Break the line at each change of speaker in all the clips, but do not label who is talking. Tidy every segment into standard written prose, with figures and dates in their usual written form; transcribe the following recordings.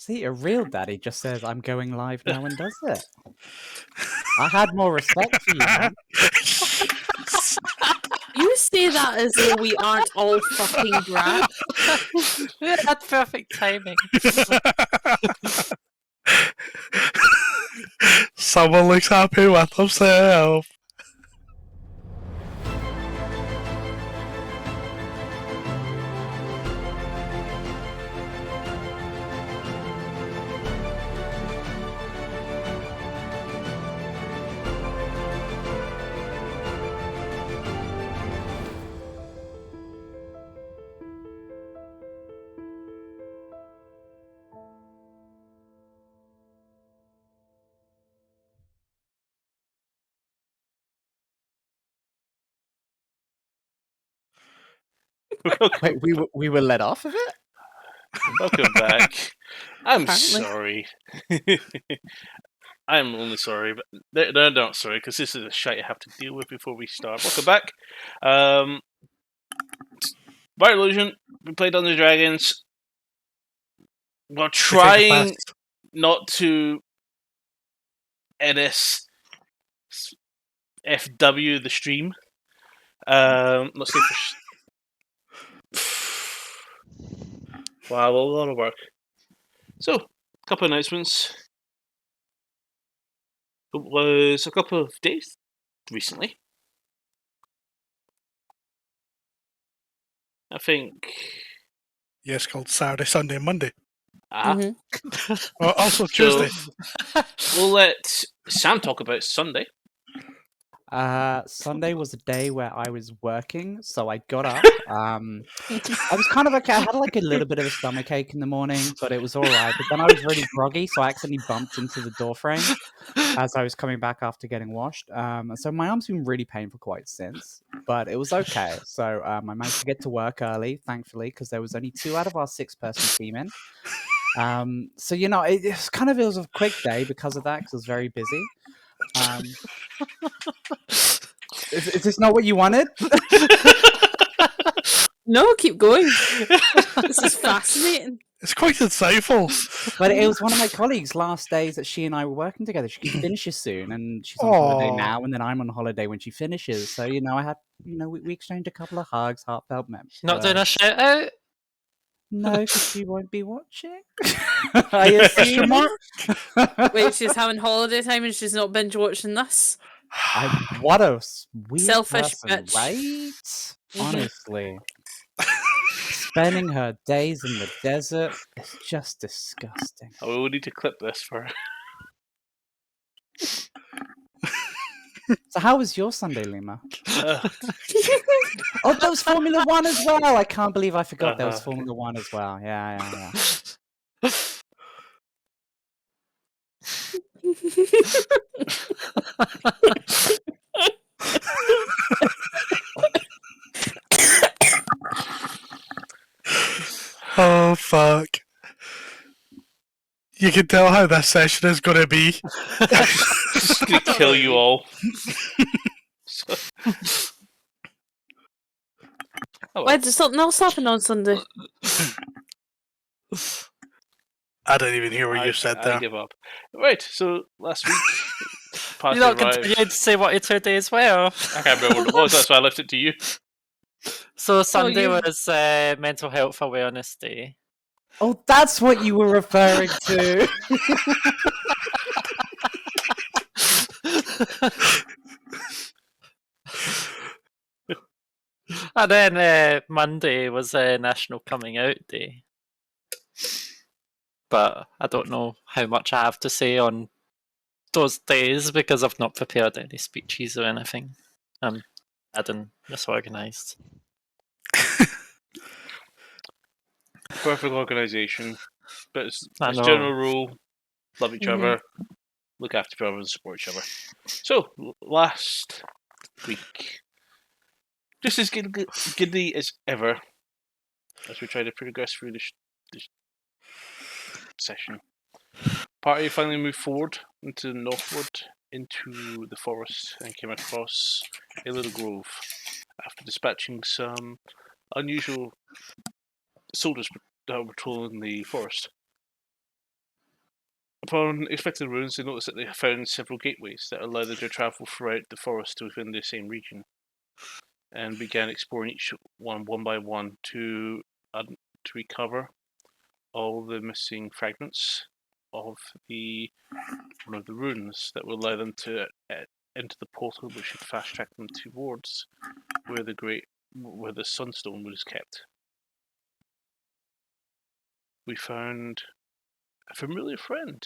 See, a real daddy just says, "I'm going live now," and does it. I had more respect for you, man.
You say that as though we aren't all fucking brats.
Yeah, that's perfect timing.
Someone looks happy with himself.
Wait, we were let off of it?
Welcome back. I'm
Apparently.
sorry. I'm only sorry, but they're not sorry because this is a shite I have to deal with before we start. Welcome back. Bar Illusion. We played Dungeons and Dragons. We're trying not to NSFW the stream. Let's see. Wow, a lot of work. So, a couple of announcements. It was a couple of days recently. I think.
Yes, called Saturday, Sunday, and Monday.
Mm-hmm.
Also Tuesday.
We'll let Sam talk about Sunday.
Sunday was a day where I was working, so I got up. I was kind of okay. I had like a little bit of a stomachache in the morning, but it was all right. But then I was really groggy, so I accidentally bumped into the door frame as I was coming back after getting washed. So my arm's been really painful quite since, but it was okay. So I managed to get to work early, thankfully, because there was only 2 out of our 6-person team in. So you know, it was a quick day because of that, because I was very busy. Is this not what you wanted?
No, keep going. This is fascinating.
It's quite insightful.
But it was one of my colleagues' last days that she and I were working together. She finishes soon, and she's on holiday now, and then I'm on holiday when she finishes. So you know, I had we exchanged a couple of hugs, heartfelt memories.
Not doing a shout out?
No, because she won't be watching. I assume.
Wait, she's having holiday time and she's not binge watching this?
What a weird
Selfish
person,
bitch.
right? Honestly. Spending her days in the desert is just disgusting.
Oh, we'll need to clip this for.
So how was your Sunday, Lima? Oh, there was Formula 1 as well. I can't believe I forgot there was Formula 1 as well. Yeah.
Oh, fuck. You can tell how this session is going to be.
Just going to kill you all.
Why did something else happen on Sunday?
I didn't even hear what you said there.
I give up. Right, so last week,
You're not continuing to say what your 2 days were.
I can't remember what it was, that's why I left it to you.
So Sunday was Mental Health Awareness Day.
Oh, that's what you were referring to.
And then Monday was National Coming Out Day. But I don't know how much I have to say on those days because I've not prepared any speeches or anything. I'm adding disorganized.
Perfect organisation. But it's
I know.
general rule, love each other, look after each other and support each other. So, last week, just as giddy as ever, as we try to progress through this session. Party finally moved forward into the northward, into the forest, and came across a little grove after dispatching some unusual soldiers that were patrolling the forest. Upon inspecting the ruins, they noticed that they found several gateways that allowed them to travel throughout the forest within the same region, and began exploring each one by one to recover all the missing fragments of one of the ruins that will allow them to enter the portal, which should fast track them towards where the sunstone was kept. We found a familiar friend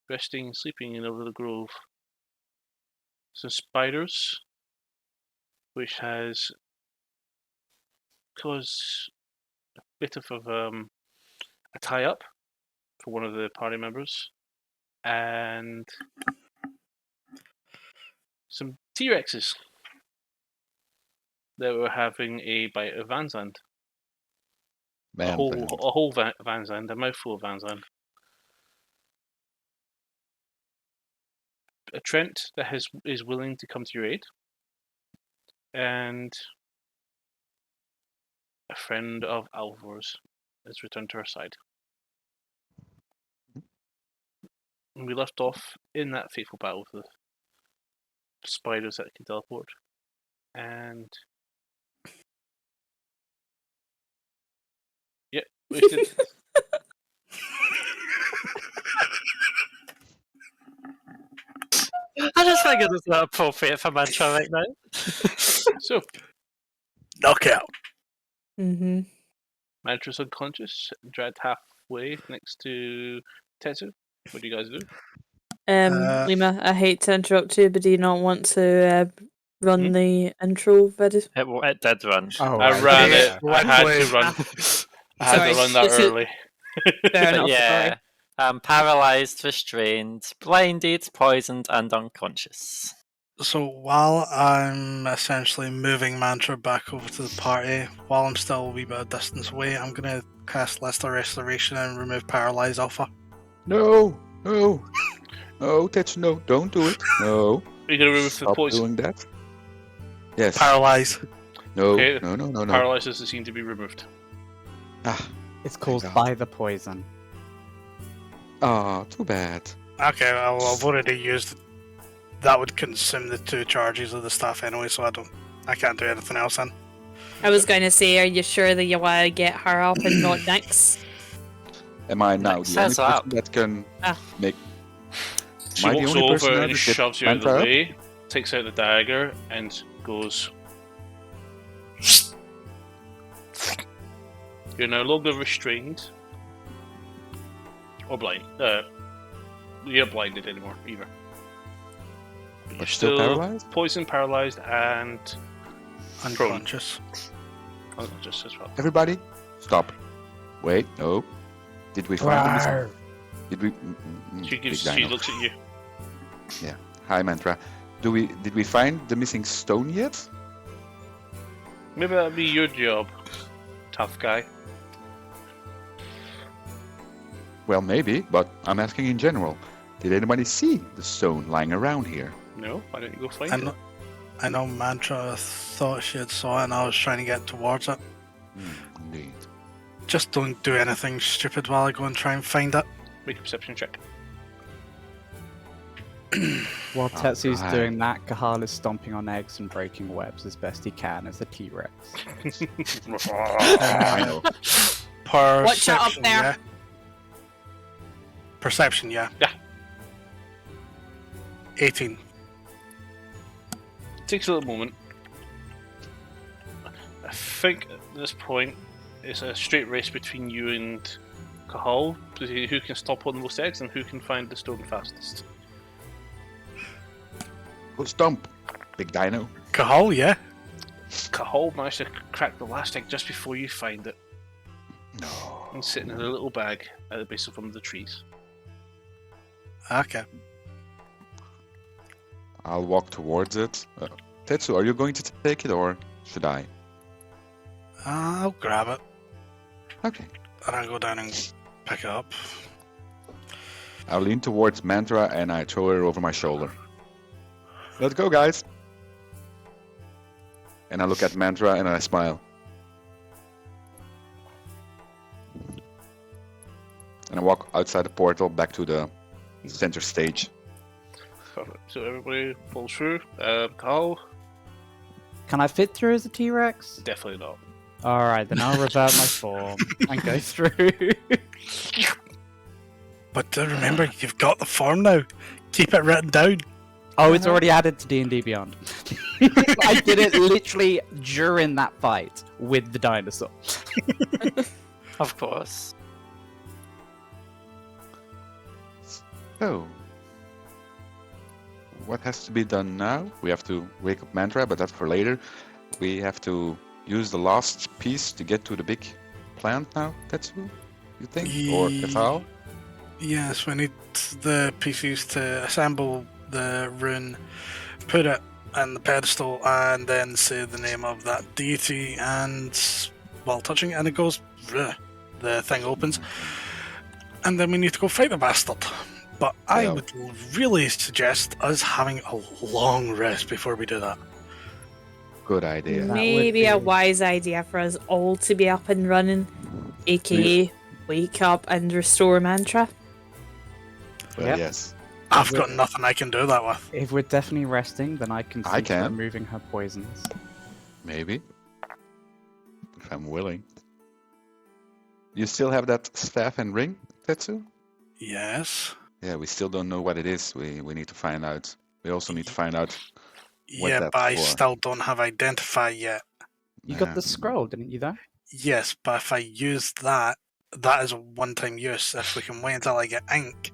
resting and sleeping in a little grove. Some spiders, which has caused a bit of a tie-up for one of the party members, and some T-Rexes that were having a bite of Vanzand. A whole Vanzand, a mouthful of Vanzand. A Trent that is willing to come to your aid, and a friend of Alvor's has returned to our side. And we left off in that fateful battle with the spiders that can teleport, and yep, we did.
I just figured it's not appropriate for mantra right now.
So,
Knockout.
Mm-hmm.
Mantra's unconscious, dragged halfway next to Tetsu. What do you guys do?
Lima, I hate to interrupt you, but do you not want to run the intro video?
It did run.
Oh,
I
right,
ran
yeah.
it. I had to
Luckily-
run. I had
Sorry,
to run that
this is-
early.
Fair
But
enough.
yeah, paralyzed, restrained, blinded, poisoned, and unconscious.
So while I'm essentially moving Mantra back over to the party, while I'm still a wee bit of distance away, I'm going to cast Lesser Restoration and remove Paralyze Alpha.
No, no, no, Tetsu, no, don't do it. No,
Are you going to remove the
stop
poison?
doing that. Yes.
Paralyze.
No,
Okay.
no, no, no, no.
Paralysis is seen to be removed.
Ah,
It's caused
God.
by the poison.
oh, too bad.
Okay, well, I've already used. That would consume the 2 charges of the staff anyway, so I can't do anything else then.
I was going to say, are you sure that you want to get her up and not Nix?
Am I now
Next
the only
says up.
person that can
Ah.
make?
She
Am I the
walks
only person
over
now
and
that get
shoves you out of the
Mantra up?
way, takes out the dagger, and goes. You're no longer restrained or blind. You're not blinded anymore either. But
But still paralyzed?
Poisoned, paralyzed, and
Unconscious.
unconscious as well.
Everybody, stop. Wait, no. Did we find the missing? Did we?
She looks at you.
Hi, Mantra. Did we find the missing stone yet?
Maybe that'd be your job, tough guy.
Well, maybe, but I'm asking in general. Did anybody see the stone lying around here?
No, why don't you go find
I
it?
know, I know Mantra thought she had saw it and I was trying to get towards it.
Indeed.
Just don't do anything stupid while I go and try and find it.
Make a perception check.
While Tetsu's
God.
doing that, Kahal is stomping on eggs and breaking webs as best he can as a T-Rex.
I know.
Perception,
Watch out up there.
yeah. Perception, yeah.
Yeah.
18.
Takes a little moment. I think at this point it's a straight race between you and Kahal to see who can stop on the most eggs and who can find the stone fastest.
Go stomp, big dino.
Kahal, yeah.
Kahal managed to crack the last egg just before you find it
No.
and sitting in a little bag at the base of one of the trees.
Okay.
I'll walk towards it. Tetsu, are you going to take it or should I?
I'll grab it
Okay.
and I'll go down and pick it up.
I'll lean towards Mantra and I throw her over my shoulder. Let's go, guys. And I look at Mantra and I smile. And I walk walk outside the portal back to the center stage.
Perfect. So everybody pulls through. Carl,
Can I fit through as a T-Rex?
definitely not.
Alright, then I'll revert my form and go through.
But remember, you've got the form now. Keep it written down.
Oh, it's already added to D&D Beyond. I did it literally during that fight with the dinosaur.
Of course.
So, what has to be done now? We have to wake up Mantra, but that's for later. We have to use the last piece to get to the big plant now, Tetsu, you think? Or Katal?
Yes, we need the pieces to assemble the rune, put it on the pedestal, and then say the name of that deity, and while touching it, and it goes, "Bleh," the thing opens, and then we need to go fight the bastard. But I
Yeah.
would really suggest us having a long rest before we do that.
Good idea.
That
Maybe
would
a
be-
wise idea for us all to be up and running, aka wake up and restore Mantra.
Well,
Yep.
yes.
I've got nothing I can do that with.
If we're definitely resting, then I can
I
see to
can.
removing her poisons.
Maybe. If I'm willing. You still have that staff and ring, Tetsu?
Yes.
Yeah, we still don't know what it is. We need to find out. We also need to find out. What
Yeah,
that's
but I
for.
still don't have identify yet.
You got
Yeah.
the scroll, didn't you, though?
Yes, but if I use that, that is a one-time use. If we can wait until I get ink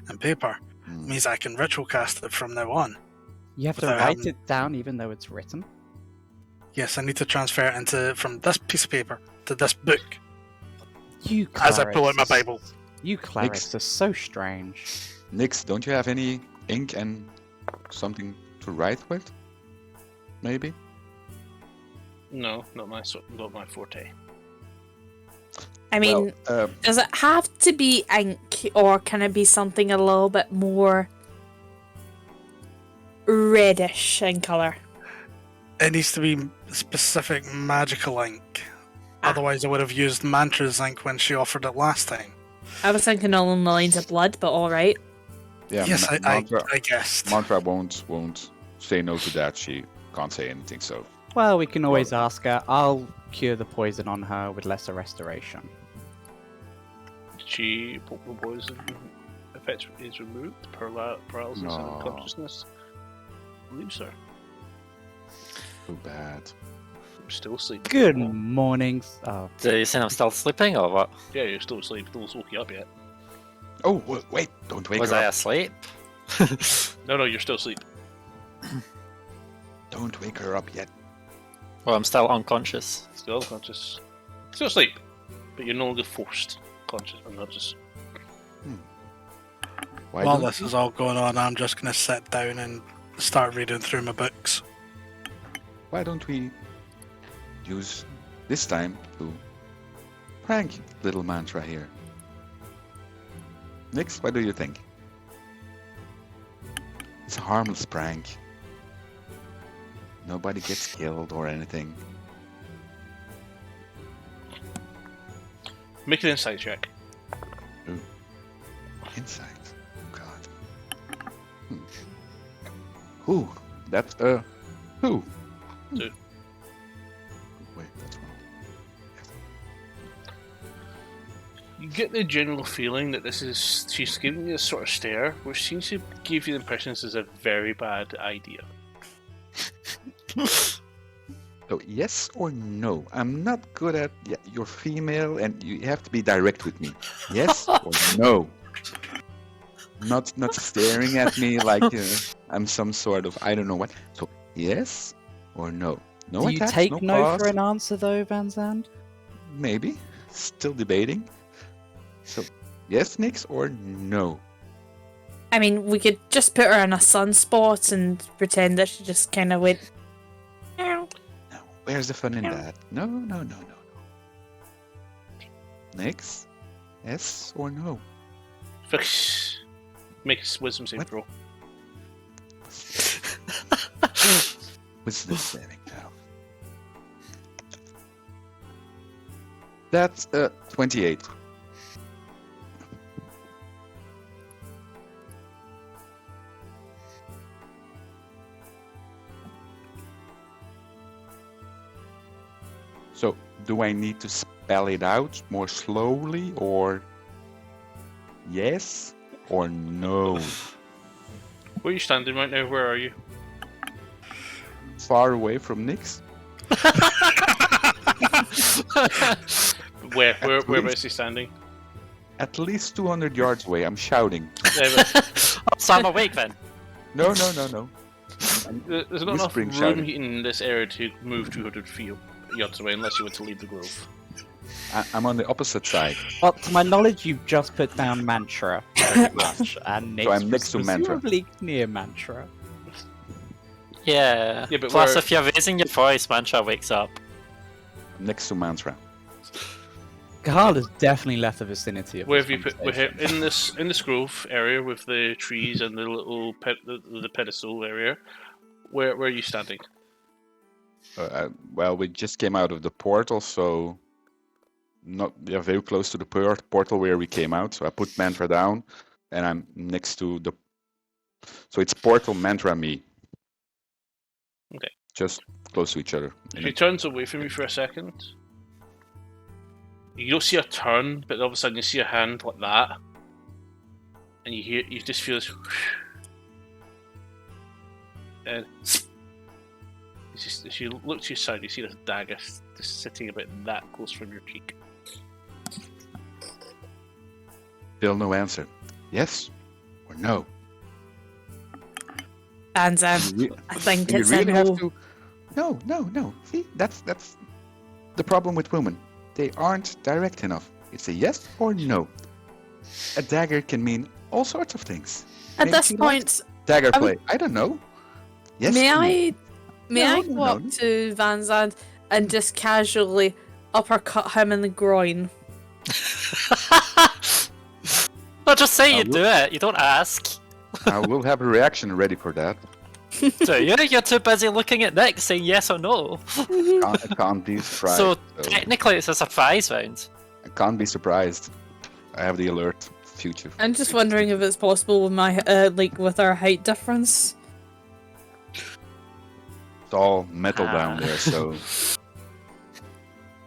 and paper,
Hmm.
means I can ritual cast it from now on.
You have to
Without
write
having-
it down even though it's written.
Yes, I need to transfer it into from this piece of paper to this book.
You
As I pull out my
clerics-
Bible.
You clerics are so strange.
Nix, don't you have any ink and something to write with? Maybe?
No, not my forte.
I mean,
Well,
does it have to be ink, or can it be something a little bit more reddish in colour?
It needs to be specific magical ink.
Ah.
Otherwise, I would have used Mantra's ink when she offered it last time.
I was thinking along the lines of blood, but alright.
yeah,
yes,
Mantra,
I guessed.
Mantra won't say no to that. She can't say anything, so.
Well, we can always ask her. I'll cure the poison on her with lesser restoration.
Did she poke the poison effect is removed? Paralysis and
No.
unconsciousness? Leaves her.
Too bad.
I'm still asleep.
Good morning. Oh,
Do you think I'm still sleeping or what?
Yeah, you're still asleep. No one's woke you up yet.
Oh, wait, don't wake
Was
her
I
up.
asleep?
No, you're still asleep.
Don't wake her up yet.
Well, I'm still unconscious.
Still unconscious. Still asleep. But you're no longer forced conscious. Unconscious.
Why
While
don't
this is all going on, I'm just going to sit down and start reading through my books.
Why don't we use this time to prank little Mantra here? Nix, what do you think? It's a harmless prank. Nobody gets killed or anything.
Make an insight check.
Insight. Oh god. Who? That's who?
Two.
Wait, that's wrong.
You get the general feeling that she's giving you this sort of stare, which seems to give you the impression this is a very bad idea.
So yes or no? I'm not good at. Yeah, you're female, and you have to be direct with me. Yes or no? Not staring at me like I'm some sort of I don't know what. So yes or no? No
do you
attacks,
take
no
no
pause?
for an answer, though, Van Zandt?
Maybe. Still debating. So yes, Nix, or no?
I mean, we could just put her in a sunspot and pretend that she just kind of went. "Meow."
No. Where's the fun in that? No. Nix? Yes or no?
Fix. Make a wisdom save
What?
throw.
Wisdom saving now. That's 28. So, do I need to spell it out more slowly, or yes or no?
Where are you standing right now? Where are you?
Far away from Nyx?
Where
least-
is he standing?
At least 200 yards away. I'm shouting.
So I'm awake then.
No.
There's not enough
Whispering,
room
shouting.
in this area to move 200 yards away unless you want to leave the grove.
I'm on the opposite side.
Well, to my knowledge, you've just put down mantra pretty much, and Nick's
I'm next to mantra.
presumably near mantra.
Yeah.
Yeah, but
Plus,
we're-
if you're raising your voice, Mantra wakes up.
Next to Mantra.
Carl has definitely left the vicinity of
Where
this
have you put? We're here in this grove area with the trees and the little the pedestal area. Where are you standing?
Well, we just came out of the portal, so very close to the portal where we came out. So I put Mantra down, and I'm next to the. So it's portal, Mantra, me.
Okay.
Just close to each other.
She turns away from you for a second. You don't see a turn, but all of a sudden you see a hand like that, and you just feel this. And as you look to your side, you see this dagger just sitting about that close from your cheek.
Still no answer. Yes or no?
Vanzan,
You re-
I think
you
it's
really
a
have
no.
to. No. See, that's the problem with women. They aren't direct enough. It's a yes or no. A dagger can mean all sorts of things.
At
Maybe
this
she likes
point,
dagger
I would-
play. I don't know. Yes.
may
or no?
I
No,
go
no.
up to Vanzan and just casually uppercut him in the groin?
No, just say you
will-
do it. You don't ask.
I will have a reaction ready for that.
Do you? You're too busy looking at Nick saying yes or no.
I can't be surprised.
So technically, it's a surprise round.
I can't be surprised. I have the alert future.
I'm just wondering if it's possible with my with our height difference.
It's all metal down there, so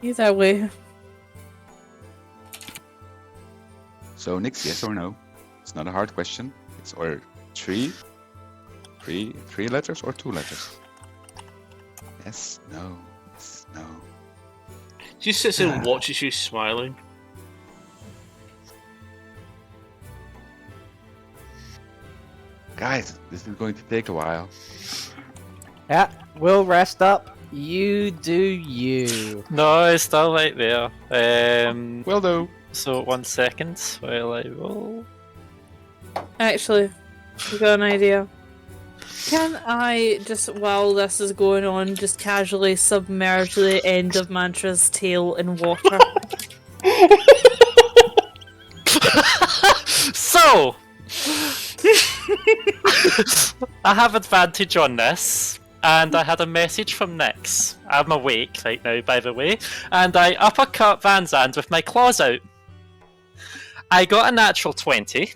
Either way.
Nyx, yes or no? It's not a hard question. It's or three letters or 2 letters. Yes, no, yes, no.
She sits and watches you smiling.
Guys, this is going to take a while.
Yeah, we'll rest up. You do you.
No, it's still right there.
Will do.
So 1 second while I roll.
Actually, I got an idea. Can I just, while this is going on, just casually submerge the end of Mantra's tail in water?
So, I have advantage on this, and I had a message from Nyx. I'm awake right now, by the way, and I uppercut Vanzand with my claws out. I got a natural 20,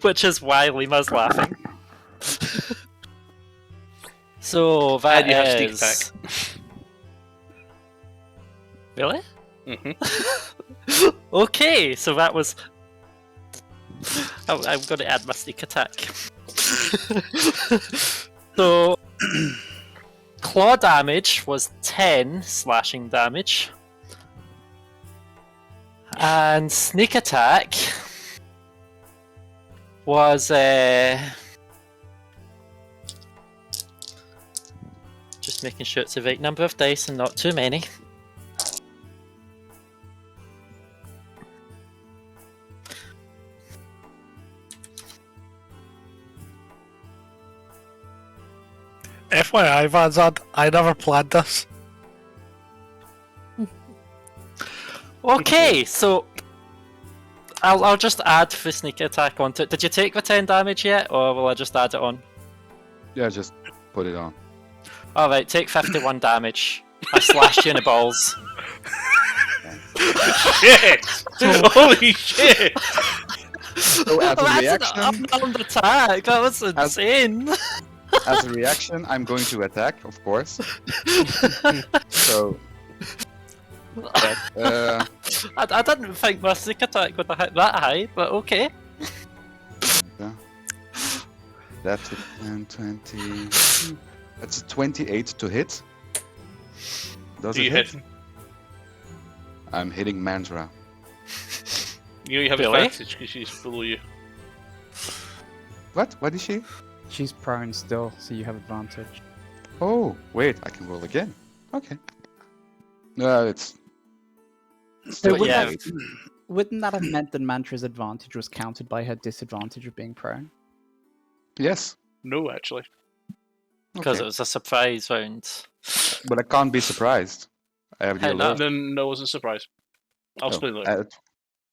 which is why Lima's laughing. So that
And you have sneak
is... Really?
Mm-hmm.
Okay, so that was... I'm going to add my sneak attack. So, claw damage was 10 slashing damage. And sneak attack was... Just making sure it's the right number of dice and not too many.
FYI, Vanzad, I never planned this.
Okay, so I'll just add the sneak attack onto it. Did you take the 10 damage yet, or will I just add it on?
Yeah, just put it on.
Alright, take 51 damage. I slashed you in the balls.
Shit! Holy shit!
So as a
That's
reaction,
an unarmed attack! That was insane!
As a reaction, I'm going to attack, of course. So.
I didn't think my sneak attack would have hit that high, but okay.
That's a 10, 20. That's a 28 to hit. Does
Do
it
you
hit?
hit?
I'm hitting Mandra.
You have
Really?
advantage because she's below you.
What? What is she?
She's prone still, so you have advantage.
Oh, wait, I can roll again. Okay. No, it's still
Wouldn't,
yeah.
that, wouldn't that have meant that Mantra's advantage was counted by her disadvantage of being prone?
Yes.
No, actually.
Because
Okay.
it was a surprise round.
But I can't be surprised. I have the
Hey,
alert.
Then no, it wasn't a surprise. I'll
Oh,
explain later.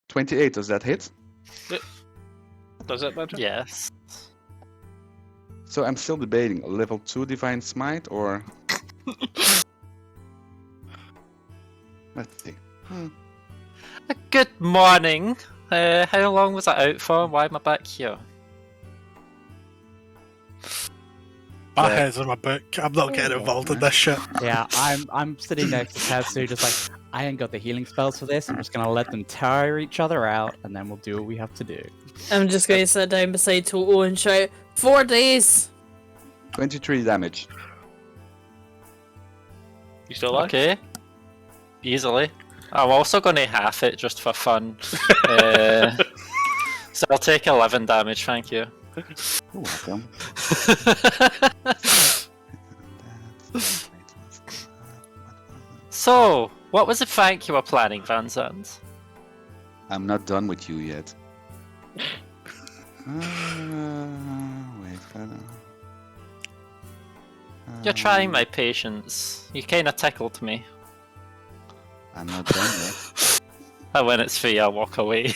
28, does that hit?
Does that matter?
Yes.
So I'm still debating level 2 Divine Smite or... Let's see.
Good morning. How long was I out for? Why am I back here?
My
Yeah.
head's in my book. I'm not getting involved in this shit.
Yeah, I'm sitting next to Tetsu, just like, I ain't got the healing spells for this. I'm just gonna let them tire each other out, and then we'll do what we have to do.
I'm just going to sit down beside Toto and shout, 4 days!
23 damage.
You still alive?
Okay. Easily. I'm also going to half it just for fun. So I'll take 11 damage, thank you.
You're welcome.
So, what was the prank you were planning, Van Zandt?
I'm not done with you yet. Wait,
You're trying my patience. You kinda tickled me.
I'm not done yet.
And when it's free, I'll walk away.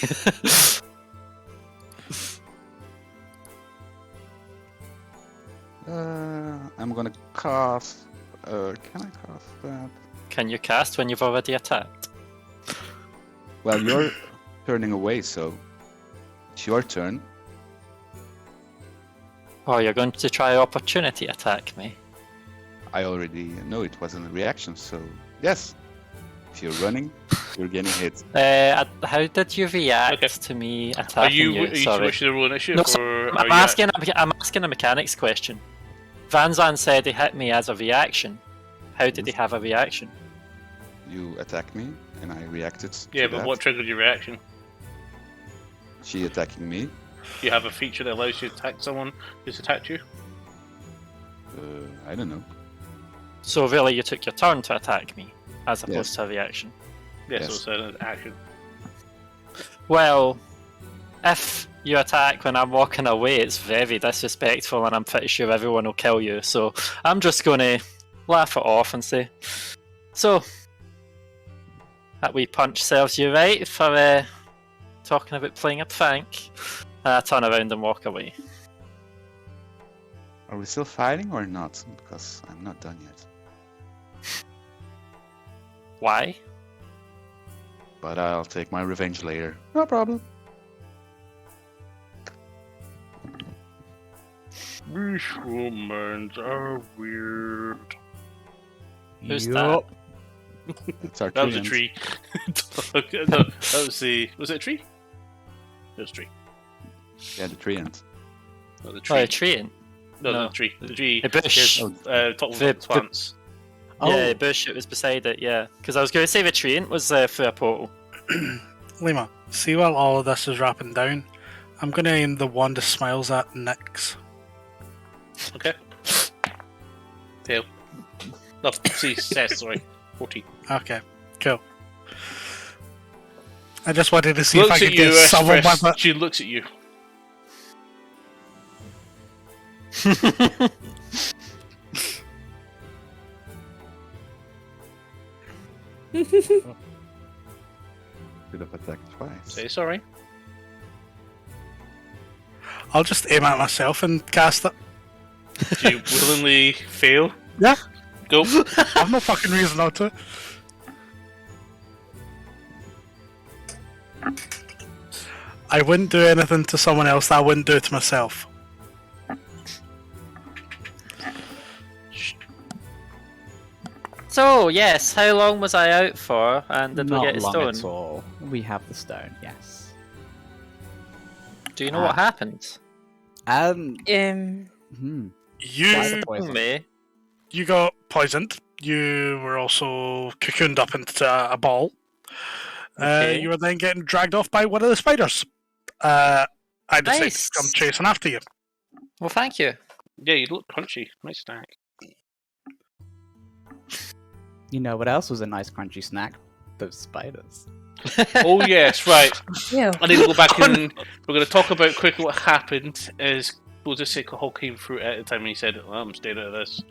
I'm gonna cast. Can I cast that?
Can you cast when you've already attacked?
Well, you're turning away, so it's your turn.
Oh, you're going to try opportunity attack me?
I already know it wasn't a reaction, so yes. If you're running, you're getting hit.
How did you react
Okay.
to me
Are
attacking
you
Sorry.
wishing to roll initiative?
No,
or
I'm
are
asking a mechanics question. Van Zandt said he hit me as a reaction. How did he have a reaction?
You attack me, and I reacted.
Yeah,
to
but
that.
what triggered your reaction?
She attacking me.
Do you have a feature that allows you to attack someone who's attacked you?
I don't know.
So really, you took your turn to attack me, as opposed
Yes.
to a reaction.
Yeah,
Yes.
so it's an action.
Well, if you attack when I'm walking away, it's very disrespectful, and I'm pretty sure everyone will kill you. So I'm just going to laugh it off and say, "So that wee punch serves you right for talking about playing a prank." And I turn around and walk away.
Are we still fighting or not? Because I'm not done yet.
Why?
But I'll take my revenge later. No problem.
These humans are weird.
Who's
Yup.
It's our
That was a
treant.
tree. Okay, no, that was the. Was it a tree? It was a tree.
Yeah, the treant.
No, the
Oh,
tree.
a treant.
No,
no.
the tree. The tree.
A bush.
is, top of
The-
the plants.
Yeah,
Oh.
bush. It was beside it. Yeah, because I was going to say the treant was through a portal.
Lima, see while all of this is wrapping down, I'm going to aim the one that smiles at Nyx.
Okay. Tail. No, see, says, sorry. 14.
Okay, cool. I just wanted to see if I
Looks at
could
you,
get someone with
Express.
it.
She looks at you.
Could have attacked twice.
Say sorry.
I'll just aim at myself and cast it.
Do you willingly fail?
Yeah.
Go.
I've no fucking reason not to. I wouldn't do anything to someone else that I wouldn't do to myself.
So, yes, how long was I out for, and did we
Not
get a
long
stone?
at all. We have the stone, yes.
Do you know what happened?
Hmm.
You
Stung me.
you got poisoned. You were also cocooned up into a ball.
Okay.
You were then getting dragged off by one of the spiders. I decided
Nice.
to come chasing after you.
Well, thank you.
Yeah, you look crunchy. Nice snack.
You know what else was a nice crunchy snack? Those spiders.
Oh yes, right.
Yeah.
I need to go back and we're going to talk about quickly what happened. Is we'll just say Cahul came through at the time and he said, well, "I'm staying out of this."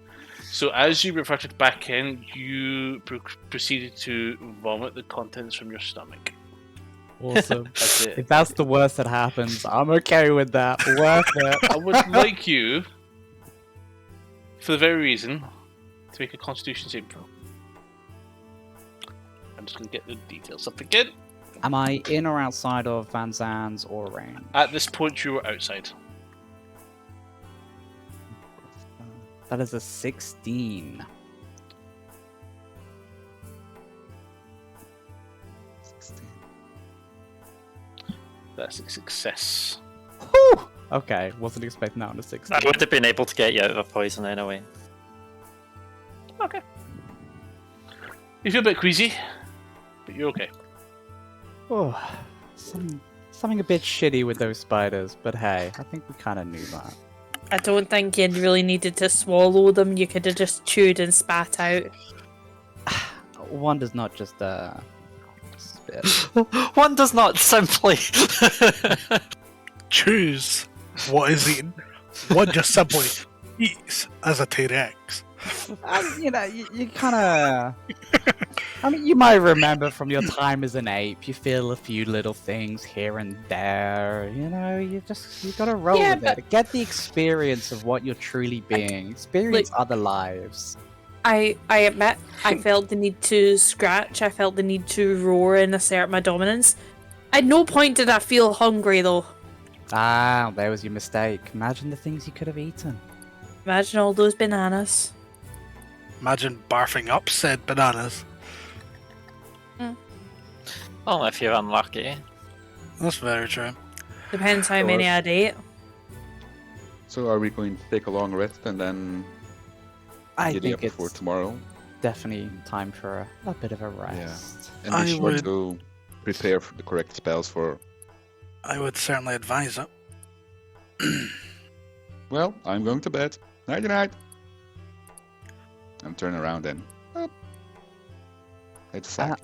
So as you reverted back in, you proceeded to vomit the contents from your stomach.
Awesome.
That's it.
If that's the worst that happens, I'm okay with that. Worth it.
I would like you, for the very reason, to make a Constitution saving throw. I'm just going to get the details up again.
Am I in or outside of Van Zan's aura range?
At this point, you were outside.
That is a 16.
16.
That's a success.
Whew! Okay, wasn't expecting that on a 16.
I would have been able to get you out of a poison anyway.
Okay. You feel a bit queasy, but you're okay.
Oh, something a bit shitty with those spiders, but hey, I think we kind of knew that.
I don't think you really needed to swallow them. You could have just chewed and spat out.
One does not just spit.
One does not simply.
Choose what is eaten. One just simply eats as a T-Rex.
You know, you kind of. I mean, you might remember from your time as an ape, you feel a few little things here and there. You know, you gotta roll
Yeah,
with it. Get the experience of what you're truly being. Experience other lives.
I admit I felt the need to scratch. I felt the need to roar and assert my dominance. At no point did I feel hungry though.
Ah, there was your mistake. Imagine the things you could have eaten.
Imagine all those bananas.
Imagine barfing up said bananas.
Well, if you're unlucky.
That's very true.
Depends how many I'd ate.
So are we going to take a long rest and then
I
giddy
think
up before
it's
tomorrow?
definitely time for a bit of a rest.
And
I
be sure
would-
to prepare for the correct spells for...
I would certainly advise it.
Well, I'm going to bed. Nighty night. I'm turning around then. It's sack.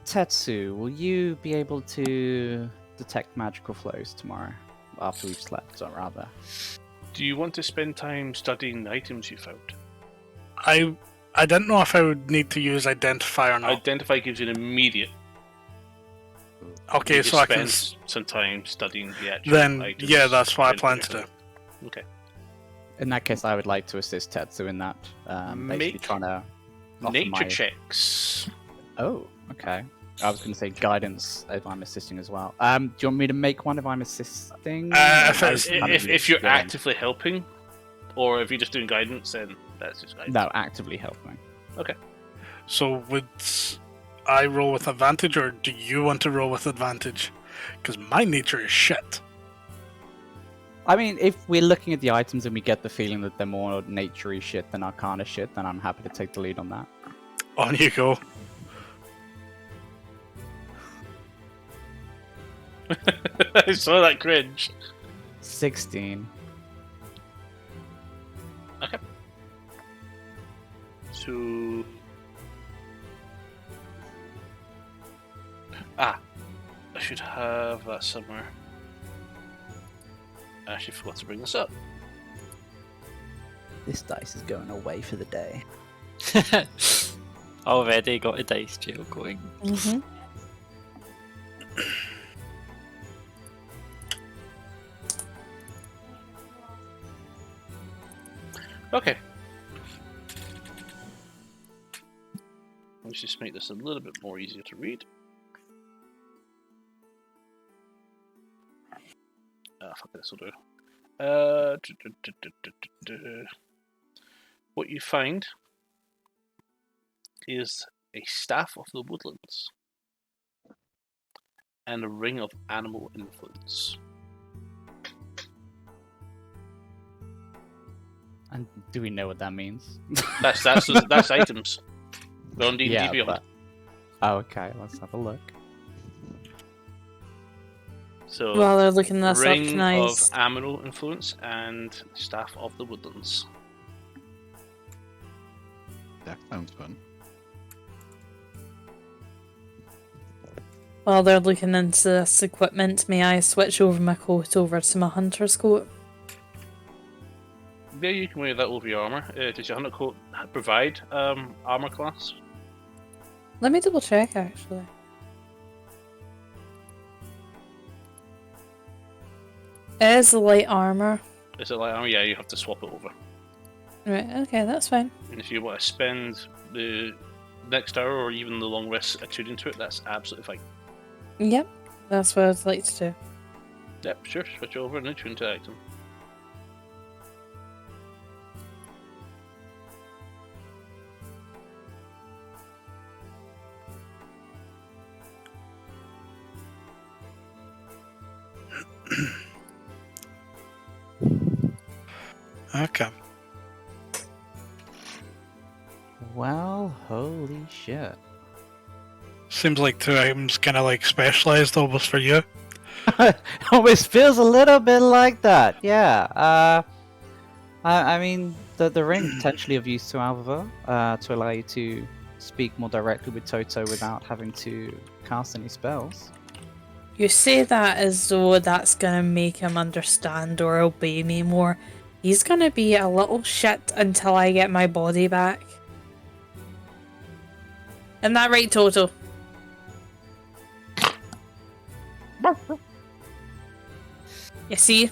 Tetsu, will you be able to detect magical flows tomorrow? After we've slept, or rather.
Do you want to spend time studying the items you found?
I didn't know if I would need to use identify or not.
Identify gives you an immediate.
Okay,
You
so I can.
spend some time studying the actual
Then
items.
yeah, that's what I plan to do.
Okay.
In that case, I would like to assist Tetsu in that. Basically
Make
trying to offer
Nature
my...
checks.
Oh, okay. I was going to say guidance if I'm assisting as well. Do you want me to make one if I'm assisting?
If
I
it's-
was kind of
If you're
doing-
actively helping, or if you're just doing guidance, then that's just guidance.
No, actively helping.
So would I roll with advantage, or do you want to roll with advantage? Because my nature is shit.
I mean, if we're looking at the items and we get the feeling that they're more naturey shit than arcana shit, then I'm happy to take the lead on that.
On you go.
I saw that cringe.
16.
So. I should have that somewhere. I actually forgot to bring this up.
This dice is going away for the day.
Already got a dice jail going.
Mm-hmm.
Okay. Let's just make this a little bit more easier to read. Fuck this will do. What you find is a staff of the woodlands and a ring of animal influence.
And do we know what that means?
That's items. They're on D&D Beyond.
but... Oh, okay, let's have a look.
So,
While they're looking this up,
ring
can I...
of animal influence and staff of the woodlands.
That sounds fun.
While they're looking into this equipment, may I switch over my coat over to my hunter's coat?
Yeah, you can wear that over your armor. Does your hunter coat provide armor class?
Let me double check, actually. It is light armor.
Is it like, oh yeah, you have to swap it over.
Right, okay, that's fine.
And if you want to spend the next hour or even the long rest attuning to it, that's absolutely fine.
Yep, that's what I'd like to do.
Yep, sure, switch over and attune to item.
Okay.
Well, holy shit.
Seems like 2 items kind of like specialized almost for you.
Always feels a little bit like that, yeah. I mean, the ring potentially of use to Alva, to allow you to speak more directly with Toto without having to cast any spells.
You say that as though that's gonna make him understand or obey me more. He's gonna be a little shit until I get my body back. Isn't that right, Toto? You see?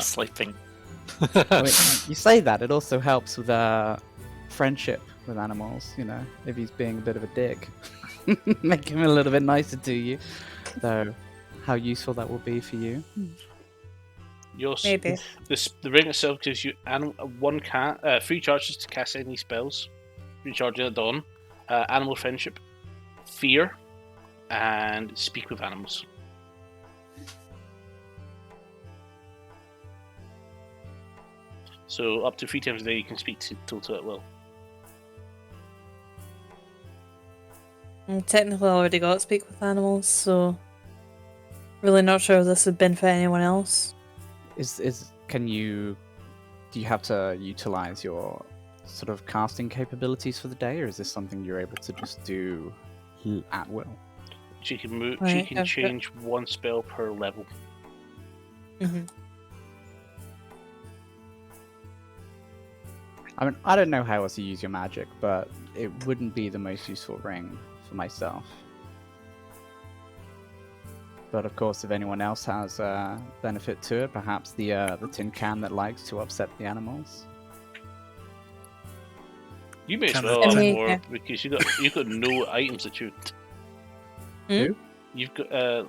Sleeping.
I mean, you say that, it also helps with friendship with animals, you know, if he's being a bit of a dick. Make him a little bit nicer to you. So, how useful that will be for you.
Maybe.
The ring itself gives you 3 charges to cast any spells. 3 charges at dawn. Animal friendship, fear, and speak with animals. So up to 3 times a day you can speak to Toto at will.
Technically I already got speak with animals, so really not sure if this would benefit anyone else.
Do you have to utilize your sort of casting capabilities for the day, or is this something you're able to just do at will?
She can move.
Right,
she can change 1 spell per level.
Mm-hmm.
I mean, I don't know how else to use your magic, but it wouldn't be the most useful ring for myself. But of course, if anyone else has benefit to it, perhaps the tin can that likes to upset the animals.
You may as
Can
well
I-
have
Okay.
more because you got no items attuned.
Who?
You've got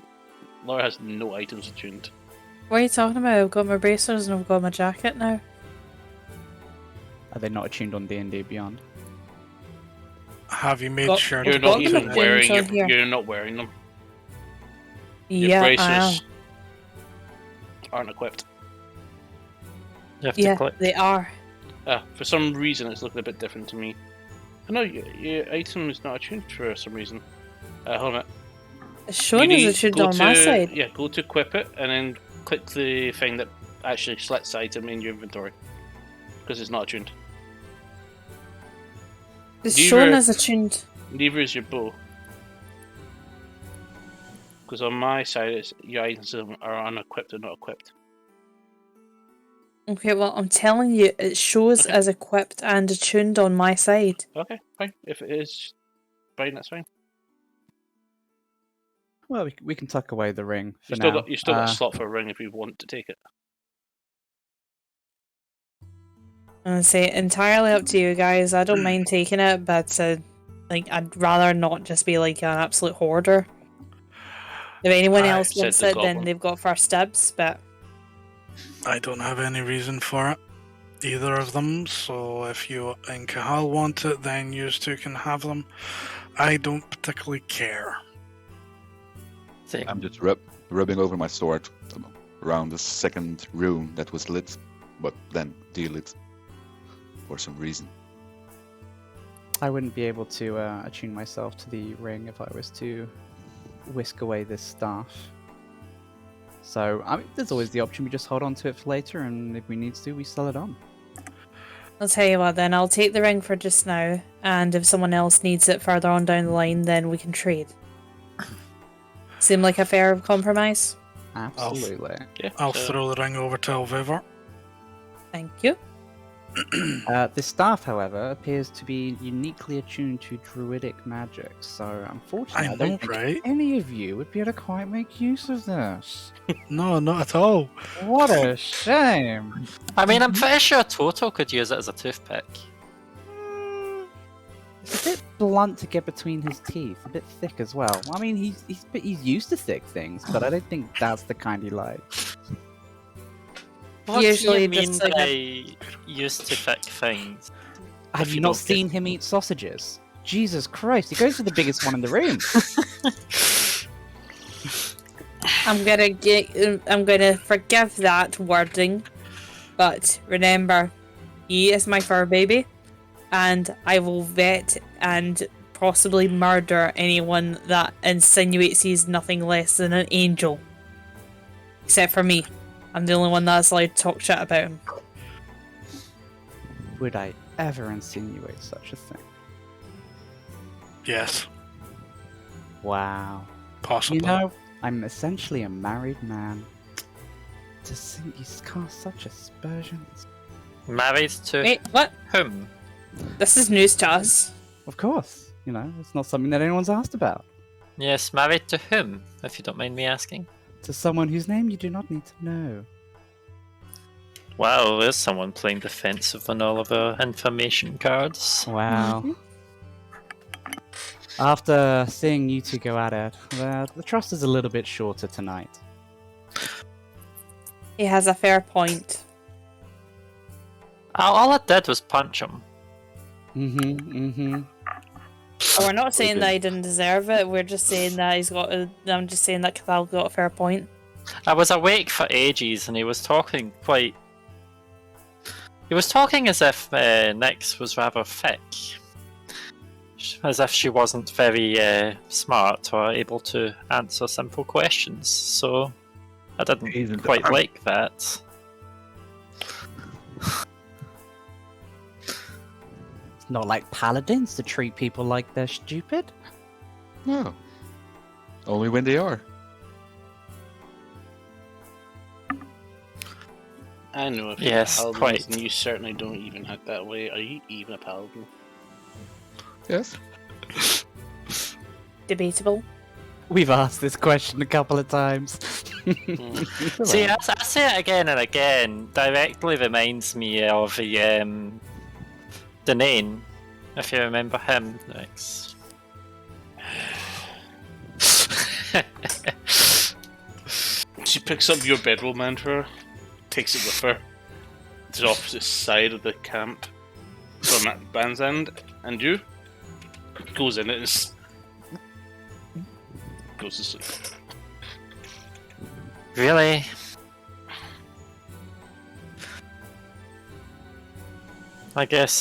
Laura has no items attuned.
What are you talking about? I've got my bracers and I've got my jacket now.
Are they not attuned on D&D Beyond?
Have you made
Got-
sure
You're
to
not
got
even
them
wearing.
attuned on here.
You're not wearing them. Your
Yeah, I am.
braces aren't equipped.
You have to
Yeah,
click.
they are.
For some reason, it's looking a bit different to me. I know your item is not attuned for some reason. Hold on a minute.
It's showing as it should
go
on my
to-
side.
Yeah, go to equip it and then click the thing that actually selects the item in your inventory because it's not attuned.
It's
Neither-
showing as attuned.
Neither is your bow. Because on my side, it's your items are unequipped or not equipped.
Okay, well, I'm telling you, it shows
Okay.
as equipped and attuned on my side.
Okay, fine. If it is fine, that's fine.
Well, we can tuck away the ring for
You still got
now.
a slot for a ring if you want to take it.
And say entirely up to you guys. I don't mind taking it, but I'd rather not just be like an absolute hoarder. If anyone
I
else
said
wants
the
it, then
goblin.
they've got first dibs. But
I don't have any reason for it. either of them, so if you and Kahal want it, then you two can have them. I don't particularly care.
Same.
I'm just rubbing over my sword around the second room that was lit, but then delit for some reason.
I wouldn't be able to attune myself to the ring if I was to whisk away this staff. So, I mean, there's always the option we just hold on to it for later, and if we need to, we sell it on.
I'll tell you what then, I'll take the ring for just now, and if someone else needs it further on down the line, then we can trade. Seem like a fair compromise?
Absolutely.
Yeah.
I'll throw the ring over to Elviver.
Thank you.
This staff, however, appears to be uniquely attuned to druidic magic, so unfortunately, I
I
don't
know,
think
right?
any of you would be able to quite make use of this.
No, not at all.
What a shame!
I mean, I'm pretty sure Toto could use it as a toothpick.
It's a bit blunt to get between his teeth, a bit thick as well. I mean, he's used to thick things, but I don't think that's the kind he likes.
What
Usually
do you mean
just like
by used to thick things?
Have
If
you
you
not
don't get-
seen him eat sausages? Jesus Christ, he goes for the biggest one in the room.
I'm gonna forgive that wording, but remember, he is my fur baby, and I will vet and possibly murder anyone that insinuates he's nothing less than an angel. Except for me. I'm the only one that's allowed to talk shit about him.
Would I ever insinuate such a thing?
Yes,
Wow.
possibly.
You know, I'm essentially a married man. To think he's cast such aspersions.
Married to
Wait, what?
whom?
This is news to us.
Of course, you know, it's not something that anyone's asked about.
Yes, married to whom, if you don't mind me asking.
To someone whose name you do not need to know.
Wow, there's someone playing defensive on all of our information cards.
Wow. After seeing you two go at it, the trust is a little bit shorter tonight.
He has a fair point.
All I did was punch him.
Oh, we're not saying that he didn't deserve it. We're just saying that he's got. I'm just saying that Cathal got a fair point.
I was awake for ages and he was talking quite... He was talking as if Nyx was rather thick. As if she wasn't very smart or able to answer simple questions. So I didn't
Isn't
quite
the-
like that.
It's not like paladins to treat people like they're stupid.
No. Only when they are.
I know if
Yes,
you're a paladin,
quite.
and you certainly don't even act that way. Are you even a paladin?
Yes.
Debatable.
We've asked this question a couple of times.
See, I say it again and again. Directly reminds me of the Danain, if you remember him, Nyx.
She picks up your bedroll mantra, takes it with her to the opposite side of the camp from that band's end, and you goes in it and goes to sleep.
Really? I guess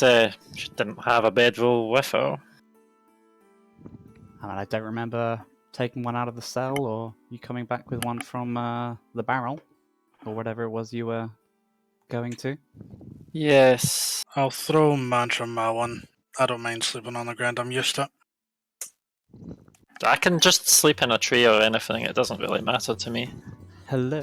she didn't have a bedroll with her.
I mean, I don't remember taking one out of the cell or you coming back with one from the barrel or whatever it was you were going to.
Yes.
I'll throw mantra my one. I don't mind sleeping on the ground. I'm used to it.
I can just sleep in a tree or anything, it doesn't really matter to me.
Hello.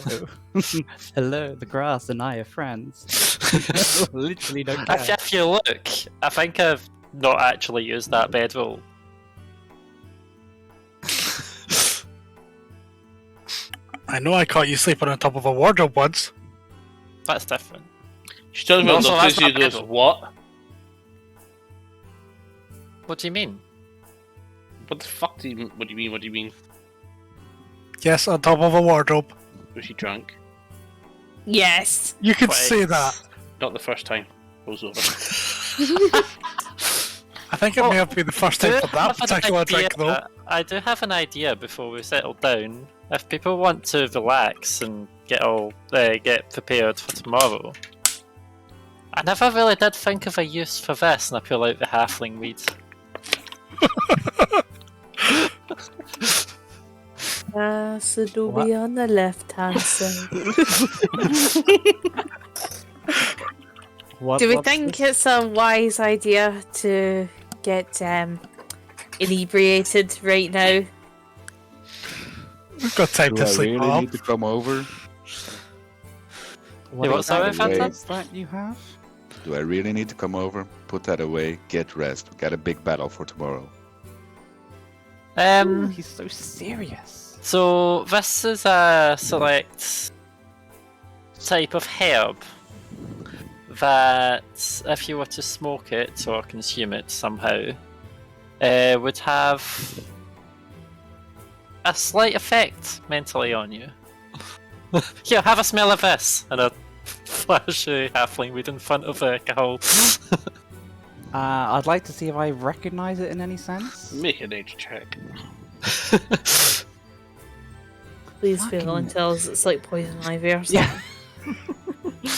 Hello, the grass and I are friends. Literally don't care.
If you look, I think I've not actually used that bedroll.
I know I caught you sleeping on top of a wardrobe once.
That's different.
She turns
No,
around,
so
looks
that's
at you,
not
and goes,
bedroll.
"What?
What do you mean?
What the fuck do you? What do you mean? What do you mean?
Yes, on top of a wardrobe.
Was she drunk?"
Yes.
You can
Wait.
say that.
Not the first time. Goes over.
I think it may have been the first time for that
have an
particular drink, though.
I do have an idea before we settle down. If people want to relax and get prepared for tomorrow, I never really did think of a use for this, and I pull out the halfling weed.
Acid will be on the left-hand side. Do we think it's a wise idea to get inebriated right now?
We've got time
Do
to
I
sleep
really
off.
need to come over?
What
Yeah,
is
sorry,
that
Phantom?
that you have?
Do I really need to come over? Put that away. Get rest. We got a big battle for tomorrow.
He's so serious.
So this is a select type of herb that, if you were to smoke it or consume it somehow, would have a slight effect mentally on you. Here, have a smell of this, and a flash halfling weed in front of Cahul.
I'd like to see if I recognize it in any sense.
Make a nature check.
Please fail
Fucking-
and tell us it's like poison ivy or something.
Yeah.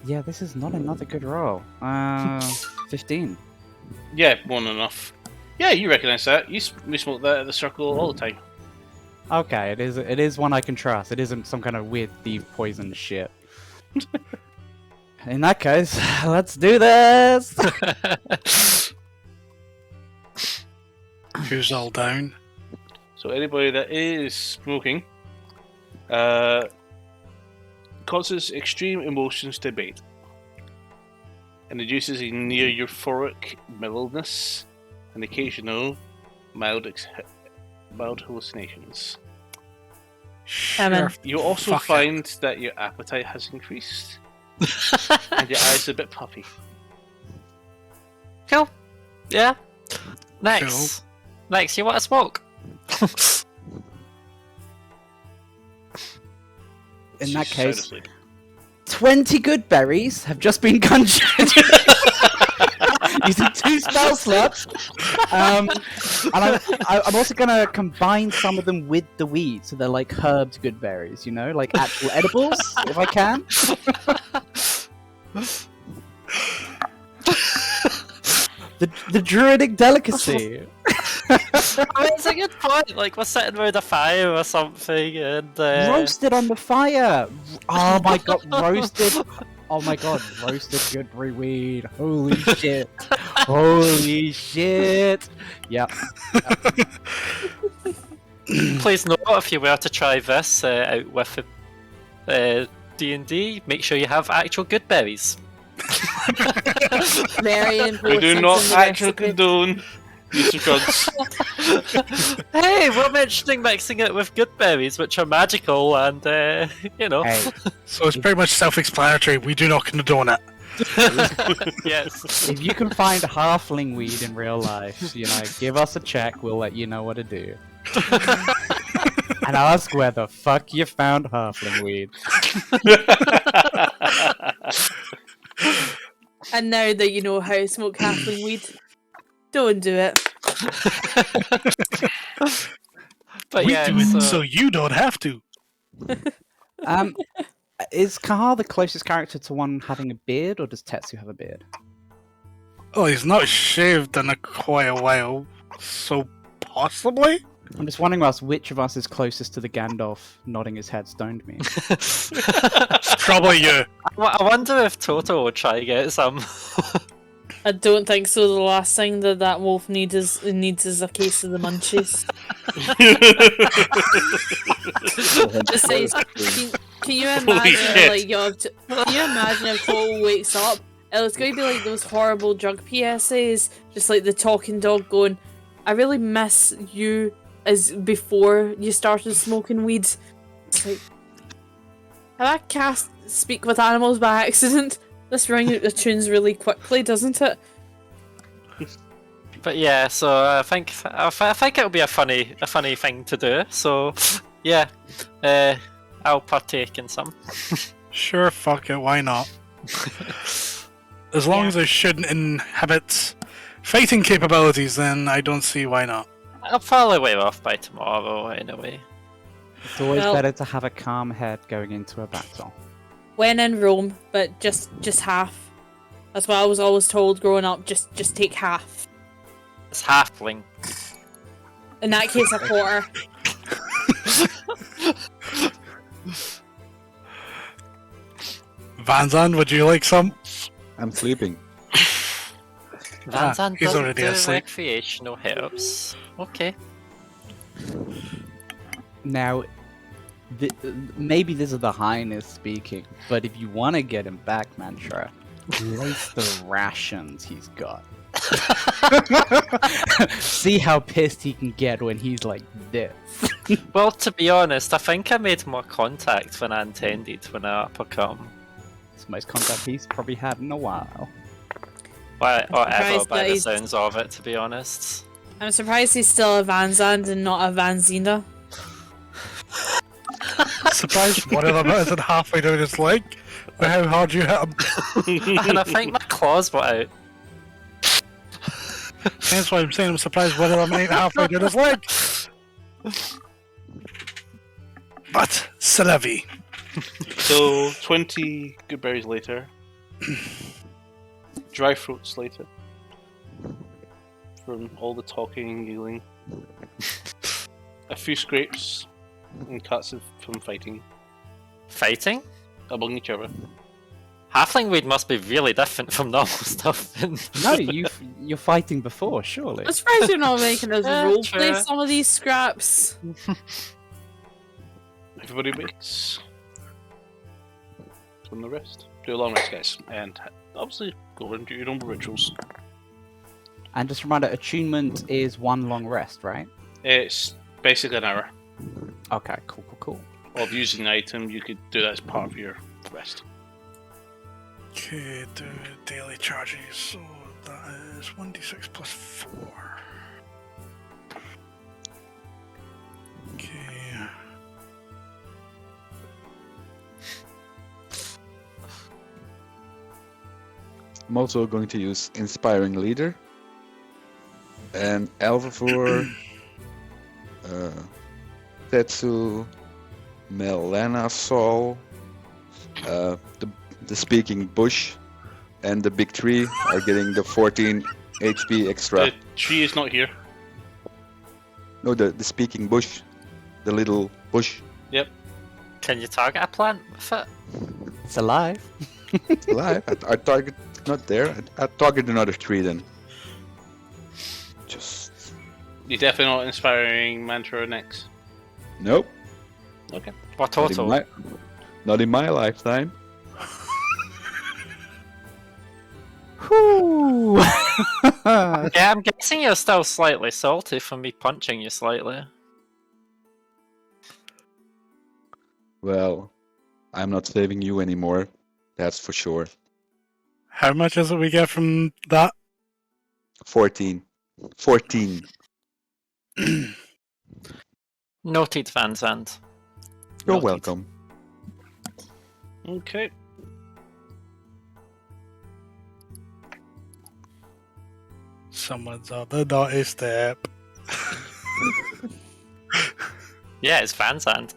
Yeah, this is not another good roll. 15.
Yeah, more than enough. Yeah, you recognise that. You smoke that at the circle all the time.
Okay, it is one I can trust. It isn't some kind of weird thief poison shit. In that case, let's do this.
Who's all down?
So anybody that is smoking causes extreme emotions to abate and induces a near euphoric mildness and occasional mild hallucinations.
Amen.
You also
Fuck it.
find that your appetite has increased and your eyes are a bit puffy.
Cool. Yeah. Next. Next, you want to smoke?
In that
She's sound
case,
asleep.
20 good berries have just been conjured using 2 spell slots. And I'm also going to combine some of them with the weed, so they're like herbed good berries, you know, like actual edibles, if I can. The druidic delicacy.
I mean, it's a good point. Like, we're sitting around a fire or something, and
Roasted on the fire. Oh my god, roasted. Oh my god, roasted good brew weed. Holy shit. Holy shit. Yep.
please note, if you were to try this out with D&D, make sure you have actual good berries.
Very
We
important.
do not
in the
actually
recipe.
condone use of drugs.
Hey, we're mentioning mixing it with good berries, which are magical, and you know.
Hey,
So it's pretty much self-explanatory. We do not condone it.
Yes.
if you can find halfling weed in real life, you know, give us a check. We'll let you know what to do. And ask where the fuck you found halfling weed.
And now that you know how to smoke halfling weed, don't do it.
But
We
yeah,
do it
so,
so you don't have to.
Is Kahar the closest character to one having a beard, or does Tetsu have a beard?
Oh, he's not shaved in quite a while, so possibly?
I'm just wondering which of us is closest to the Gandalf nodding his head stoned me.
Probably you.
I wonder if Toto will try to get some.
I don't think so. The last thing that wolf needs is a case of the munchies. Just says, can you
Holy
imagine
shit.
like can you imagine if Toto wakes up? It's going to be like those horrible drug PSAs, just like the talking dog going, "I really miss you as before you started smoking weed." It's like, have I cast speak with animals by accident? This tunes really quickly, doesn't it?
But yeah, so I think it'll be a funny thing to do. So yeah, I'll partake in some.
Sure, fuck it, why not? As long
Yeah.
as it shouldn't inhibit fighting capabilities, then I don't see why not.
I'll probably wear off by tomorrow anyway.
It's always
Well-
better to have a calm head going into a battle.
When in Rome, but just half. That's what I was always told growing up. Just take half.
It's halfling.
In that case, a quarter.
Van Zandt, would you like some?
I'm sleeping.
Van Zandt
he's
doesn't
already
do
asleep.
recreational herbs. Okay.
Now, maybe this is the Highness speaking, but if you want to get him back, Mantra, lace the rations he's got. See how pissed he can get when he's like this.
Well, to be honest, I think I made more contact than I intended when I uppercut him.
It's the most contact he's probably had in a while.
Or ever,
surprised
by
that
the
he's-
sounds of it, to be honest.
I'm surprised he's still a Van Zandt and not a Van Zenda.
Surprised one of them isn't halfway down his leg. With how hard you hit him.
And I think my claws were out.
That's why I'm saying I'm surprised one of them ain't halfway down his leg. But Salevi.
So 20 good berries later, dry fruits later, from all the talking and giggling, a few scrapes and cuts from fighting
Fighting?
among each other.
Halfling weed must be really different from normal stuff.
No, you're fighting before, surely.
I'm surprised you're not making us
Yeah,
roleplay
true.
some of these scraps.
Everybody waits from the rest. Do a long rest, guys, and obviously go and do your own rituals.
And just a reminder, attunement is one long rest, right?
It's basically an hour
Okay, cool.
of using the item. You could do that as part of your rest.
Okay, do daily charges. So that is 1d6 plus 4. Okay.
I'm also going to use Inspiring Leader. And Alvivor, Tetsu, Melana Sol, the Speaking Bush, and the Big Tree are getting the 14 HP extra.
The tree is not here.
No, the Speaking Bush, the little bush.
Can you target a plant with it?
It's alive.
It's alive. I target not there. I target another tree then. Just
You're definitely not inspiring mantra next.
nope.
Okay.
What
Not in
total?
not in my lifetime.
Whew.
Yeah, I'm guessing you're still slightly salty for me punching you slightly.
Well, I'm not saving you anymore. That's for sure.
How much is it we get from that?
14. 14.
Noted, Van Zandt.
You're
Noted.
welcome.
Okay.
Someone's on the naughty step.
Yeah, it's Van Zandt.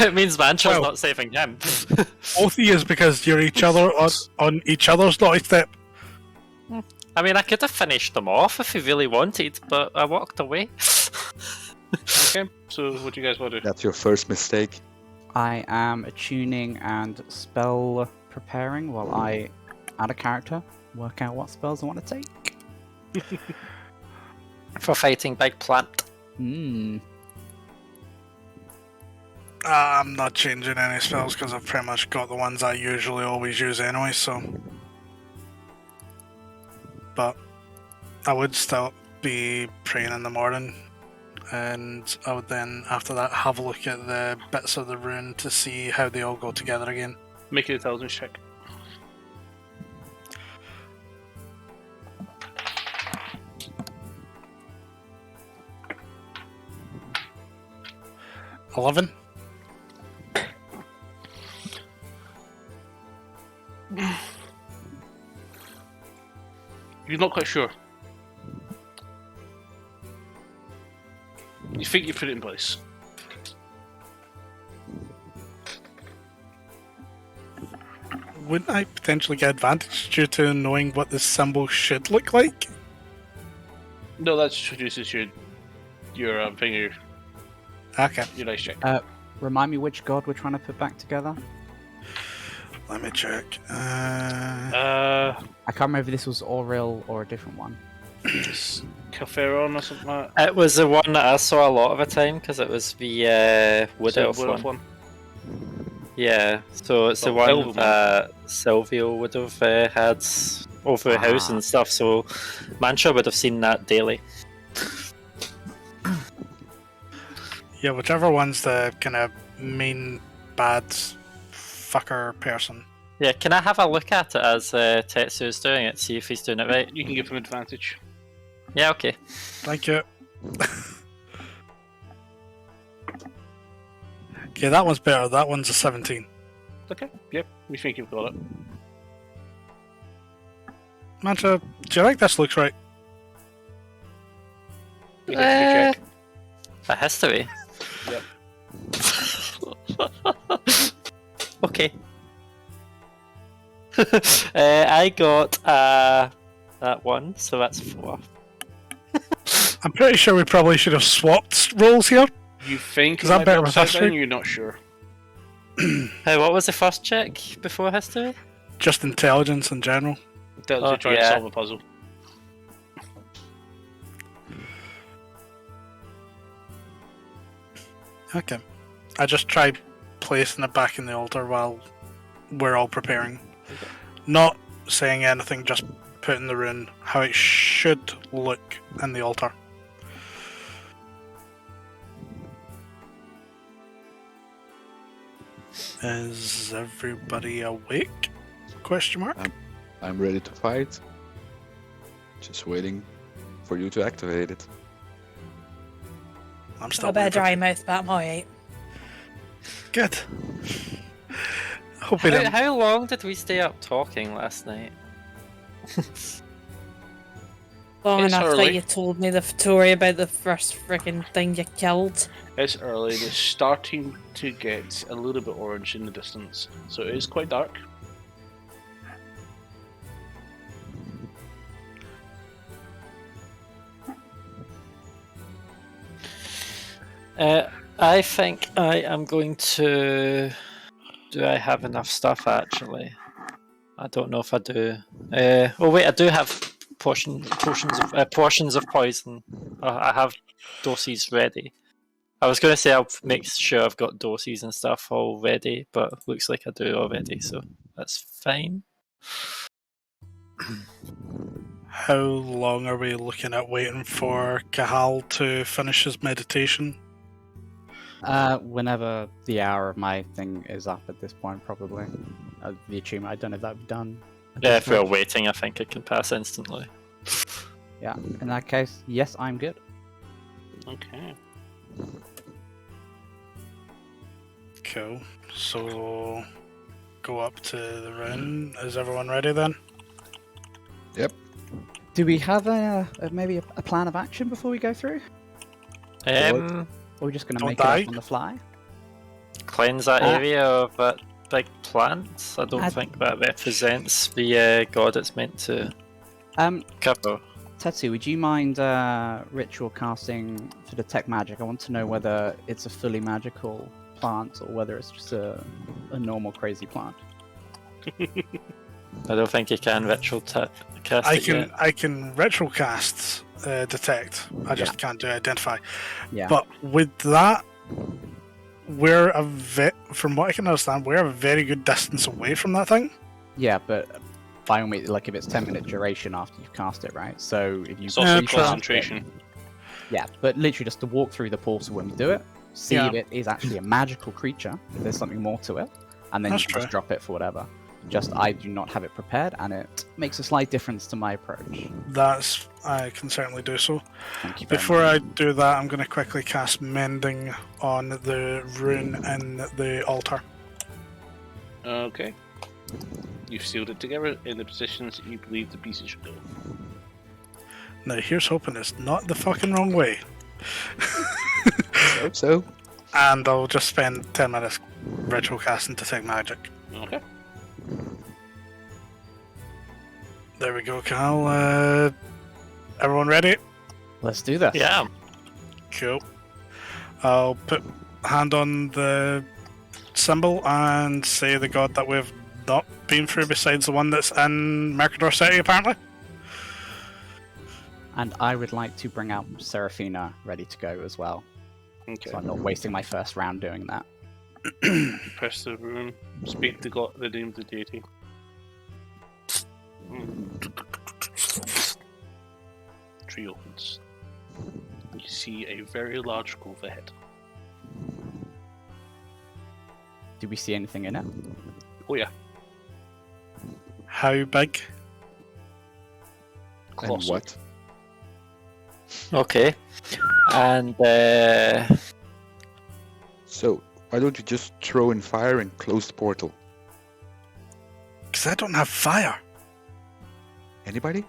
It means Mantra's
Well-
not saving him.
Both of you is because you're each other on each other's naughty step.
I mean, I could have finished them off if he really wanted, but I walked away.
Okay. So what do you guys want to do?
That's your first mistake.
I am attuning and spell preparing while I add a character, work out what spells I want to take.
For fighting Big Plant.
I'm not changing any spells because I've pretty much got the ones I usually always use anyway, so. But I would still be praying in the morning, and I would then, after that, have a look at the bits of the rune to see how they all go together again.
Make an intelligence check.
$11.
You're not quite sure. You think you put it in place.
Wouldn't I potentially get advantage due to knowing what the symbol should look like?
No, that introduces your finger,
Okay,
your nice check.
Remind me which god we're trying to put back together.
let me check.
I can't remember if this was Auril or a different one.
It's Caferon or something like that.
It was the one that I saw a lot of the time because it was the Wood
So,
Elf
Wood Elf
one. Yeah, so it's the
Well,
one
Elven
that Silvio would have had over the house and stuff, so Mantra would have seen that daily.
Yeah, whichever one's the kind of main bad fucker person.
Yeah, can I have a look at it as Tetsu's doing it, see if he's doing it right?
You can give him advantage.
Yeah, okay.
Thank you. Okay, that one's better. That one's a 17.
Okay. Yep. We think you've got it.
Mantra, do you think this looks right?
Make a history check.
A history?
Yep.
Okay. I got that one, so that's 4.
I'm pretty sure we probably should have swapped roles here.
You think
Is
it
that
might be
better with
upside
history?
down, you're not sure.
What was the first check before history?
Just intelligence in general.
Tells
Oh,
you trying to
yeah.
solve a puzzle.
Okay. I just tried placing it back in the altar while we're all preparing. Not saying anything, just putting the rune how it should look in the altar. Is everybody awake? Question mark?
I'm ready to fight. Just waiting for you to activate it.
I'm
Got
still
a bit of
waiting.
dry mouth, but I'm alright.
Good. Hope we didn't.
How long did we stay up talking last night?
Long
It's
enough
early.
that you told me the story about the first freaking thing you killed.
It's early. It's starting to get a little bit orange in the distance, so it is quite dark.
I think I am going to. Do I have enough stuff actually? I don't know if I do. Oh wait, I do have portions of poison. I have doses ready. I was going to say I'll make sure I've got doses and stuff all ready, but looks like I do already, so that's fine.
How long are we looking at waiting for Kahal to finish his meditation?
Whenever the hour of my thing is up at this point, probably. The achievement, I don't know if that would be done. at
Yeah,
this
if we're
point.
waiting, I think it can pass instantly.
Yeah, in that case, yes, I'm good.
Okay.
Cool. So, go up to the rune. Is everyone ready then?
Yep.
Do we have maybe a plan of action before we go through? Or are we just going to
Don't
make
die.
it up on the fly?
Cleanse that area of that big plant. I don't
I-
think that represents the god it's meant to cover.
Tetsu, would you mind ritual casting for detect magic? I want to know whether it's a fully magical plant or whether it's just a normal crazy plant.
I don't think you can ritual cast
I
it
can
yet.
I can ritual cast detect. I just
Yeah.
can't do identify.
Yeah.
But with that, from what I can understand, we're a very good distance away from that thing.
Yeah, but by all means, like if it's 10-minute duration after you've cast it, right? So if you
It's also
true.
concentration.
Yeah, but literally just to walk through the portal when we do it, see
Yeah.
if it is actually a magical creature, if there's something more to it, and then
That's
you can just
true.
drop it for whatever. Just I do not have it prepared, and it makes a slight difference to my approach.
I can certainly do so.
Thank you very
Before
much.
I do that, I'm going to quickly cast Mending on the rune in the altar.
Okay. You've sealed it together in the positions that you believe the pieces should go.
Now, here's hoping it's not the fucking wrong way.
Hope so.
And I'll just spend 10 minutes ritual casting Detect Magic.
Okay.
There we go, Cal. Everyone ready?
Let's do this.
Yeah.
Cool. I'll put hand on the symbol and say the god that we've not been through besides the one that's in Mercador City, apparently.
And I would like to bring out Seraphina ready to go as well.
Okay.
So I'm not wasting my first round doing that.
Press the rune. Speak the god, the name of the deity. Tree opens. You see a very large grove ahead.
Do we see anything in it?
Oh yeah,
How big?
And
colossal.
what?
Okay. And
So, why don't you just throw in fire and close the portal?
Because I don't have fire.
Anybody?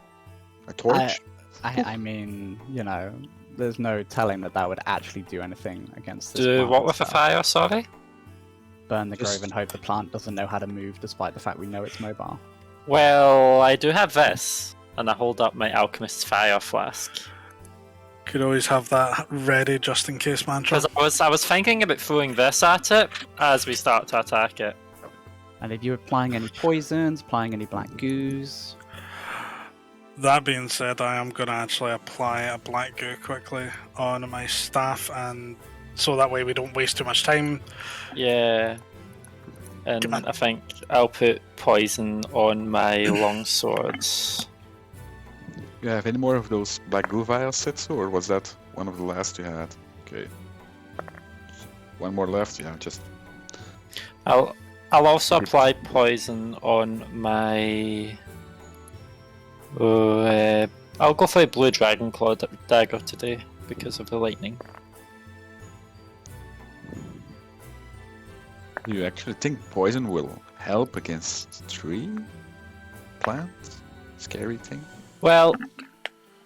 A torch?
I mean, you know, there's no telling that would actually do anything against this
do
plant
what with a
itself.
fire? Sorry.
Burn the
Just-
grove and hope the plant doesn't know how to move, despite the fact we know it's mobile.
Well, I do have this, and I hold up my alchemist's fire flask.
Could always have that ready just in case, mantra.
Because I was thinking about throwing this at it as we start to attack it.
And if you're applying any poisons, applying any black goos,
That being said, I am going to actually apply a black goo quickly on my staff, and so that way we don't waste too much time.
Yeah. And
Come on.
I think I'll put poison on my longswords.
You have any more of those black goo vials, Setsu, or was that one of the last you had? Okay. One more left, yeah, just...
I'll also apply poison on my. I'll go for a blue dragon claw dagger today because of the lightning.
Do you actually think poison will help against tree? Plant? Scary thing?
Well,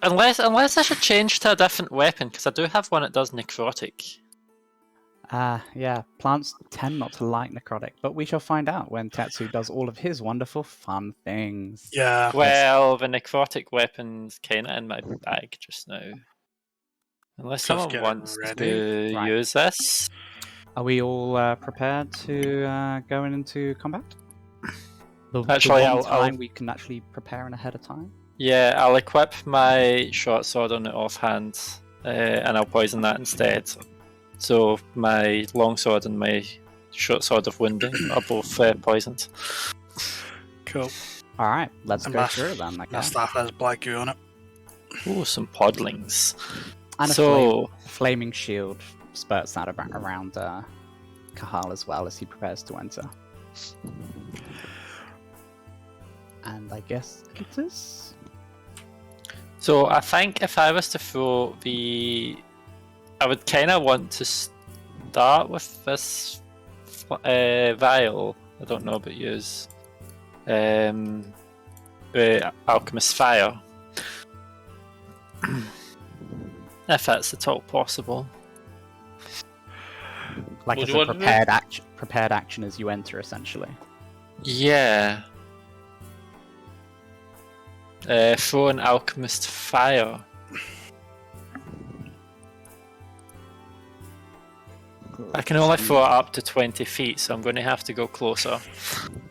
unless I should change to a different weapon because I do have one that does necrotic.
yeah, plants tend not to like necrotic, but we shall find out when Tetsu does all of his wonderful fun things.
Yeah.
Well, the necrotic weapon's kind of in my bag just now. Unless
Just
someone
get it
wants
ready.
to
Right.
use this.
Are we all prepared to go into combat?
Actually,
the
I'll-
one time
I'll-
we can actually prepare in ahead of time.
Yeah, I'll equip my short sword on the offhand, and I'll poison that instead. So my long sword and my short sword of wounding are both poisoned.
Cool.
All right, let's
And
go
my-
through it then.
My
Okay.
staff has black goo on it.
Ooh, some podlings.
And a
So
flaming shield spurts out around Kahal as well as he prepares to enter. And I guess it is.
So I think if I was to throw I would kind of want to start with this vial. I don't know about yours. Alchemist fire. If that's at all possible.
Like
What
as
do you
a
want to do?
prepared action as you enter, essentially.
Yeah. Throw an alchemist fire. I can only throw it up to 20 feet, so I'm going to have to go closer.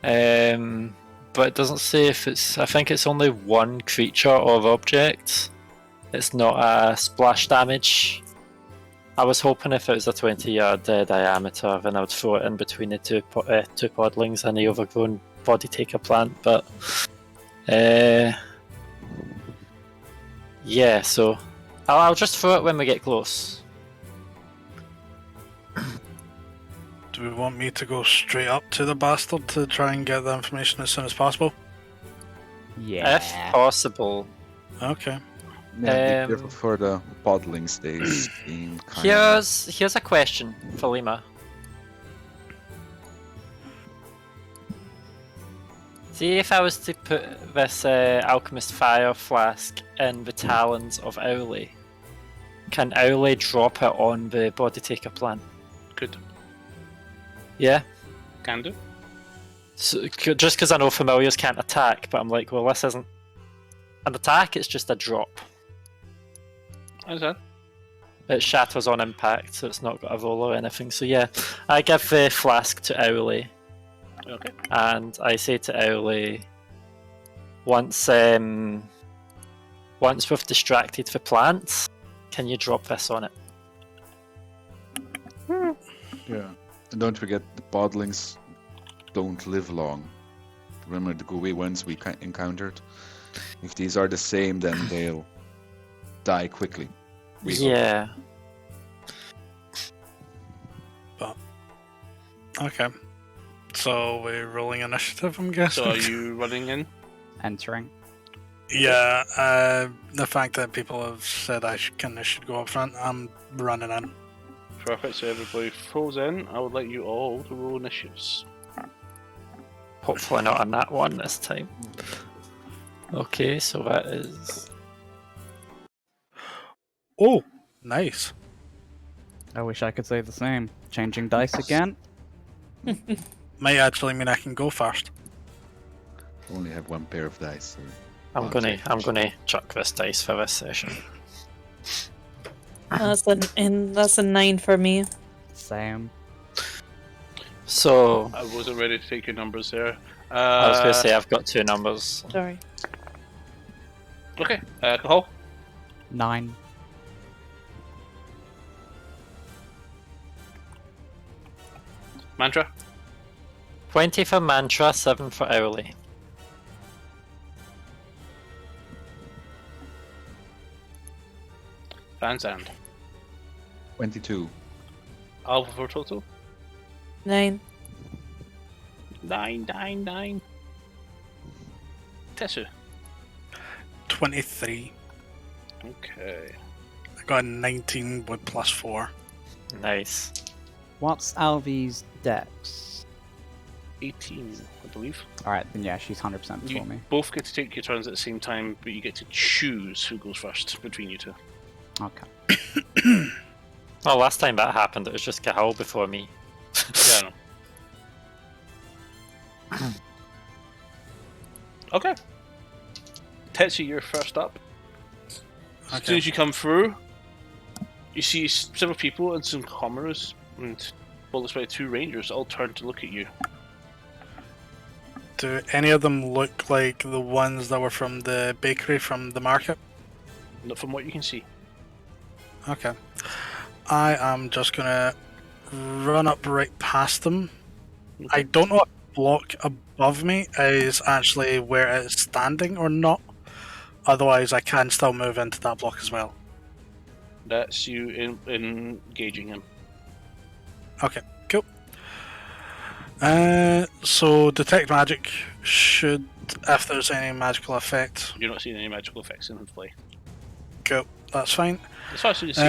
But it doesn't say if it's. I think it's only one creature or object. It's not a splash damage. I was hoping if it was a 20-yard diameter, then I would throw it in between the two podlings and the overgrown body taker plant, but. Yeah, so I'll just throw it when we get close.
Do we want me to go straight up to the bastard to try and get the information as soon as possible?
Yeah.
If possible.
Okay.
Yeah, be careful for the podlings, they seem kind
Here's a question for Lima. See if I was to put this alchemist fire flask in the talons of Owly, can Owly drop it on the body taker plant?
Could.
Yeah.
Can do.
So, just because I know familiars can't attack, but I'm like, well, this isn't an attack; it's just a drop.
How's that?
It shatters on impact, so it's not got a roll or anything. So yeah, I give the flask to Owly.
Okay.
And I say to Owly, once we've distracted the plants, can you drop this on it?
Yeah. And don't forget, the podlings don't live long. Remember the gooey ones we encountered? If these are the same, then they'll die quickly. We hope.
Yeah.
Okay. So we're rolling initiative, I'm guessing.
So are you running in?
Entering.
Yeah, the fact that people have said I should go up front, I'm running in.
Perfect, so everybody throws in. I would like you all to roll initiatives.
Hopefully not on that one this time. Okay, so that is...
Oh, nice.
I wish I could say the same. Changing dice again.
Might actually mean I can go first.
Only have one pair of dice. So
I'm gonna chuck this dice for this session.
That's a 9 for me.
Same.
So
I wasn't ready to take your numbers there.
I was gonna say I've got 2 numbers.
Sorry.
Okay, Cahal.
9.
Mantra.
20 for Mantra, 7 for Owly.
Van Zandt.
22.
Alpha for total.
9.
9. Tessu.
23.
Okay.
I got a 19 with +4.
Nice.
What's Alvy's dex?
18, I believe.
Alright, then yeah, she's 100%
You
for me.
both get to take your turns at the same time, but you get to choose who goes first between you two.
Okay.
Well, last time that happened, it was just Cahal before me.
Yeah, I know. Okay. Tetsu, you're first up. As soon as you come through, you see several people and some commoners, and well, this way 2 rangers all turn to look at you.
Do any of them look like the ones that were from the bakery from the market?
Not from what you can see.
Okay. I am just gonna run up right past them. I don't know if the block above me is actually where it's standing or not. Otherwise, I can still move into that block as well.
That's you engaging him.
Okay, cool. So detect magic should, if there's any magical effect.
You're not seeing any magical effects in play.
Cool, that's fine.
As far as you can see, do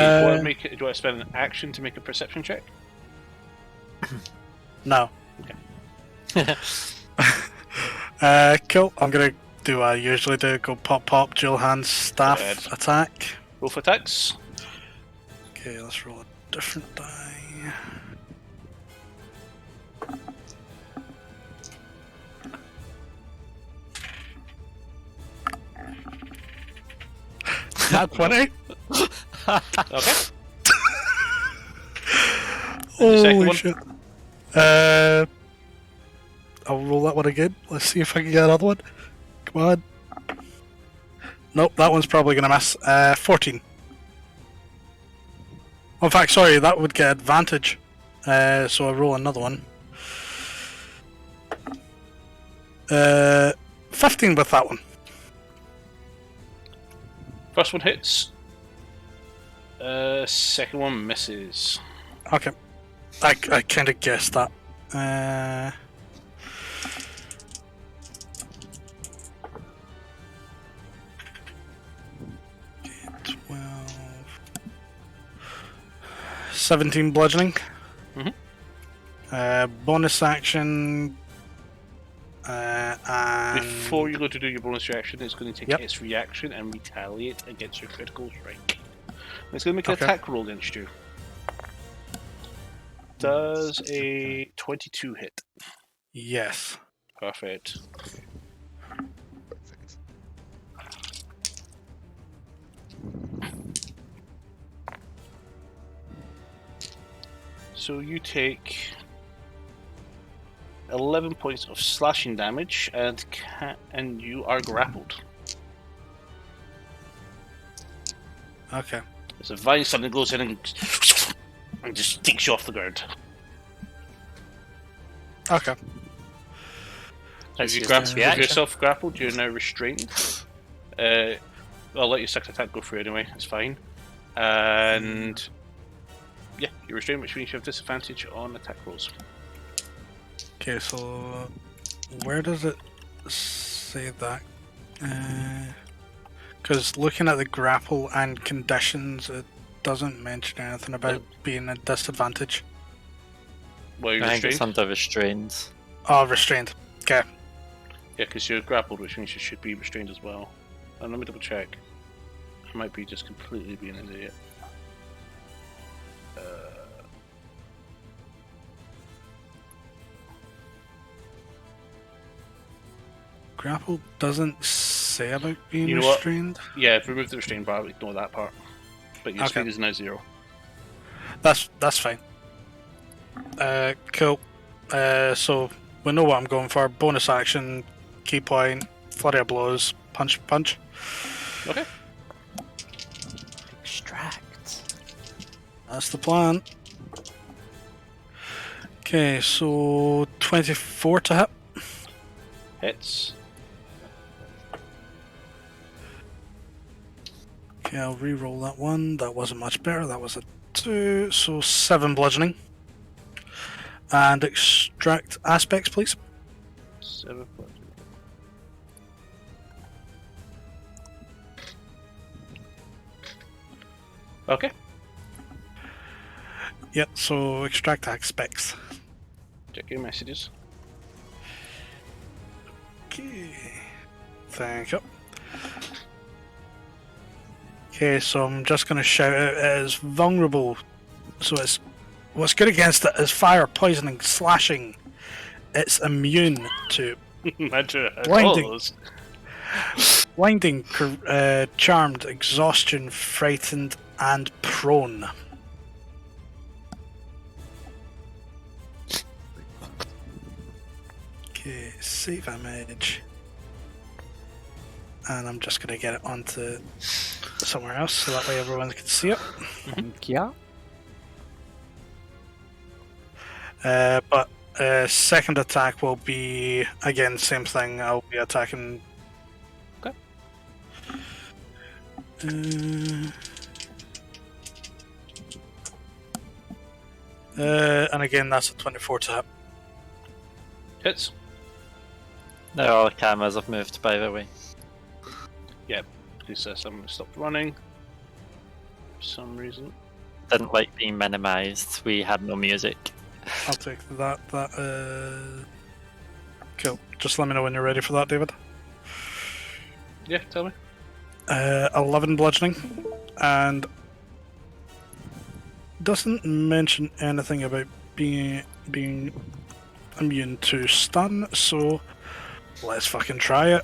you want to spend an action to make a perception check?
No.
Okay.
Cool. I'm gonna do what I usually do. Go pop pop, dual hand staff
Go ahead.
attack.
Both attacks.
Okay, let's roll a different die. Not 20?
Okay. second
Holy
one?
shit. I'll roll that one again. Let's see if I can get another one. Come on. Nope, that one's probably gonna miss. 14. In fact, sorry, that would get advantage. So I roll another one. 15 with that one.
First one hits. Second one misses.
Okay. I kind of guessed that. 12. 17 bludgeoning.
Mhm.
Bonus action. And
Before you go to do your bonus reaction, it's going to take
Yep.
its reaction and retaliate against your critical strike. It's going to make an
Okay.
attack roll against you. Does a 22 hit?
Yes.
Perfect.
Perfect.
So you take 11 points of slashing damage, and you are grappled.
Okay.
As a vine suddenly goes in and just takes you off the ground.
Okay.
Let's
If you
use
grab
this
with
reaction.
yourself grappled, you're now restrained. I'll let your second attack go through anyway, it's fine. And yeah, you're restrained, which means you have disadvantage on attack rolls.
Okay, so where does it say that? Because looking at the grapple and conditions, it doesn't mention anything about being a disadvantage.
Well, you're
I think it's
restrained.
under restrained.
Oh, restrained. Okay.
Yeah, because you're grappled, which means you should be restrained as well. And let me double check. I might be just completely being an idiot.
Grapple doesn't say about being
You know what?
restrained.
Yeah, remove the restrained bar, ignore that part. But your
Okay.
speed is now 0.
That's fine. Cool. So we know what I'm going for. Bonus action, key point, flurry of blows, punch, punch.
Okay.
Extract.
That's the plan. Okay, so 24 to hit.
Hits.
Okay, I'll re-roll that one. That wasn't much better. That was a 2, so 7 bludgeoning. And extract aspects, please.
7 plus. Okay.
Yep, so extract aspects.
Check your messages.
Okay. Thank you. Okay, so I'm just going to shout out it is vulnerable. So it's what's good against it is fire, poisoning, slashing. It's immune to
Imagine
Blinding.
all those.
blinding, charmed, exhaustion, frightened, and prone. Okay, save image. And I'm just going to get it onto somewhere else so that way everyone can see it.
Thank ya.
But second attack will be, again, same thing. I'll be attacking.
Okay.
And again, that's a 24 to hit.
Hits.
Now all the cameras have moved, by the way.
Please someone stopped running. For some reason.
Didn't like being minimised. We had no music.
I'll take that. Cool. Just let me know when you're ready for that, David.
Yeah, tell me.
11 bludgeoning, and doesn't mention anything about being immune to stun. So let's fucking try it.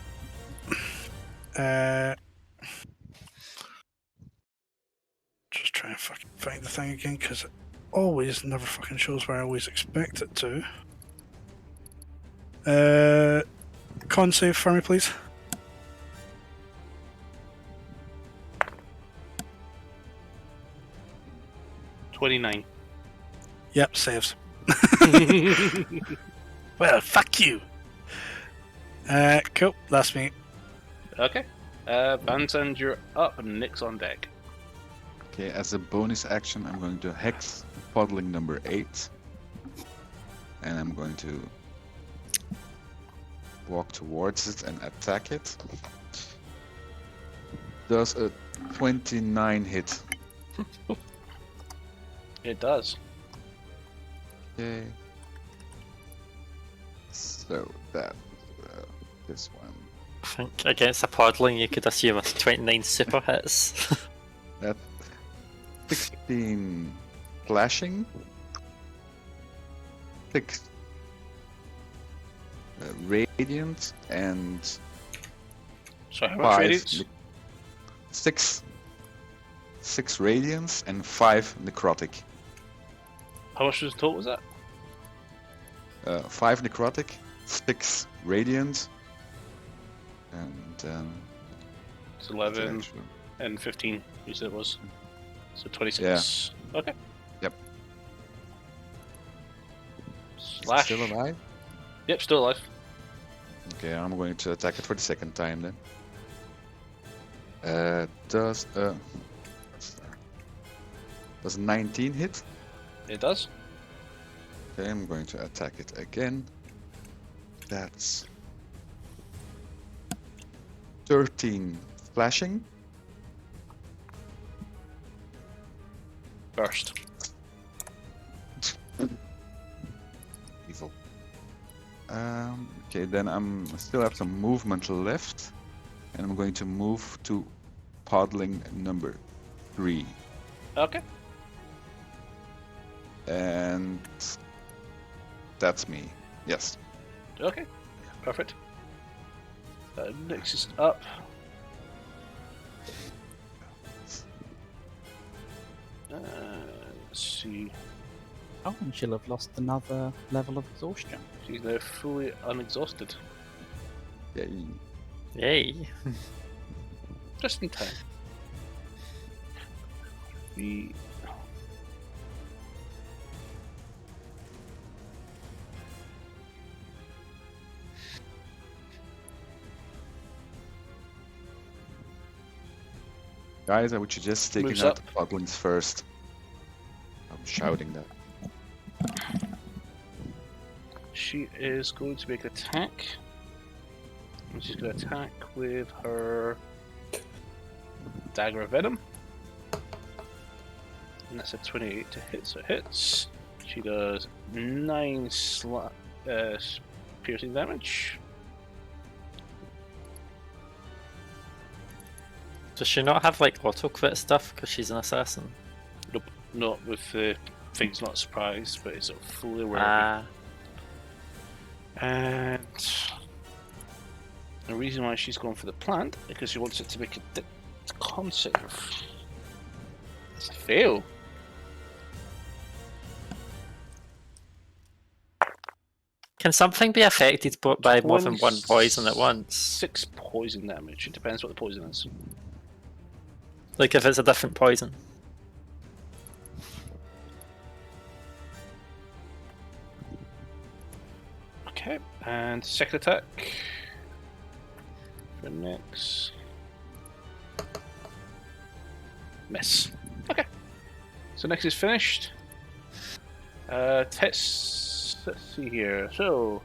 Just try and fucking find the thing again because it always never fucking shows where I always expect it to. Con save for me, please.
$29.
Yep, saves. Well, fuck you. Cool, that's me.
Okay. Vansand, you're up and Nick's on deck.
Okay, as a bonus action, I'm going to hex puddling number 8. And I'm going to walk towards it and attack it. Does a 29 hit?
It does.
Okay. So that this one.
think against a podling, you could assume it's 29 super hits.
That's 16 slashing. 6 radiant and
Sorry, how much
5
radiance?
6 radiance and 5 necrotic.
How much was the total? Was that?
5 necrotic, 6 radiant, and
It's 11 and 15. You said it was. So 26. Okay.
Yep.
Slash.
Still alive?
Yep, still alive.
Okay, I'm going to attack it for the second time then. Does 19 hit?
It does.
Okay, I'm going to attack it again. That's 13 slashing.
Burst.
Evil. Okay, then I still have some movement left, and I'm going to move to podling number 3,
Okay.
and that's me. Yes.
Okay. Perfect. Next is up. Let's see.
Oh, and she'll have lost another level of exhaustion.
She's now fully unexhausted.
Yay.
Yay.
Just in time. We.
Guys, I would suggest taking
Moves
out
up.
the podlings first. I'm shouting that.
She is going to make an attack. And she's going to attack with her Dagger of Venom. And that's a 28 to hit, so it hits. She does 9 piercing damage.
Does she not have like auto crit stuff because she's an assassin?
Nope, not with the thing's not surprised, but it's fully aware of
Ah,
it. And the reason why she's going for the plant is because she wants it to make a con save. It's a fail.
can something be affected by more than one poison at once?
6 poison damage. It depends what the poison is.
Like if it's a different poison.
Okay, and second attack. For next. Miss. Okay. So next is finished. Let's see here. So,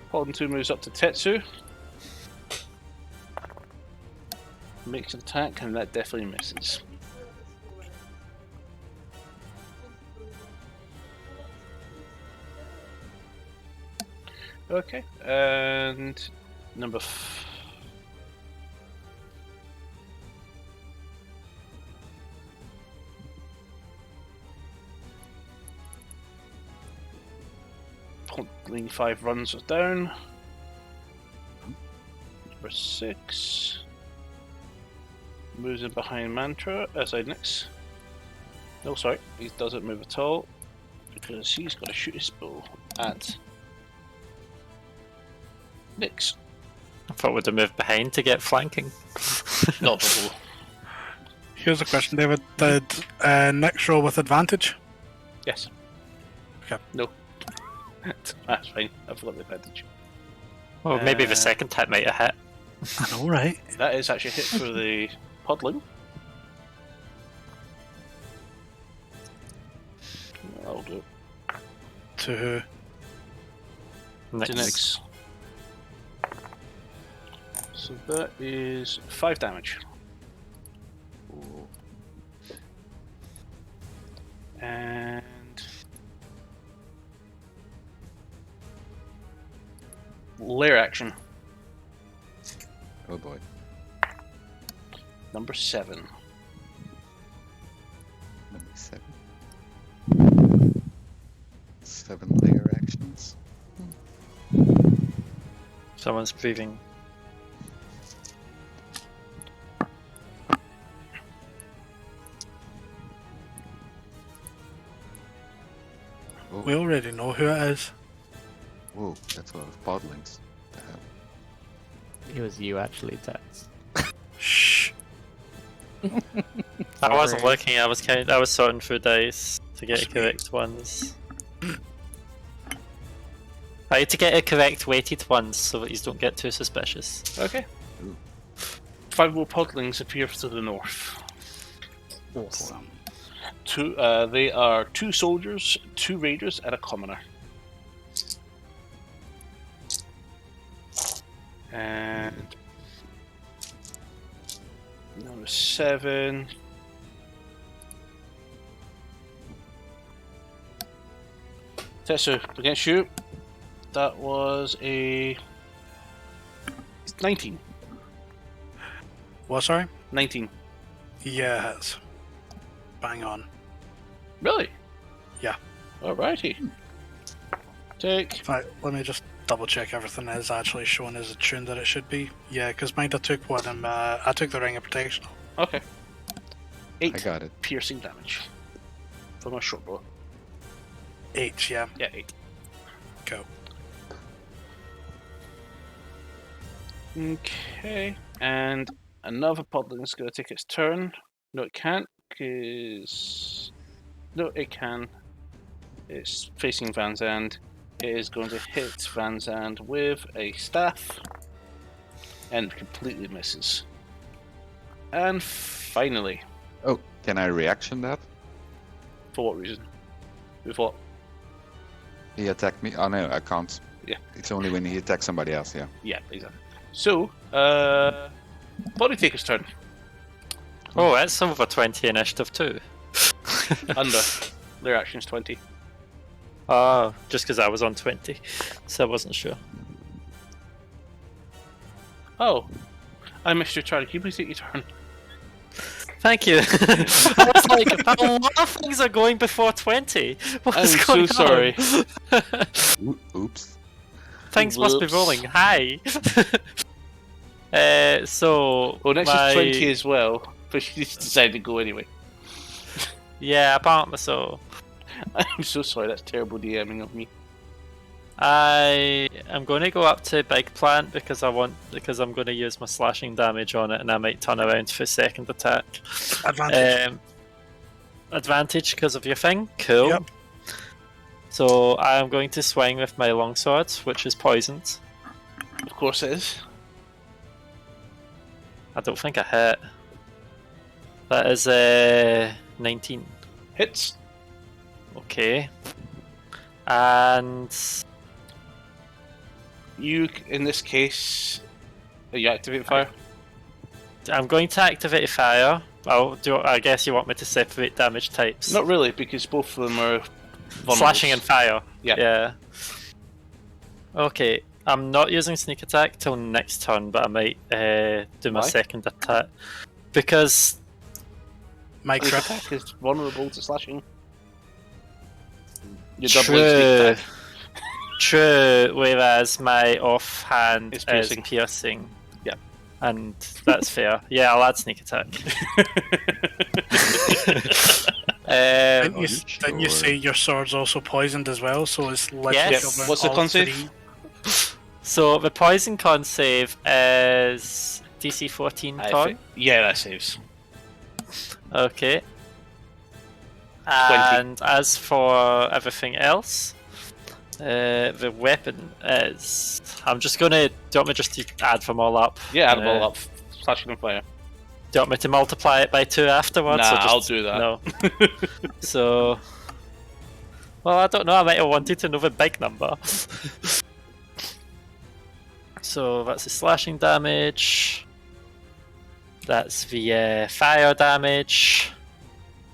Paladin 2 moves up to Tetsu. Makes an attack, and that definitely misses. Okay, and number Lane 5 runs us down. Number 6 moves in behind Mantra as I next. No, sorry, he doesn't move at all because he's got to shoot his bow at Nyx.
I thought we'd have moved behind to get flanking.
Not before.
Here's a question, David. Did next roll with advantage?
Yes.
Okay.
No. That's fine. I forgot the advantage.
Well, maybe the second hit might have hit.
I know, right?
That is actually a hit for the podling. I'll do it.
To who?
To Nyx. So that is 5 damage. And lair action.
boy.
Number 7.
Number 7. 7 layer actions.
Someone's breathing.
Oh,
We already know who it is.
whoa, that's a lot of podlings. The hell?
It was you actually, Tex.
Shh.
I wasn't
Sorry.
looking. I was sorting through dice to get the
Sweet.
correct ones. I had to get the correct weighted ones so that you don't get too suspicious.
Okay.
Ooh.
5 more podlings appear to the north.
Awesome.
They are 2 soldiers, 2 raiders, and a commoner. And number 7. Tetsu, against you. That was a 19.
What, sorry?
19.
Yeah, it's bang on.
Really?
Yeah.
Alrighty. Take.
In fact, let me just double check everything is actually shown as a tune that it should be. Yeah, because mine I took one. I took the Ring of Protection.
Okay. 8
I got it.
piercing damage from a short bow.
8, yeah.
Yeah, 8.
Go.
Okay, and another podling's going to take its turn. No, it can't, because... No, it can. It's facing Van Zandt. It is going to hit Van Zandt with a staff, and completely misses. And finally,
Oh, can I reaction that?
for what reason? With what?
He attacked me? Oh no, I can't.
Yeah.
It's only when he attacks somebody else, yeah.
Yeah, exactly. So, Body Taker's turn.
Oh, that's over 20 initiative too.
Under. Their action's 20.
Oh, just because I was on 20, so I wasn't sure.
Oh, I missed your turn. Can you please take your turn?
Thank you. I was like, a lot of things are going before 20. What's
I'm so
going
sorry.
on?
Oops.
Things must be
Whoops.
rolling. Hi. So.
Well, next
my...
is 20 as well, but she just decided to go anyway.
Yeah, apparently so.
I'm so sorry, that's terrible DMing of me.
I am going to go up to Big Plant because I'm going to use my slashing damage on it, and I might turn around for second attack.
Advantage.
Advantage because of your thing. Cool.
Yep.
So I am going to swing with my longsword, which is poisoned.
Of course it is.
I don't think I hit. That is 19.
Hits.
Okay. And
You, in this case, you activate fire?
I'm going to activate fire. I guess you want me to separate damage types.
Not really, because both of them are vulnerable.
Slashing and fire.
Yeah.
Yeah. Okay. I'm not using sneak attack till next turn, but I might do my
Why?
second attack because
My
Sneak
crit.
attack is vulnerable to slashing. You're doubling sneak attack.
True. Whereas my offhand
It's
is
piercing.
piercing.
Yeah.
And that's fair. Yeah, I'll add sneak attack.
Didn't
Are
you,
you
didn't you
sure?
say your sword's also poisoned as well? So it's literally
Yes.
covering
What's the
all
con save?
3.
So the poison con save is DC 14 con.
Yeah, that saves.
Okay. And as for everything else, the weapon is. I'm just gonna. Do you want me just to add them all up?
Yeah, add them all up. Slashing and fire.
Do you want me to multiply it by 2 afterwards?
Nah,
or just,
I'll do that.
No. So. Well, I don't know. I might have wanted to know the big number. So that's the slashing damage. That's the fire damage.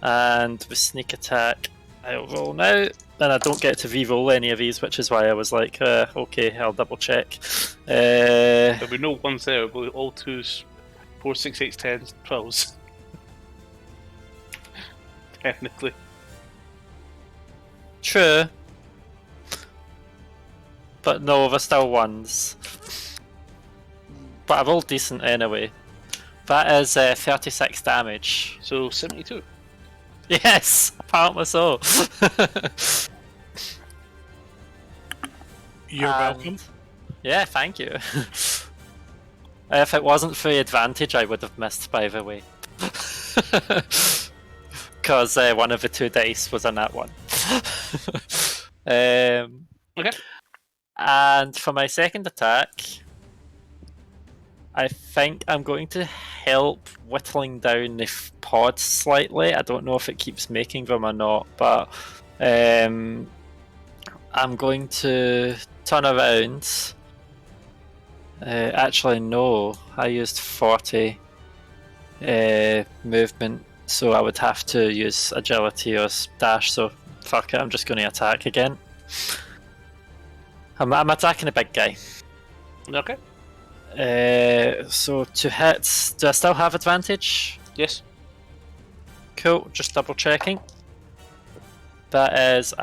And the sneak attack I'll roll now. And I don't get to re-roll any of these, which is why I was like, okay, I'll double check.
There'll be no ones there. It'll be all 2s, 4, 6, 8, 10s, 12s. Technically.
True. But no, they're still 1s. But I rolled decent anyway. That is 36 damage.
So 72.
Yes, apparently so.
You're welcome.
Yeah, thank you. If it wasn't for the advantage, I would have missed, by the way. Because one of the 2 dice was on that one.
Okay.
And for my second attack, I think I'm going to help whittling down the pods slightly. I don't know if it keeps making them or not, but I'm going to turn around. Actually, no. I used 40 movement, so I would have to use agility or dash, so fuck it, I'm just going to attack again. I'm attacking a big guy.
Okay.
So to hit, do I still have advantage?
Yes.
Cool, just double checking. That is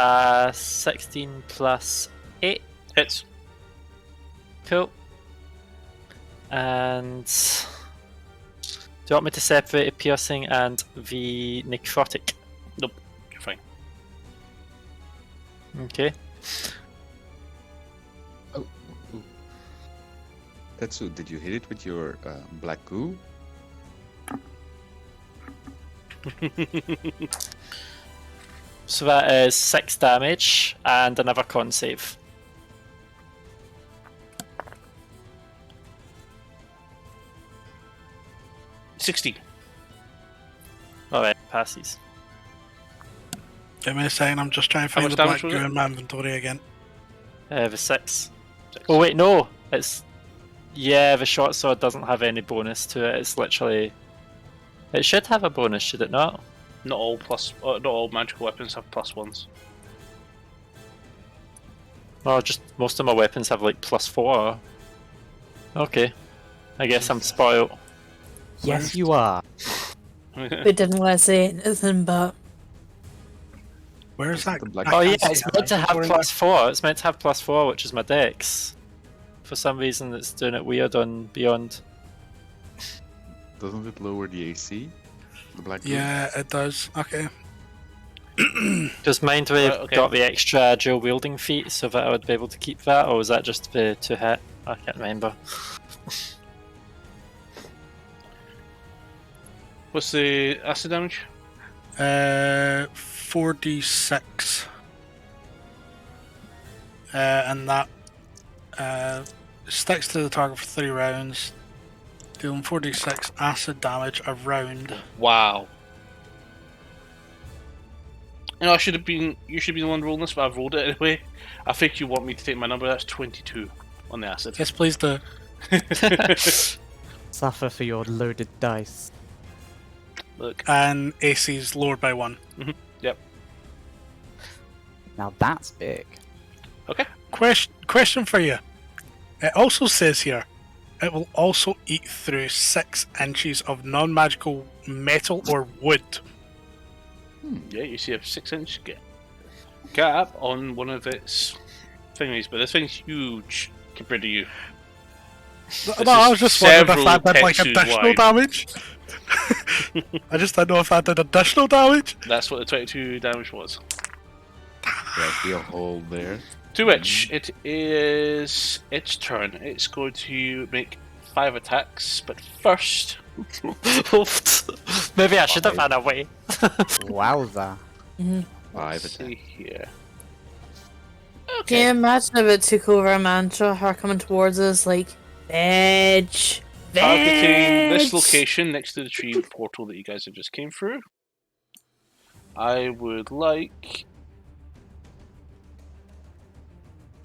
16 plus 8.
Hits.
Cool. And do you want me to separate the piercing and the necrotic?
Nope. You're fine.
Okay.
Oh, ooh. Tetsu, did you hit it with your black goo?
So that is 6 damage and another con save.
$60.
Alright, passes.
Give me a second, I'm just trying to
How
find
much
the black
damage was
goo
it?
in my inventory again.
The 6. Oh wait, no! It's... Yeah, the short sword doesn't have any bonus to it, it's literally... It should have a bonus, should it not?
Not all magical weapons have +1s.
Oh, just most of my weapons have like +4. Okay. I guess I'm spoiled.
Yes, you are.
We didn't want to say anything, but
Where's that?
The black
I
Oh yeah,
can't see
it's
it.
meant to have
Inventory.
+4. It's meant to have +4, which is my dex. For some reason, it's doing it weird on Beyond.
Doesn't it lower the AC? The black goo?
Yeah, it does. Okay.
Does mind we've
Right, okay.
got the extra dual wielding feat so that I would be able to keep that, or was that just the 2 hit? I can't remember.
What's the acid damage?
4d6. And that sticks to the target for 3 rounds, dealing 4d6 acid damage a round.
Wow. You know, you should be the one rolling this, but I've rolled it anyway. I think you want me to take my number, that's 22 on the acid.
Yes, please do.
Suffer for your loaded dice.
Look.
And AC's lowered by 1.
Yep.
Now that's big.
Okay.
Question for you. It also says here, it will also eat through 6 inches of non-magical metal or wood.
Yeah, you see a 6-inch gap on one of its thingies, but this thing's huge compared to you.
No, I was just wondering if
several
that did like
Tetsus
additional
wide.
damage. I just didn't know if that did additional damage.
That's what the 22 damage was.
There'll be a hole there.
To which it is its turn. It's going to make 5 attacks, but first,
Maybe I should have run away.
Wowza.
5
let's
attack.
see here.
can you
Okay.
imagine if it took over a mantra, her coming towards us like, veg,
Targeting this
veg.
location next to the tree portal that you guys have just came through. I would like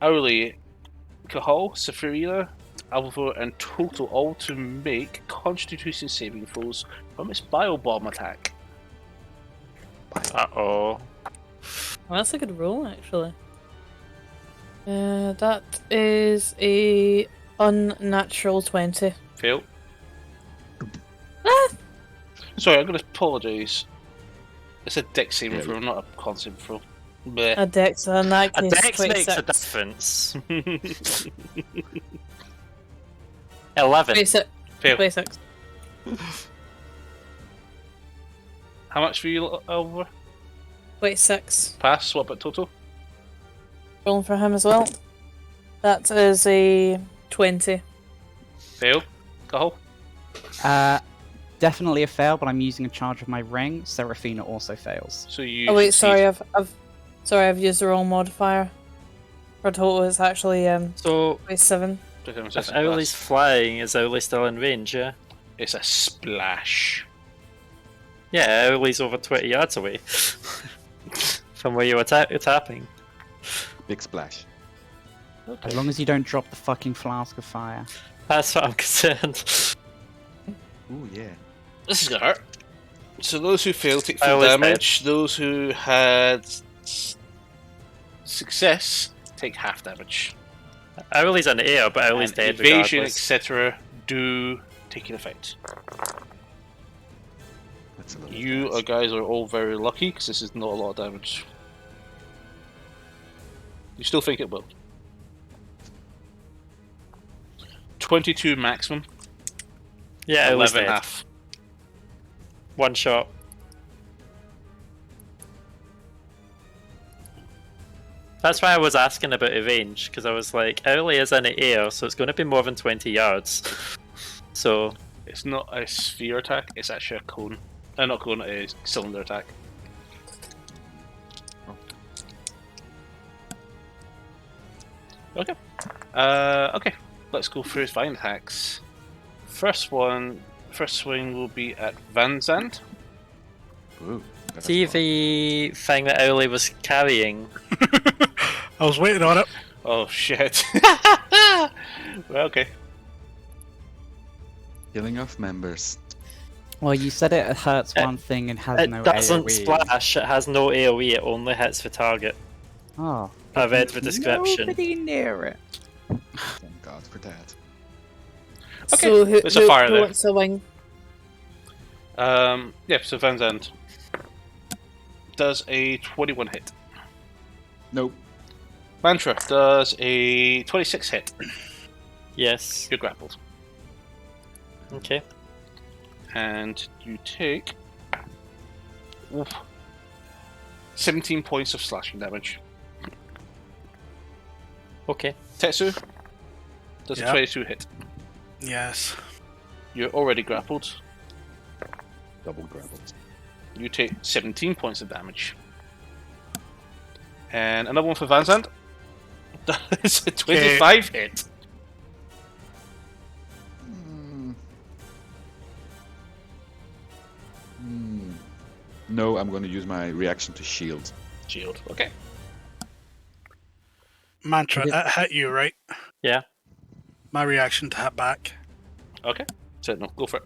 Owly, Cahal, Saphirina, Alvor, and Total all to make Constitution saving throws from its Bio Bomb attack.
Uh-oh.
Well, that's a good roll, actually. That is a unnatural 20.
Fail.
Ah!
Sorry, I'm going to apologise. It's a dex saving
Yeah.
throw, not a con saving throw. Bleh.
A dex, in that
A
case,
dex
26.
makes a difference. 11.
26.
Fail.
26.
How much for you over?
26.
Pass. What about total?
Rolling for him as well. That is a 20.
Fail. Go.
Definitely a fail, but I'm using a charge of my ring. Seraphina also fails.
So you.
Oh wait,
succeed.
sorry, I've used the wrong modifier. For total, it's actually
So,
27.
if Owlie's flying, is Owlie still in range, yeah?
It's a splash.
Yeah, Owlie's over 20 yards away from where you were tapping.
Big splash.
As long as you don't drop the fucking flask of fire.
That's what I'm concerned.
Ooh, yeah.
This is gonna hurt. So those who fail take full
Owlie's
damage. Those who had success take half damage.
Owlie's in the air, but Owlie's
And
dead
evasion,
regardless.
etc. do take an effect.
That's a little
You
fast.
guys are all very lucky because this is not a lot of damage. You still think it will? 22 maximum.
Yeah, Owlie's
11
dead.
half.
One shot. That's why I was asking about the range, because I was like, Owlie is in the air, so it's going to be more than 20 yards. So,
It's not a sphere attack. It's actually a cone. Not cone. A cylinder attack. Okay. Okay. Let's go through his fine attacks. First swing will be at Van Zandt.
Ooh, that's
see
fun.
the thing that Owlie was carrying.
I was waiting on it.
Oh shit. Well, okay.
Killing off members.
Well, you said it hurts one thing and has
It
no
doesn't
AoE.
splash, it has no AoE, it only hits the target.
Oh.
I read the description.
Nobody near it.
Thank God for that.
Okay,
So who,
there's a fire
who
there.
wants to wing?
Yeah, so Van Zandt does a 21 hit.
Nope.
Mantra does a 26 hit.
Yes.
You're grappled.
Okay.
And you take 17 points of slashing damage.
Okay.
Tetsu does a
Yeah.
22 hit.
Yes.
You're already grappled.
Double grappled.
You take 17 points of damage. And another one for Van Zandt. That's a 25 hit.
No, I'm going to use my reaction to shield.
Shield. Okay.
Mantra,
Is it-
it hit you, right?
Yeah.
My reaction to hit back.
Okay. So no, go for it.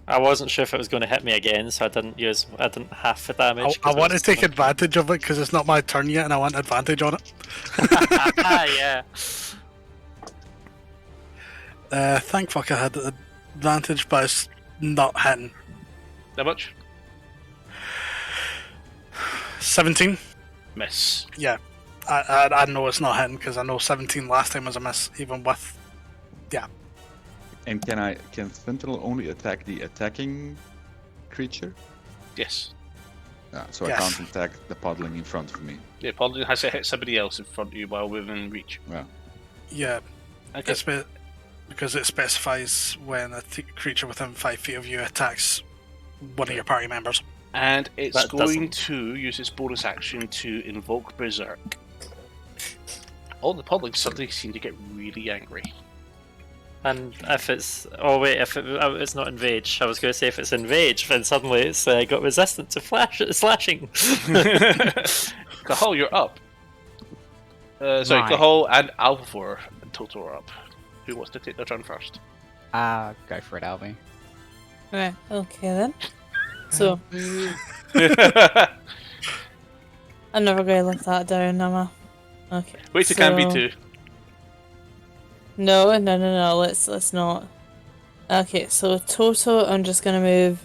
I wasn't sure if it was going to hit me again, so I didn't half the damage.
I want to take advantage of it because it's not my turn yet and I want advantage on it.
Yeah.
Thank fuck I had the advantage, but it's not hitting.
How much?
17?
Miss.
Yeah. I know it's not hitting because I know 17 last time was a miss, even with. Yeah.
And can Sentinel only attack the attacking creature?
Yes.
So
Yes.
I can't attack the puddling in front of me.
Yeah, Paladin has to hit somebody else in front of you while within reach.
Well,
Yeah.
Okay.
Because it specifies when a creature within 5 feet of you attacks one of your party members.
And it's
That
going
doesn't-
to use its bonus action to invoke Berserk. All the Podlings suddenly seem to get really angry.
And if it's... Oh wait, if it's not Enrage. I was going to say if it's Enrage, then suddenly it's got resistant to slashing.
Cahal, you're up. Sorry,
Right.
Cahal and Alvor and Toto are up. Who wants to take their turn first?
Go for it, Albie.
Right. Okay then. So I'm never going to live that down, am I? Okay.
Wait, it can be 2.
No. Let's not. Okay, so total, I'm just gonna move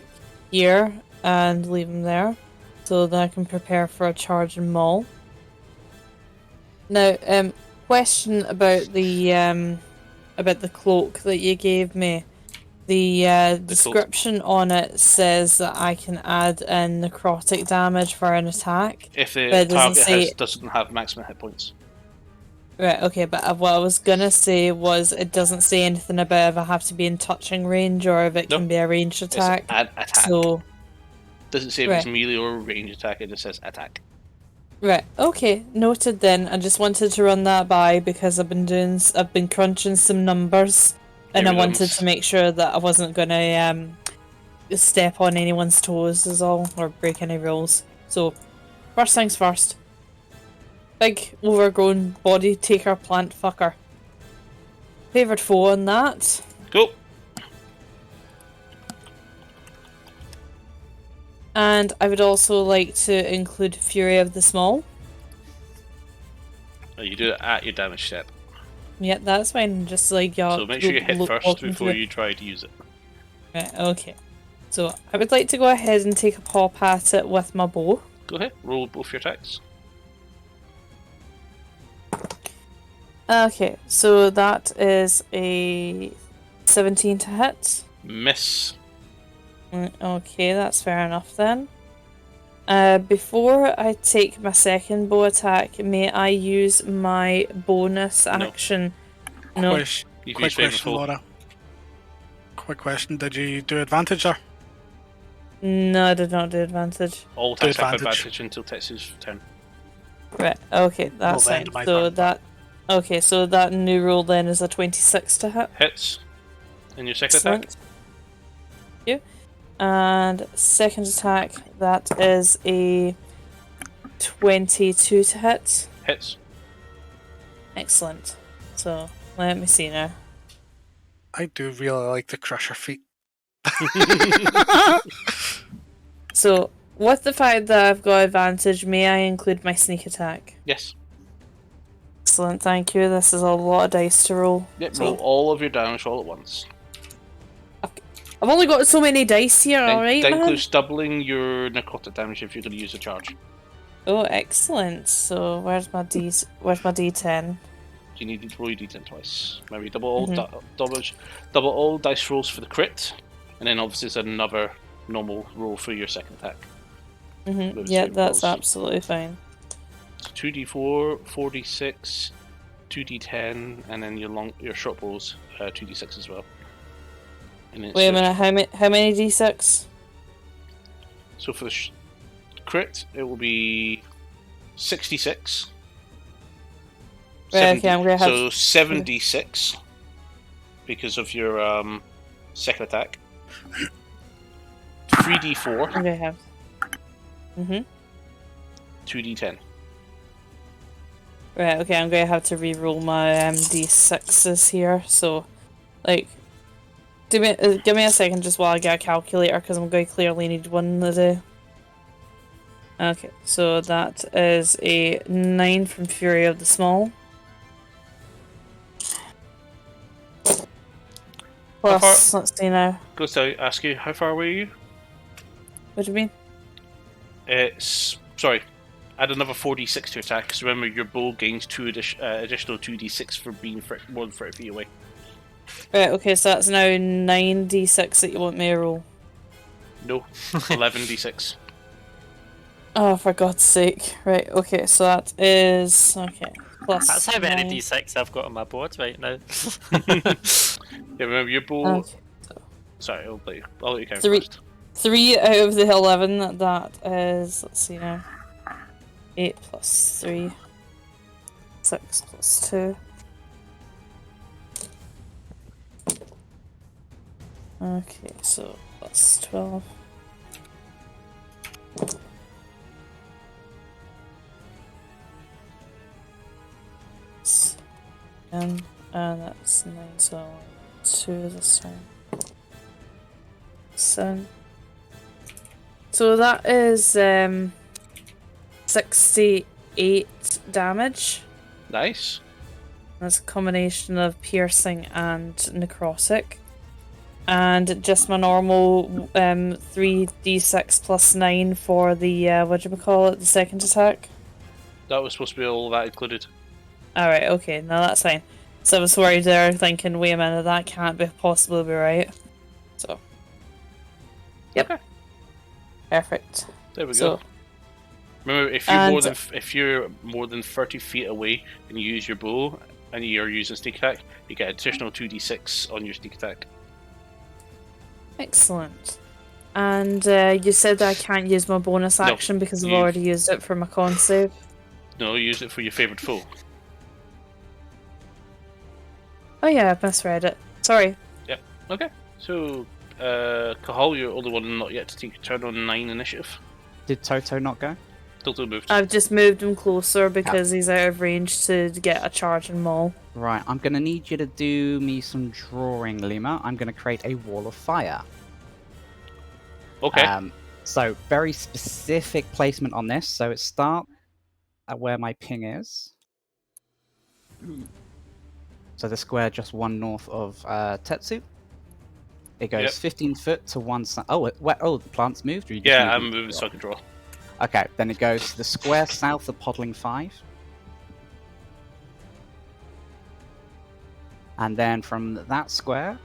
here and leave them there, so that I can prepare for a charge and maul. Now, question about the cloak that you gave me. The description on it says that I can add in necrotic damage for an attack.
If
But
the
it doesn't say-
doesn't have maximum hit points.
Right, okay, but what I was gonna say was it doesn't say anything about if I have to be in touching range or if it
Nope.
can be a ranged attack.
It's an attack.
So,
Doesn't say if it's
Right.
melee or range attack, it just says attack.
right, okay, noted then. I just wanted to run that by because I've been crunching some numbers and I
Every
wanted
numbers.
to make sure that I wasn't gonna step on anyone's toes is all, or break any rules. So, first things first. Big, overgrown body taker plant fucker. Favoured foe on that.
Cool.
And I would also like to include Fury of the Small.
You do it at your damage step.
Yeah, that's fine. Just like
So make sure you hit first
walking
before
through.
you try to use it.
Right, okay. So I would like to go ahead and take a pop at it with my bow.
Go ahead, roll both your attacks.
Okay, so that is a 17 to hit.
Miss.
Okay, that's fair enough then. Before I take my second bow attack, may I use my bonus action? No.
You've
Quick
used
question,
favourful.
Laura. Quick question. Did you do advantage there?
No, I did not do advantage.
All attacks have
advantage.
advantage until Tex's turn.
Right, okay, that's
the end
fine.
of my
So
turn.
that... Okay, so that new roll then is a 26 to hit.
Hits. And your second attack?
Excellent. Thank you. And second attack, that is a 22 to hit.
Hits.
Excellent. So, let me see now.
I do really like the crusher feat.
So, with the fact that I've got advantage, may I include my sneak attack?
Yes.
Excellent, thank you. This is a lot of dice to roll.
Yep,
So-
roll all of your damage all at once.
I've only got so many dice here, alright,
That
man?
includes doubling your necrotic damage if you're going to use a charge.
Oh, excellent. So, where's my D10?
You need to roll your d10 twice. Maybe double all,
Mhm.
double all dice rolls for the crit, and then obviously there's another normal roll for your second attack. Those
Yeah,
two
that's
rolls.
absolutely fine.
2d4, 4d6, 2d10, and then your short rolls 2d6 as well. And then
Wait a
it's-
minute, how many D6?
So for the crit, it will be 66.
Right, okay, I'm gonna have...
So 7d6 because of your second attack. 3d4,
I'm gonna have...
2d10.
Right, okay, I'm gonna have to re-roll my D6s here, so... Like... give me a second just while I get a calculator, because I'm going to clearly need one to do. Okay, so that is a 9 from Fury of the Small. Plus, let's see now.
Goes to ask you, how far away are you?
What do you mean?
Sorry, add another 4d6 to your attack, because remember your bow gains additional 2d6 for being more than 30 feet away.
Right, okay, so that's now 9d6 that you want me to roll.
No, 11d6.
Oh, for God's sake. Right, okay, so that is... Okay, plus
That's how many
9.
d6 I've got on my board right now.
Yeah, remember your bow...
Okay.
Sorry, I'll let you count
3
first.
3 out of the 11, that is... Let's see now. 8 plus 3. 6 plus 2. Okay, so that's 12. And that's 9, so 2 this time. 7, So that is 68 damage.
Nice.
That's a combination of piercing and necrotic. And just my normal 3d6 plus 9 for the, the second attack.
That was supposed to be all that included.
Alright, okay, no, that's fine. So I was worried there, thinking, wait a minute, that can't possibly be right. So. Yep.
Okay.
Perfect.
There we
So,
go. Remember, if you're more than 30 feet away and you use your bow and you're using sneak attack, you get additional 2d6 on your sneak attack.
excellent. And you said that I can't use my bonus action because I've already used it for my con save.
No, use it for your favourite foe.
Oh yeah, I've misread it. Sorry.
Yep. Okay. So, Cahal, you're the only one not yet to take a turn on 9 initiative.
Did Toto not go?
Toto moved.
I've just moved him closer because he's out of range to get a charging maul.
Right, I'm going to need you to do me some drawing, Lima. I'm going to create a wall of fire.
Okay.
So, very specific placement on this. So, it starts at where my ping is. So, the square just one north of Tetsu. It goes 15 foot to one side. Oh, the plant's moved? Or you just
Yeah,
moved
I'm moving so I can draw.
Okay, then it goes to the square south of Podling 5. And then from that square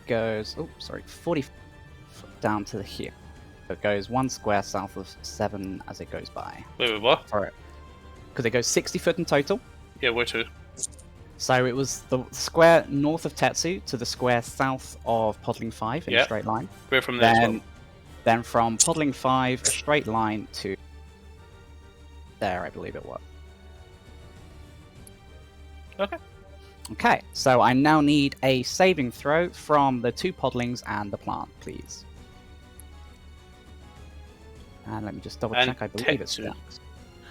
goes 40 foot down to here. So it goes one square south of 7 as it goes by.
Wait, what?
For it. Because it goes 60 foot in total.
Yeah, where to?
So it was the square north of Tetsu to the square south of Podling 5 in a straight line.
Where from there as well?
Then from Podling 5, a straight line to there, I believe it was.
Okay.
Okay, so I now need a saving throw from the 2 podlings and the plant, please. And let me just double check, I believe it's
Tetsu.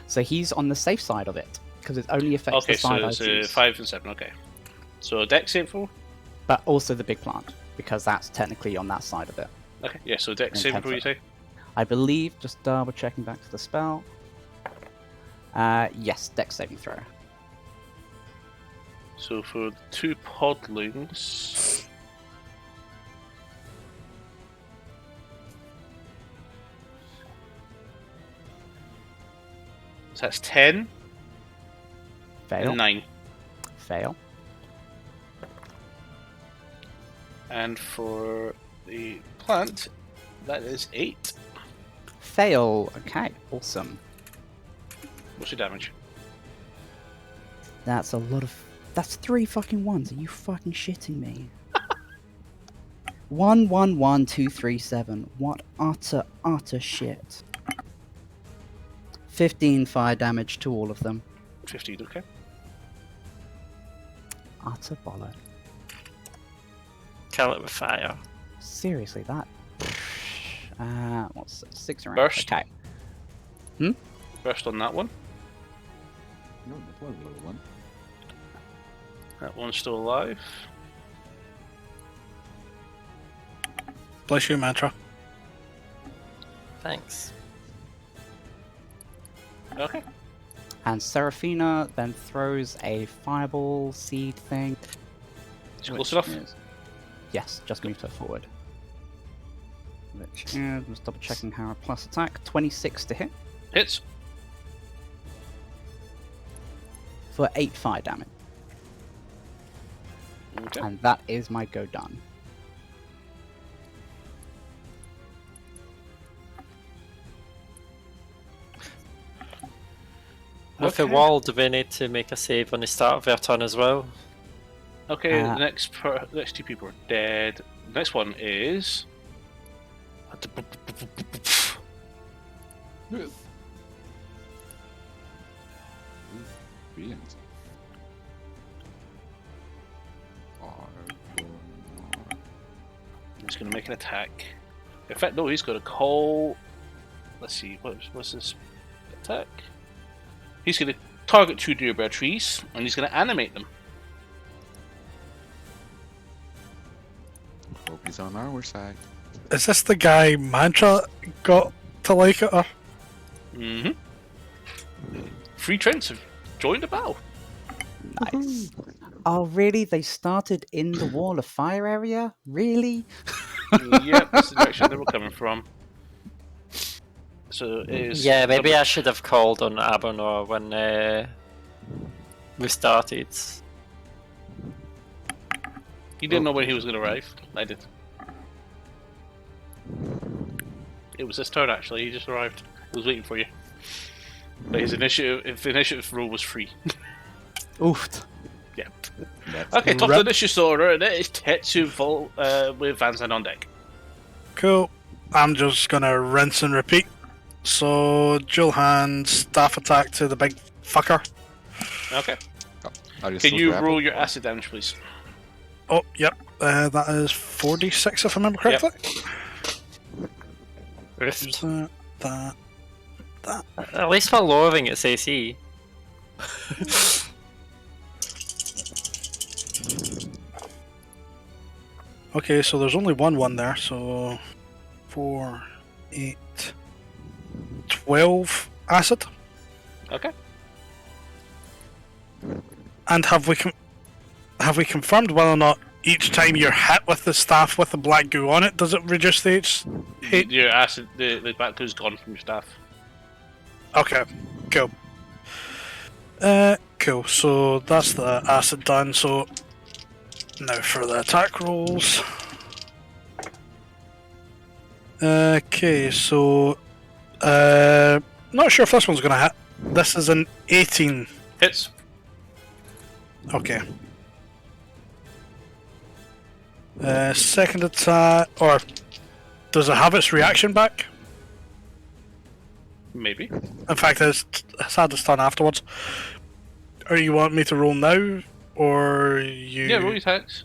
So he's on the safe side of it, because it only affects the side I
so
choose.
5 and 7, okay. So Dex save for?
But also the big plant, because that's technically on that side of it.
Okay, yeah, so Dex save for you say?
I believe, just double checking back to the spell. Yes, Dex saving throw.
So for the 2 podlings... So that's 10
Fail.
and 9.
Fail.
And for the plant, that is 8.
Fail. Okay, awesome.
What's your damage?
That's a lot of... That's 3 fucking ones. Are you fucking shitting me? 1, 1, 1, 2, 3, 7. What utter shit. 15 fire damage to all of them.
15, okay.
Utter bollock.
Kill it with fire.
Seriously, that... what's it? 6 around?
Burst.
Okay.
Burst on that one.
No, that was a low one.
That one's still alive.
Bless you, Mantra.
Thanks.
Okay.
And Seraphina then throws a fireball seed thing.
It's close
which
enough?
is- Yes, just moved her forward. Which is, just double checking her plus attack. 26 to hit
Hits.
for 8 fire damage.
Okay.
And that is my go done.
With the wall, do we need to make a save on the start of our turn as well?
Okay, the next 2 people are dead. The next one is...
Yes. Brilliant.
He's going to make an attack. In fact, no, he's going to call... Let's see, what's his attack? He's going to target 2 deer trees, and he's going to animate them.
Hope he's on our side.
Is this the guy Mantra got to like it? Or?
Mm-hmm. 3 Trents have joined the battle.
Nice. Oh, really? They started in the wall of fire area? Really?
Yep, that's the direction they were coming from. So it is.
Yeah, maybe I should have called on Abonor when we started.
He didn't know when he was going to arrive. I did. It was his turn actually. He just arrived. He was waiting for you. But his initiative roll was free.
Oof.
Yeah.
That's
Okay, top of the initiative order, and it is Tetsu with Van Zandt on deck.
Cool. I'm just gonna rinse and repeat. So, dual hand staff attack to the big fucker.
Okay.
Are you
Can
still
you
grappled?
roll your acid damage, please?
Oh, yep. That is 46 if I remember correctly.
Rift.
That.
At least for lowering its AC.
Okay, so there's only one there, so 4, 8, 12 acid.
Okay.
And have we confirmed whether or not each time you're hit with the staff with the black goo on it, does it reduce the H?
Your acid, the back goo's gone from your staff.
Okay, cool. Cool. So that's the acid done. So now for the attack rolls. Okay, so not sure if this one's gonna hit. This is an 18.
Hits.
Okay. Second attack, or does it have its reaction back?
Maybe.
In fact, it's had its turn afterwards. Or you want me to roll now, or you?
Yeah, roll your attacks.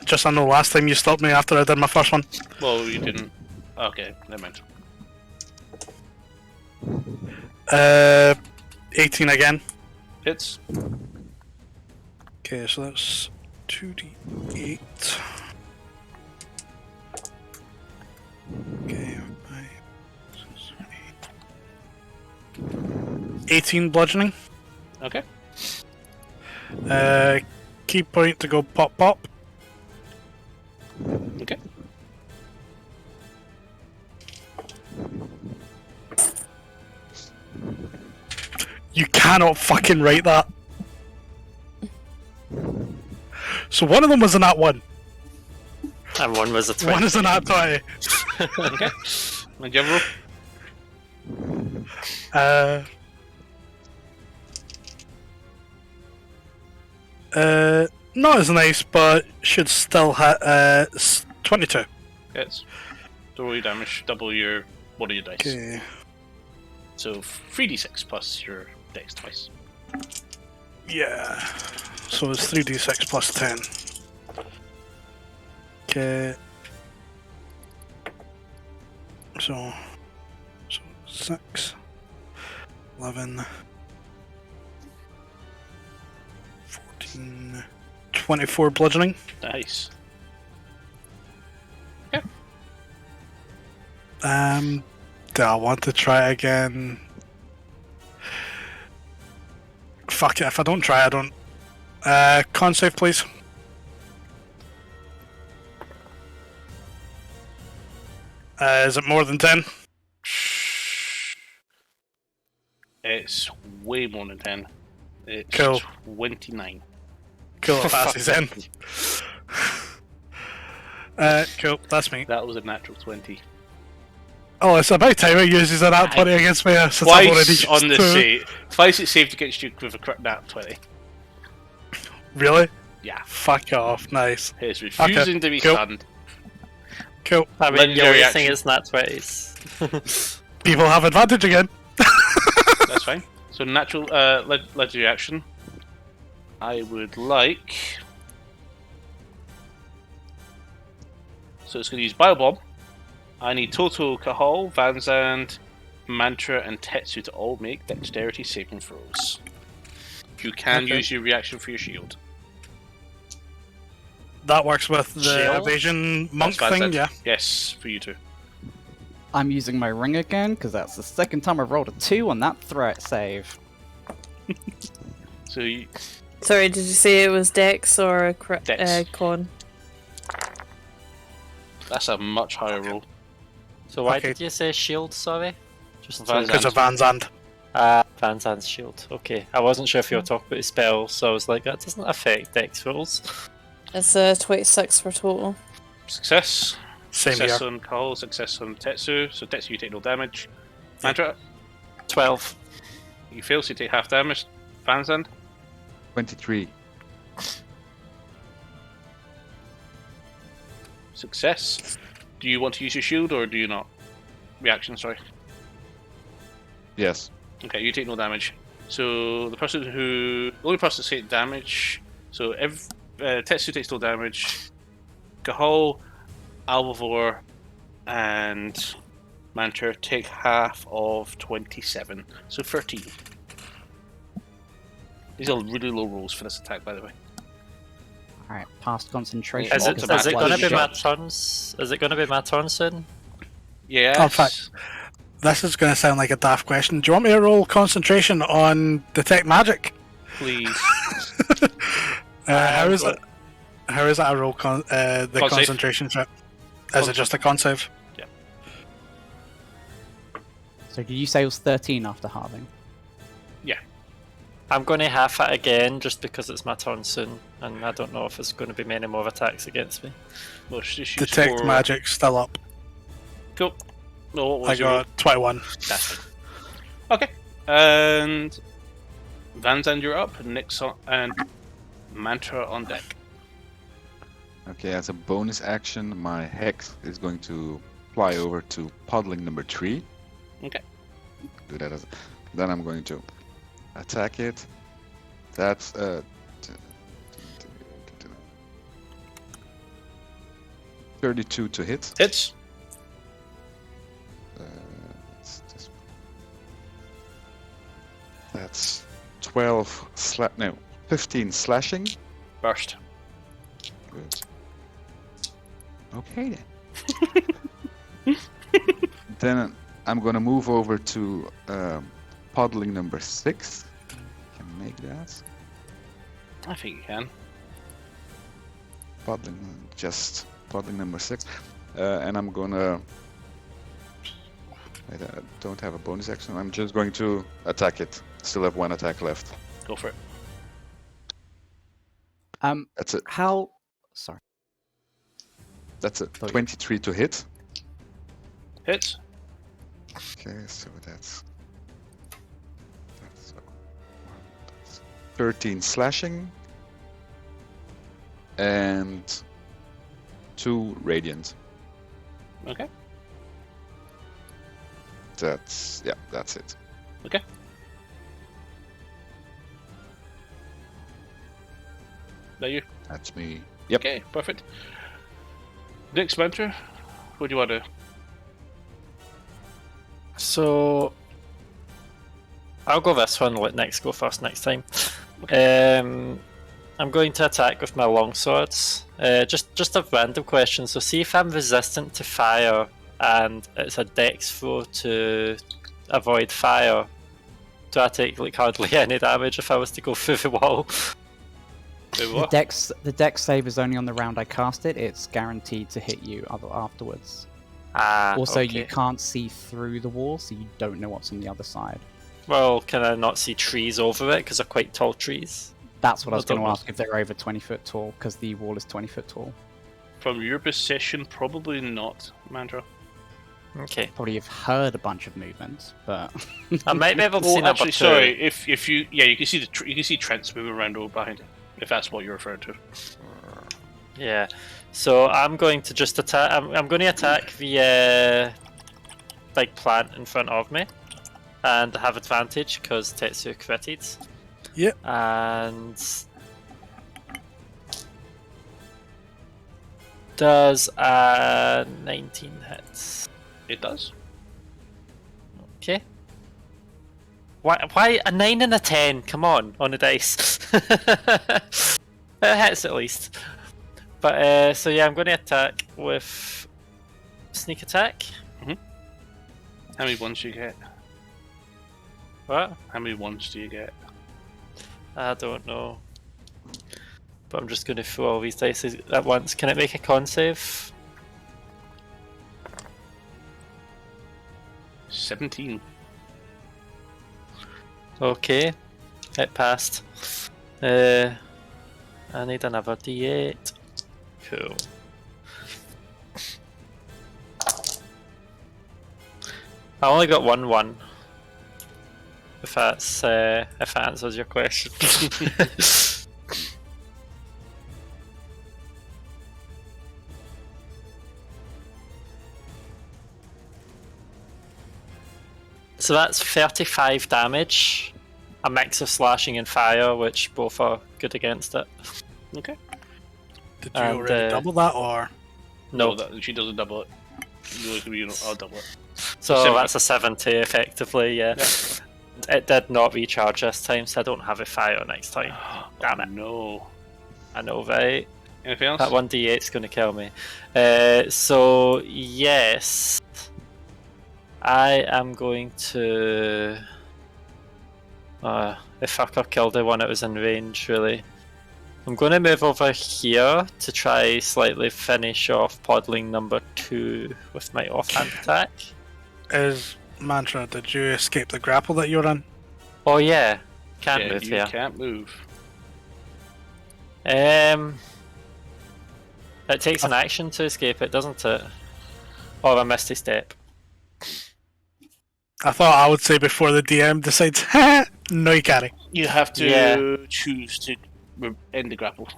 Just I know last time you stopped me after I did my first one.
Well, you didn't. Okay, never mind.
18 again.
Hits.
Okay, so that's 2d8. Okay, 18 bludgeoning.
Okay.
Key point to go pop pop.
Okay.
You cannot fucking write that. So one of them was an at 1.
And one was a 20.
One is an at 20.
Okay. And you have a roll?
Not as nice, but should still hit 22.
Hits. So roll your damage, double your one of your dice.
Okay.
So 3d6 plus your dex twice.
Yeah. So it's 3d6 plus 10. Okay. So 6, 11, 14, 24 bludgeoning.
Nice.
Do I want to try again? Fuck it, if I don't try, I don't. Con save, please. Is it more than 10?
It's way more than 10. It's
Cool.
29.
Cool, it passes in. Cool, that's me.
That was a natural 20.
Oh, it's about time it uses an at 20 against me. Since I've already
Twice
used
on the
two.
save. Twice it saved against you with a crit nat 20.
Really?
Yeah.
Fuck off, nice.
It's refusing to be
cool.
stunned.
Cool.
I mean,
Legendary
you're wasting
action.
his nat 20s.
People have advantage again.
That's fine. So natural legendary action. I would like. So it's going to use Biobomb. I need Toto, Kahal, Van Zandt, Mantra, and Tetsu to all make dexterity saving throws. You can
Okay.
use your reaction for your shield.
That works with the
Shield?
evasion monk
That's
thing,
Van
yeah.
Zandt. Yes, for you too.
I'm using my ring again because that's the second time I've rolled a 2 on that threat save.
So you,
Sorry, did you say it was Dex or
Dex.
Con?
that's a much higher roll.
So why
Okay.
did you say shield, sorry? Just
Van
Because of Van Zandt.
Van Zandt's shield. Okay, I wasn't sure if you were talking about his spells, so I was like, that doesn't affect dex rolls.
It's 26 for total.
Success.
Same
Success
here.
on Call, success on Tetsu. So Tetsu, you take no damage. Mantra,
12.
you fail, so you take half damage. Van Zandt,
23.
success. Do you want to use your shield or do you not? Reaction, sorry.
Yes.
Okay, you take no damage. So the only person to take damage. So Tetsu takes no damage. Gahal, Alvivor, and Mantur take half of 27, so 13. These are really low rolls for this attack, by the way.
Alright, past concentration.
Is it,
Lots of
is it
bad
going to be
shit.
my turns? Is it going to be my turn soon?
Yes.
In fact, this is going to sound like a daft question. Do you want me to roll concentration on detect magic?
Please.
How is it? How is that a roll? The
Con save.
concentration check. Is it just a con save?
So did you say it was 13 after halving?
I'm going to half it again just because it's my turn soon, and I don't know if there's going to be many more attacks against me.
No, just use
Detect
for-
magic still up.
Cool. No, what
I
was your roll?
got 21.
That's fine. Okay. And Van Zandt, you're up. Nyx and Mantra on deck.
Okay, as a bonus action, my hex is going to fly over to puddling number 3.
Okay.
Do that then I'm going to attack it. That's 32 to hit.
Hits.
That's 15 slashing.
Burst.
Good. Okay then. Then I'm gonna move over to puddling number 6. Can make that.
I think you can.
Puddling number 6. And I'm gonna. I don't have a bonus action. I'm just going to attack it. Still have 1 attack left.
Go for it.
That's it.
How... Sorry.
That's it.
Oh, yeah.
23 to hit.
Hits.
Okay, so that's 13 slashing and 2 radiant.
Okay.
That's it.
Okay. That you?
That's me. Yep.
Okay, perfect. Next Mantra, what do you want to do?
So I'll go this one. Let Nyx go first next time. I'm going to attack with my longswords. Just a random question. So see if I'm resistant to fire and it's a dex throw to avoid fire. Do I take like hardly any damage if I was to go through the wall?
The dex save is only on the round I cast it. It's guaranteed to hit you afterwards. Also,
okay.
you can't see through the wall, so you don't know what's on the other side.
Well, can I not see trees over it because they're quite tall trees?
That's what I was
don't
going to
know.
ask, if they're over 20 foot tall, because the wall is 20 foot tall.
From your position, probably not, Mantra.
Okay.
Probably have heard a bunch of movement, but...
I might be able to see
Oh,
number
actually,
2.
sorry. If you can see you can see Trent's moving around over behind him. If that's what you're referring to.
Yeah. So I'm going to just attack. I'm going to attack the big plant in front of me, and have advantage because Tetsu critted.
Yep.
And does 19 hits.
It does.
Okay. Why a 9 and a 10? Come on the dice. It hits at least. But so yeah, I'm going to attack with sneak attack.
How many ones do you get?
What?
How many ones do you get?
I don't know. But I'm just going to throw all these dice at once. Can it make a con save?
17.
Okay, it passed. I need another D8. Cool. I only got 1-1. If that's if that answers your question. So that's 35 damage. A mix of slashing and fire, which both are good against it.
Okay.
Did you
And,
already double that, or?
No,
She doesn't double it. I'll double it.
so
70.
that's a 70 effectively, yeah. It did not recharge this time, so I don't have a fire next time. Damn it.
No.
I know, right?
Anything else?
That 1d8's going to kill me. So, yes. I am going to... the fucker killed the one that was in range, really. I'm going to move over here to try slightly finish off Podling number 2 with my offhand attack.
Mantra, did you escape the grapple that you're in?
Oh yeah, can't
Yeah,
move
you
here.
can't move.
It takes an action to escape it, doesn't it? Or a misty step.
I thought I would say before the DM decides, no you can't.
You have to
Yeah.
choose to end the grapple.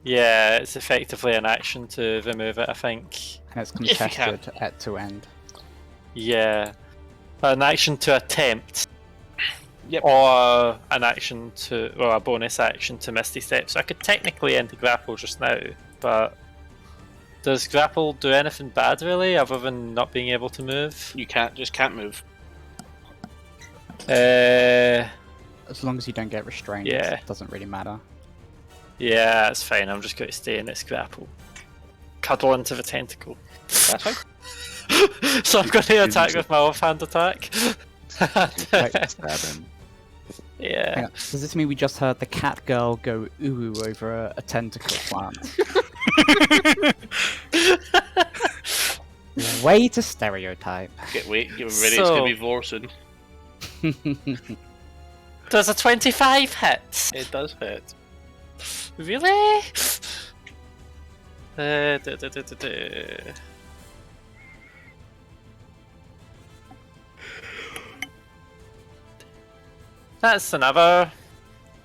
Yeah, it's effectively an action to remove it, I think.
And it's
If you can.
contested at to end.
Yeah. An action to attempt.
Yep.
Or an action to, well, a bonus action to Misty Step. So I could technically end the grapple just now, but does grapple do anything bad really, other than not being able to move?
You can't move.
As long as you don't get restrained,
Yeah.
it doesn't really matter.
Yeah, that's fine. I'm just going to stay in this grapple. Cuddle into the tentacle.
That's fine.
So I'm going to attack with my offhand attack.
Right, stab him.
Yeah.
Hang on, does this mean we just heard the cat girl go ooh over a tentacle plant? Way to stereotype.
Get ready, it's gonna be Vorson.
Does a 25 hit?
It does hit.
Really? That's another.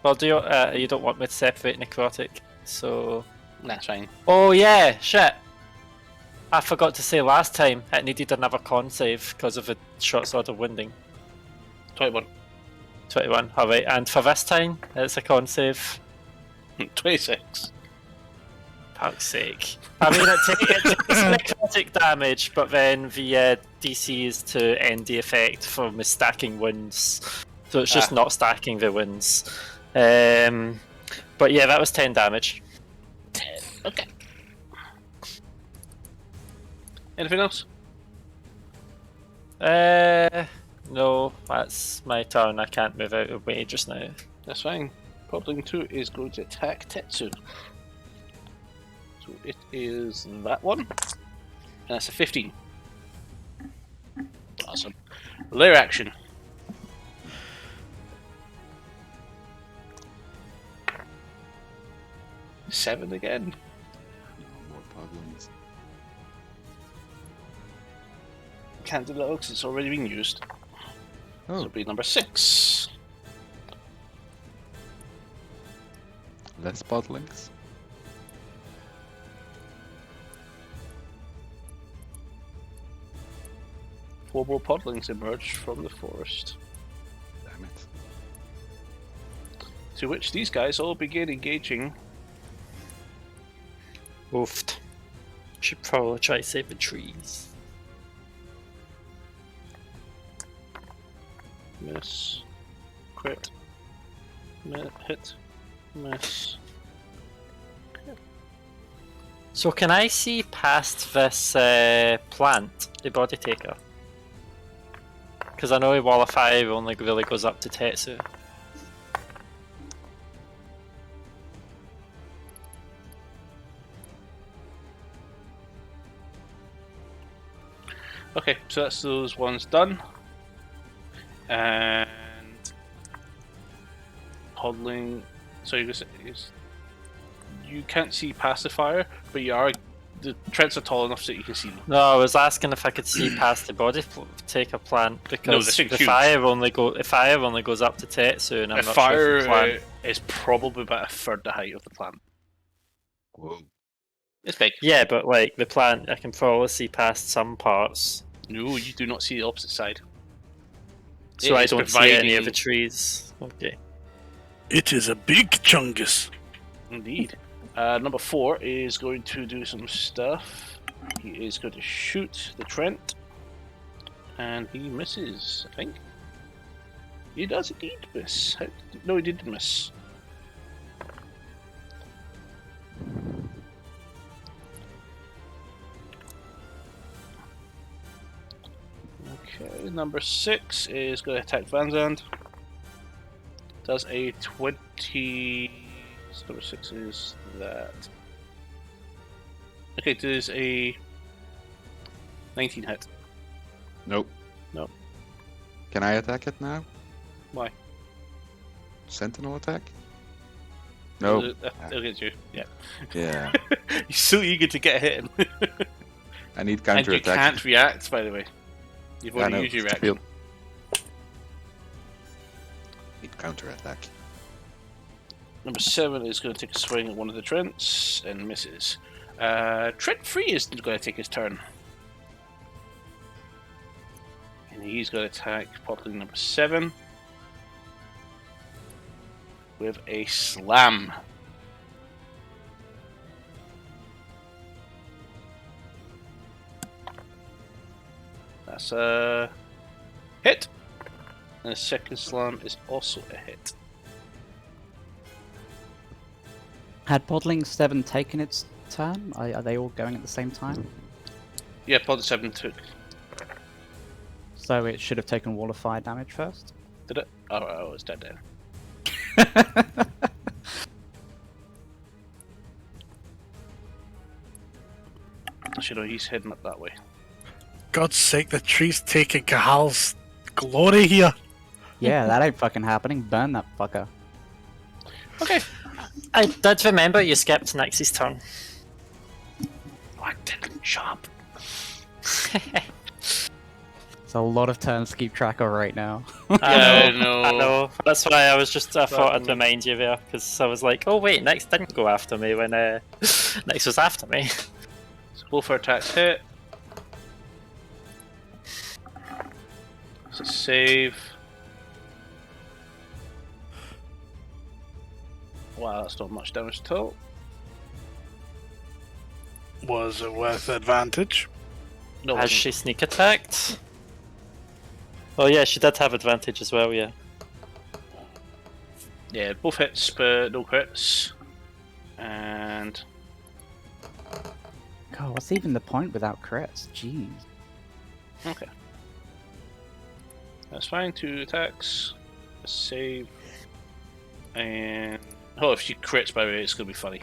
Well, do you don't want me to separate necrotic, so.
That's fine.
Oh yeah, shit. I forgot to say last time it needed another con save because of a short sword of winding.
21.
21. All right, and for this time it's a con save.
26.
Fuck's sake. I mean, it takes necrotic damage, but then the DC is to end the effect from the stacking wounds. So it's just not stacking the wounds. But yeah, that was 10 damage.
10. Okay. Anything else?
No, that's my turn. I can't move out of the way just now.
That's fine. Podling 2 is going to attack Tetsu. So it is that one. And that's a 15. Awesome. Lair action. Seven again.
No more problems.
Can't do that because it's already been used. So
Oh,
it'll be number 6.
less podlings.
Four more podlings emerge from the forest,
Damn it.
to which these guys all begin engaging.
Oofed. Should probably try saving trees.
Miss. Crit. Hit. Miss.
So can I see past this plant, the body taker? Because I know a wall of fire only really goes up to Tetsu.
Okay, so that's those ones done. And Hodling. So you can't see past the fire, but the treads are tall enough so that you can see them.
No, I was asking if I could see past the body taker plant because
this thing's
the
huge.
fire only goes up to Tetsu, and I'm
A
not
fire
sure if the plant.
is probably about a third the height of the plant.
Whoa.
It's big.
Yeah, but like the plant, I can probably see past some parts,
No, you do not see the opposite side.
so
It
I
is
don't see any of
providing-
the trees. Okay.
It is a big chungus.
Indeed. Number 4 is going to do some stuff. He is going to shoot the Trent. And he misses, I think. He does indeed miss. No, he didn't miss. Okay, number 6 is going to attack Van Zandt. Does a 20. Number 6 is that. Okay, does a 19 hit.
Nope.
Nope.
Can I attack it now?
Why?
Sentinel attack? No.
It'll get you. Yeah.
Yeah.
You're so eager to get a hit in.
I need
And
counter
you
attack.
can't react, by the way. You've
I
already
know,
used your
still.
reaction.
Need counter attack.
Number 7 is going to take a swing at one of the Trents and misses. Trent 3 is going to take his turn. And he's going to attack Popling number 7 with a slam. That's a hit. And the second slam is also a hit.
Had Podling 7 taken its turn? Are they all going at the same time?
Yeah, Pod 7 took.
So it should have taken Wall of Fire damage first?
Did it? Oh, it's dead then. Actually, no, he's heading up that way.
God's sake, the tree's taking Cahal's glory here.
Yeah, that ain't fucking happening. Burn that fucker.
Okay.
I did remember you skipped Nixie's turn.
I didn't jump.
It's a lot of turns to keep track of right now.
I
Yeah,
know.
I
I
know.
know. That's why I was just. I thought I'd
Um,
remind you there because I was like, oh wait, Nix didn't go after me when Nix was after me.
So both our attacks hit. It's a save. Wow, that's not much damage at all.
Was it with advantage?
No, it
Has
wasn't.
she sneak attacked? Oh yeah, she did have advantage as well. Yeah.
Yeah, both hits, but no crits. And
God, what's even the point without crits? Jeez.
okay, that's fine. 2 attacks, a save, and oh, if she crits, by the way, it's gonna be funny.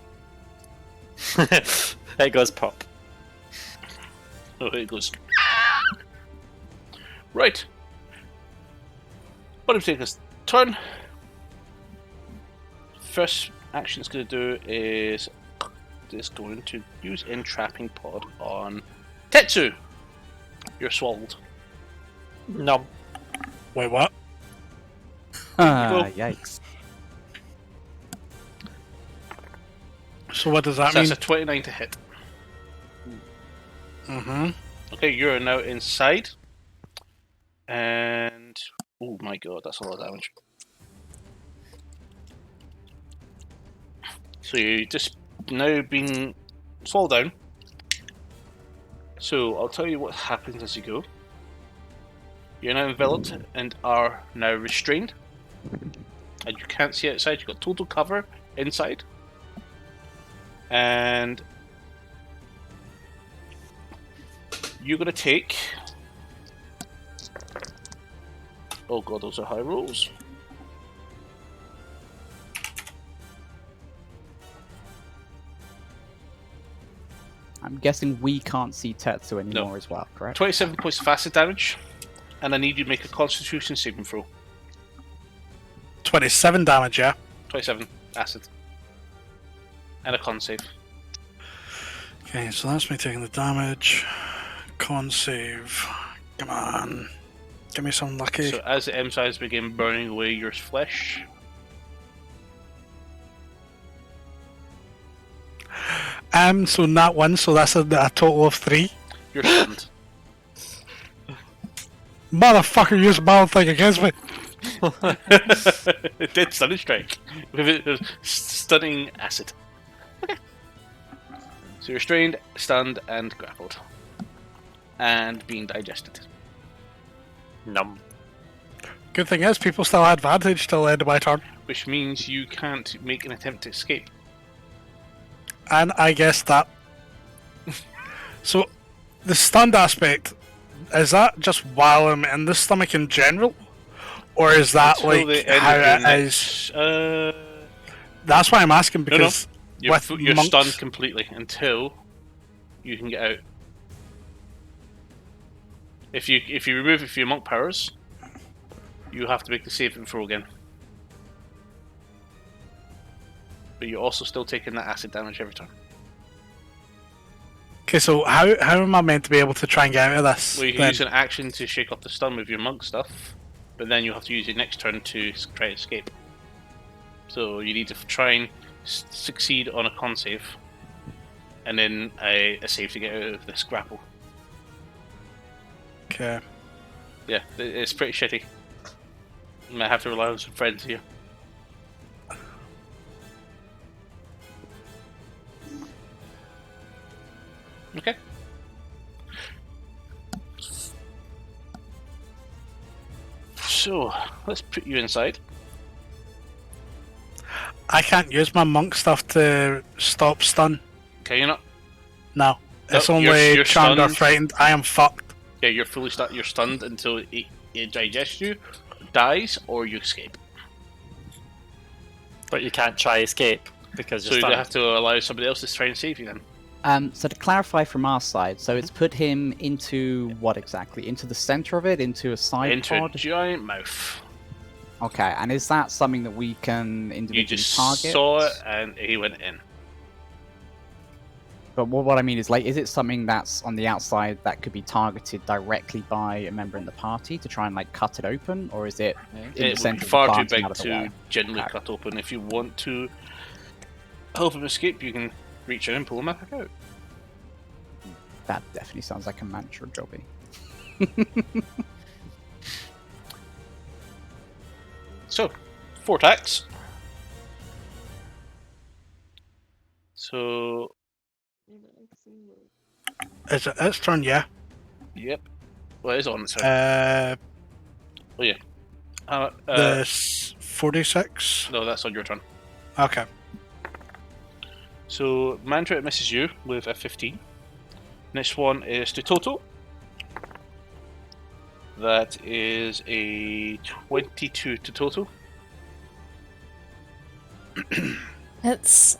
It goes pop.
Oh, it goes. Right. What I'm taking his turn. First action it's going to do is going to use entrapping pod on Tetsu. You're swallowed.
No.
Wait, what?
Ah, yikes.
So what does that
So
mean?
that's a 29 to hit.
Mm-hmm.
Okay, you're now inside. And oh my god, that's a lot of damage. So you just now been swallowed down. So I'll tell you what happens as you go. You're now enveloped and are now restrained. And you can't see outside, you've got total cover inside. And You're going to take... Oh god, those are high rolls.
I'm guessing we can't see Tetsu anymore
No.
as well, correct?
27 points of acid damage, and I need you to make a Constitution saving throw.
27 damage, yeah?
27 acid. And a con save.
Okay, so that's me taking the damage. Con save. Come on. Give me some lucky.
So as the enzymes begin burning away your flesh,
So not one, so that's a total of 3.
you're stunned.
Motherfucker used a battle thing against me.
It did stunning strike with stunning acid. Okay. So you're strained, stunned, and grappled, and being digested.
Num.
Good thing is, people still had advantage till the end of my turn.
Which means you can't make an attempt to escape.
And I guess that. So, the stunned aspect, is that just while I'm in the stomach in general? Or is that
Until the
like
end
how
of your
it
next-
is? That's why I'm asking, because
You're,
with
you're
monks,
stunned completely until you can get out. If you remove a few monk powers, you have to make the saving throw again. But you're also still taking that acid damage every turn.
Okay, so how am I meant to be able to try and get out of this?
Well, you can
then?
use an action to shake off the stun with your monk stuff, but then you have to use your next turn to try to escape. So you need to try and succeed on a con save, and then a save to get out of this grapple.
Okay.
Yeah, it's pretty shitty. You might have to rely on some friends here. Okay. So, let's put you inside.
I can't use my monk stuff to stop stun.
Okay, you're not.
No. It's
No,
only
you're
charmed or
stunned.
frightened. I am fucked.
Yeah, you're fully you're stunned until it digests you, dies, or you escape.
But you can't try escape because
So
you're
you
stunned.
have to allow somebody else to try and save you then.
So to clarify from our side, so it's put him into what exactly? Into the center of it? Into a side
Into a
pod?
giant mouth.
Okay, and is that something that we can
You
individually
just
target?
saw it and he went in.
But what I mean is, like, is it something that's on the outside that could be targeted directly by a member in the party to try and, like, cut it open? Or is it in the
It would
center
be
of the
far too
plant and
big
out of the
to
way?
generally
Okay.
cut open. If you want to help him escape, you can reach in and pull him back out.
That definitely sounds like a mantra jobby.
So, 4 attacks. So,
Is it its turn? Yeah.
yep. Well, it is on its turn. Oh, yeah.
The 46.
No, that's on your turn.
Okay.
So, Mantra, it misses you with a 15. Next one is to Toto. That is a 22 to Toto.
It's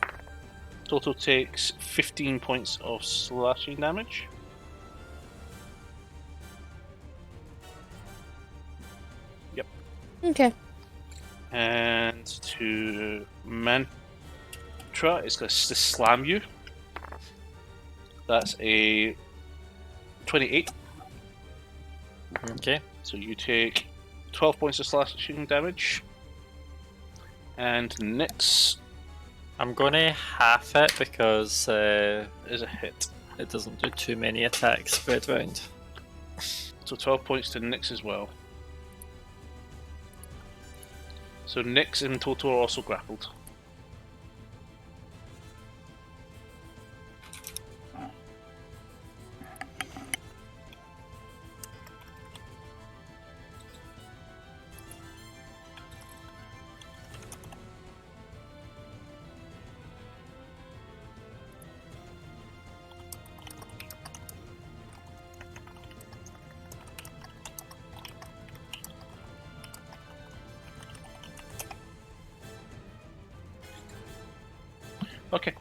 Toto takes 15 points of slashing damage.
okay.
And to Mantra, it's going to slam you. That's a 28.
Okay.
So you take 12 points of slashing damage. And Nyx
I'm gonna half it because
is a hit.
it doesn't do too many attacks spread round.
So 12 points to Nyx as well. So Nyx and Toto are also grappled. Okay.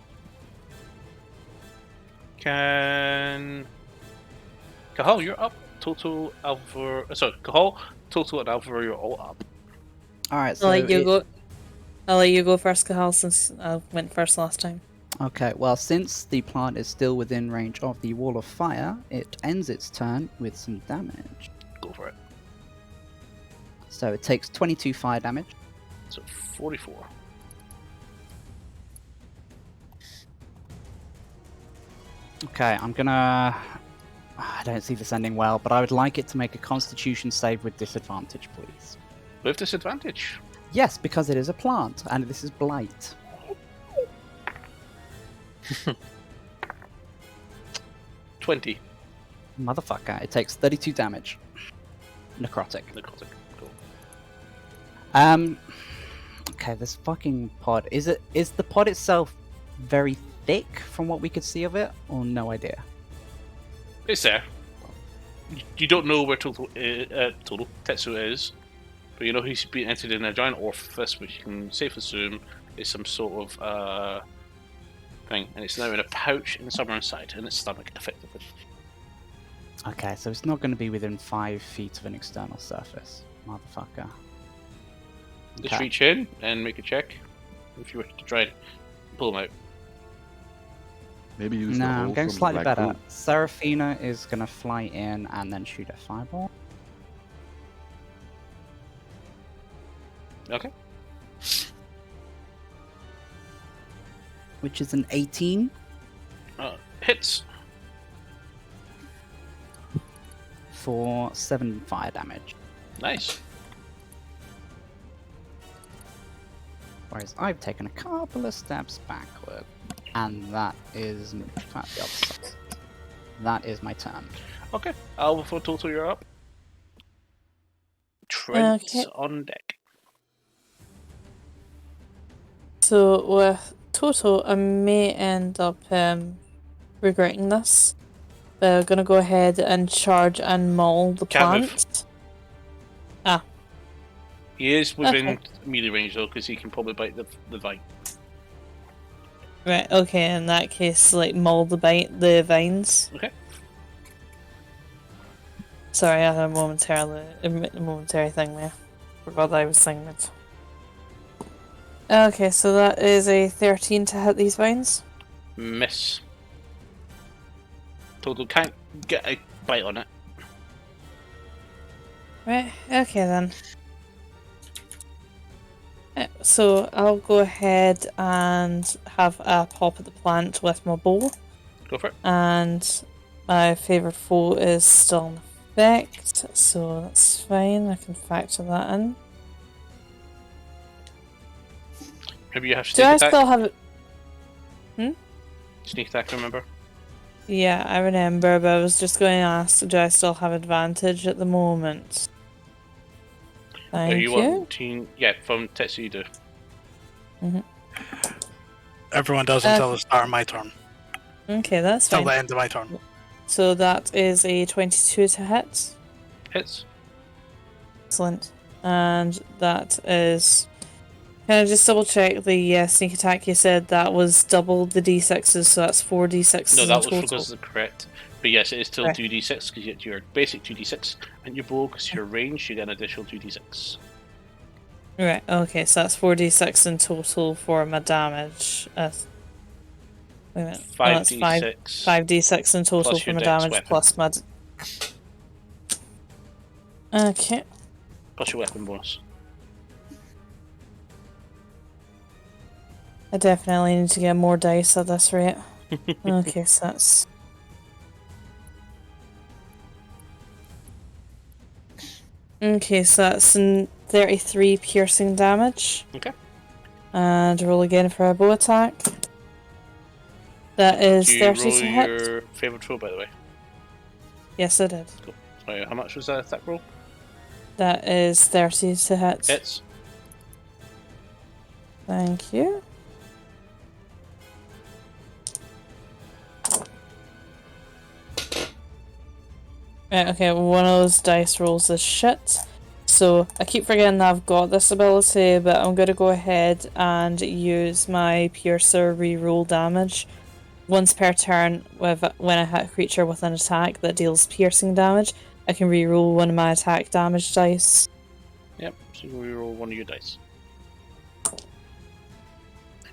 Can Cahal, you're up. Total, Alvar. Sorry, Cahal, Total, and Alvar, you're all up.
All right, so
I'll let you go. I'll let you go first, Cahal, since I went first last time.
Okay, well, since the plant is still within range of the wall of fire, it ends its turn with some damage.
Go for it.
So it takes 22 fire damage.
So 44.
Okay, I'm gonna... I don't see this ending well, but I would like it to make a Constitution save with disadvantage, please.
With disadvantage.
Yes, because it is a plant, and this is Blight.
20.
Motherfucker, it takes 32 damage. Necrotic.
Necrotic. Cool.
Okay, this fucking pod. Is the pod itself very thick from what we could see of it, or no idea?
It's there. You don't know where Total Tetsu is, but you know he's been entered in a giant orifice, which you can safely assume is some sort of thing, and it's now in a pouch and somewhere inside, in its stomach, effectively.
Okay, so it's not going to be within 5 feet of an external surface. Motherfucker.
Just reach in and make a check if you were to try and pull him out.
Maybe use
No,
the
I'm
hole
going
from the
slightly
black
better.
goo.
Seraphina is going to fly in and then shoot a fireball.
Okay.
Which is an 18
Hits.
for 7 fire damage.
Nice.
Whereas I've taken a couple of steps backward. And that is... in fact, the opposite. That is my turn.
Okay. Alva for Total, you're up. Trent
Okay.
on deck.
So with Toto, I may end up regretting this. But I'm gonna go ahead and charge and maul the
Can't move.
plant.
He is within
Okay.
melee range though, because he can probably bite the vine.
Right, okay, in that case, like, maul the vines.
Okay.
Sorry, I had a momentary thing there. Forgot that I was saying it. Okay, so that is a 13 to hit these vines.
Miss. Total can't get a bite on it.
Right, okay then. So I'll go ahead and have a pop at the plant with my bow.
Go for it.
And my favourite foe is still in effect, so that's fine, I can factor that in.
Maybe you have
Do
sneak
I
attack.
still have it?
Sneak attack, remember?
Yeah, I remember, but I was just going to ask, do I still have advantage at the moment? Thank
you want team? Yeah, from Tetsu you do.
Everyone does until the start of my turn.
Okay, that's
Till
fine.
the end of my turn.
So that is a 22 to hit.
Hits.
Excellent. And that is... Can I just double check the sneak attack? You said that was double the d6s, so that's 4 d6s
No,
in
that was
total.
because of the correct. But yes, it is still
Right.
2d6 because you get your basic 2d6 and your bow because your range you get an additional 2d6.
Right, okay, so that's 4d6 in total for my damage. Wait a minute. No, that's
5d6.
5d6 in total
Plus
for
your
my
dex
damage
weapon.
plus my... Okay.
Plus your weapon bonus.
I definitely need to get more dice at this rate. Okay, so that's... Okay, so that's 33 piercing damage.
Okay.
And roll again for a bow attack. That is
Do you
30
roll
to hit.
your favourite roll, by the way?
Yes, I did.
Sorry, how much was that attack roll?
That is 30 to hit.
Hits.
Thank you. Right, okay, one of those dice rolls is shit. So I keep forgetting that I've got this ability, but I'm going to go ahead and use my Piercer reroll damage. Once per turn, when I hit a creature with an attack that deals piercing damage, I can reroll one of my attack damage dice.
Yep, so you reroll one of your dice.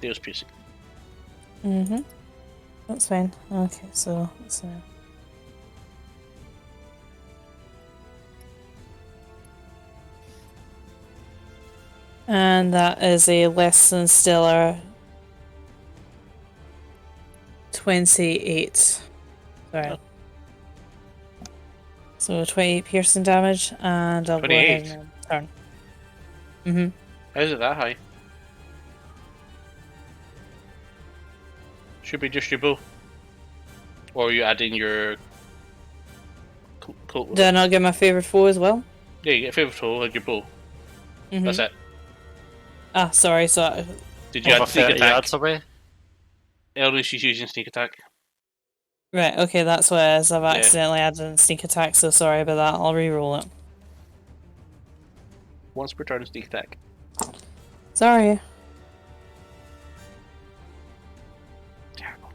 Deals piercing.
Mm-hmm. That's fine. Okay, so... And that is a less than stellar 28. Sorry.
Oh.
So 28 piercing damage, and I'll go ahead
28?
and turn. Mm-hmm.
How is it that high? Should be just your bow. Or are you adding your coat with
Do I
it?
not get my favourite foe as well?
Yeah, you get a favourite tool and your bow.
Mm-hmm.
That's it.
Ah, sorry, so...
Did you add sneak
30
attack?
yards away.
Ellie, she's using sneak attack.
Right, okay, that's what it is. I've
Yeah.
accidentally added a sneak attack, so sorry about that. I'll re-roll it.
Once per turn, sneak attack.
Sorry.
Terrible.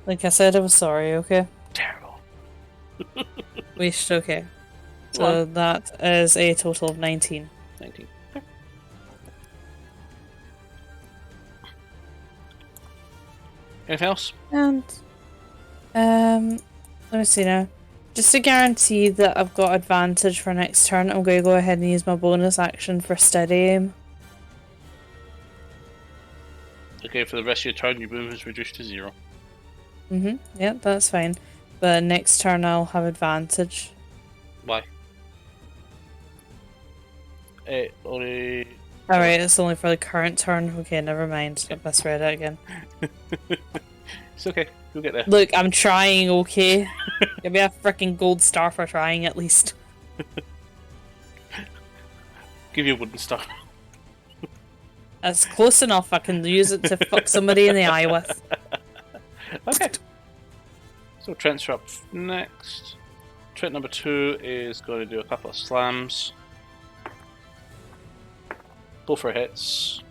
Like I said, I was sorry, okay?
Terrible.
Wished, okay.
Go
So that is a total of 19.
19. Anything else?
And, let me see now. Just to guarantee that I've got advantage for next turn, I'm going to go ahead and use my bonus action for steady aim.
Okay, for the rest of your turn, your movement is reduced to 0.
Mm-hmm, yeah, that's fine. But next turn I'll have advantage.
Why? Only...
Alright, it's only for the current turn. Okay, never mind. I misread it again.
It's okay, you'll get there.
Look, I'm trying, okay? Give me a freaking gold star for trying, at least.
Give you a wooden star.
That's close enough. I can use it to fuck somebody in the eye with.
Okay. So Trent's up next. Trent number 2 is going to do a couple of slams. Both for hits.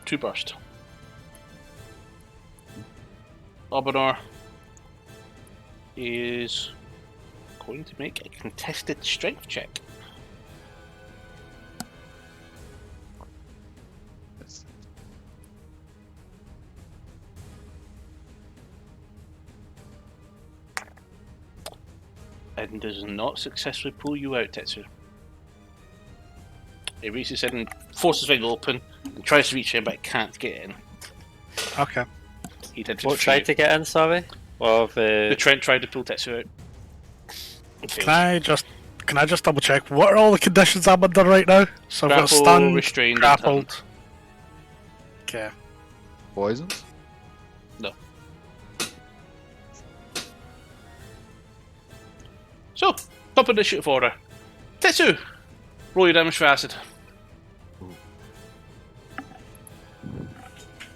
Two burst. Obanor is going to make a contested strength check. And does not successfully pull you out, Tetsu. It reaches in and forces his finger open and tries to reach in, but it can't get in.
Okay.
He did
What tried to get in, sorry? Of
The Trent tried to pull Tetsu out. And failed.
Can I just double check? What are all the conditions I'm under right now? So I've got
Grapple,
stunned,
restrained, and
grappled.
turned.
Okay.
Poisons?
No. So, top initiative order. Tetsu! Roll your damage for acid.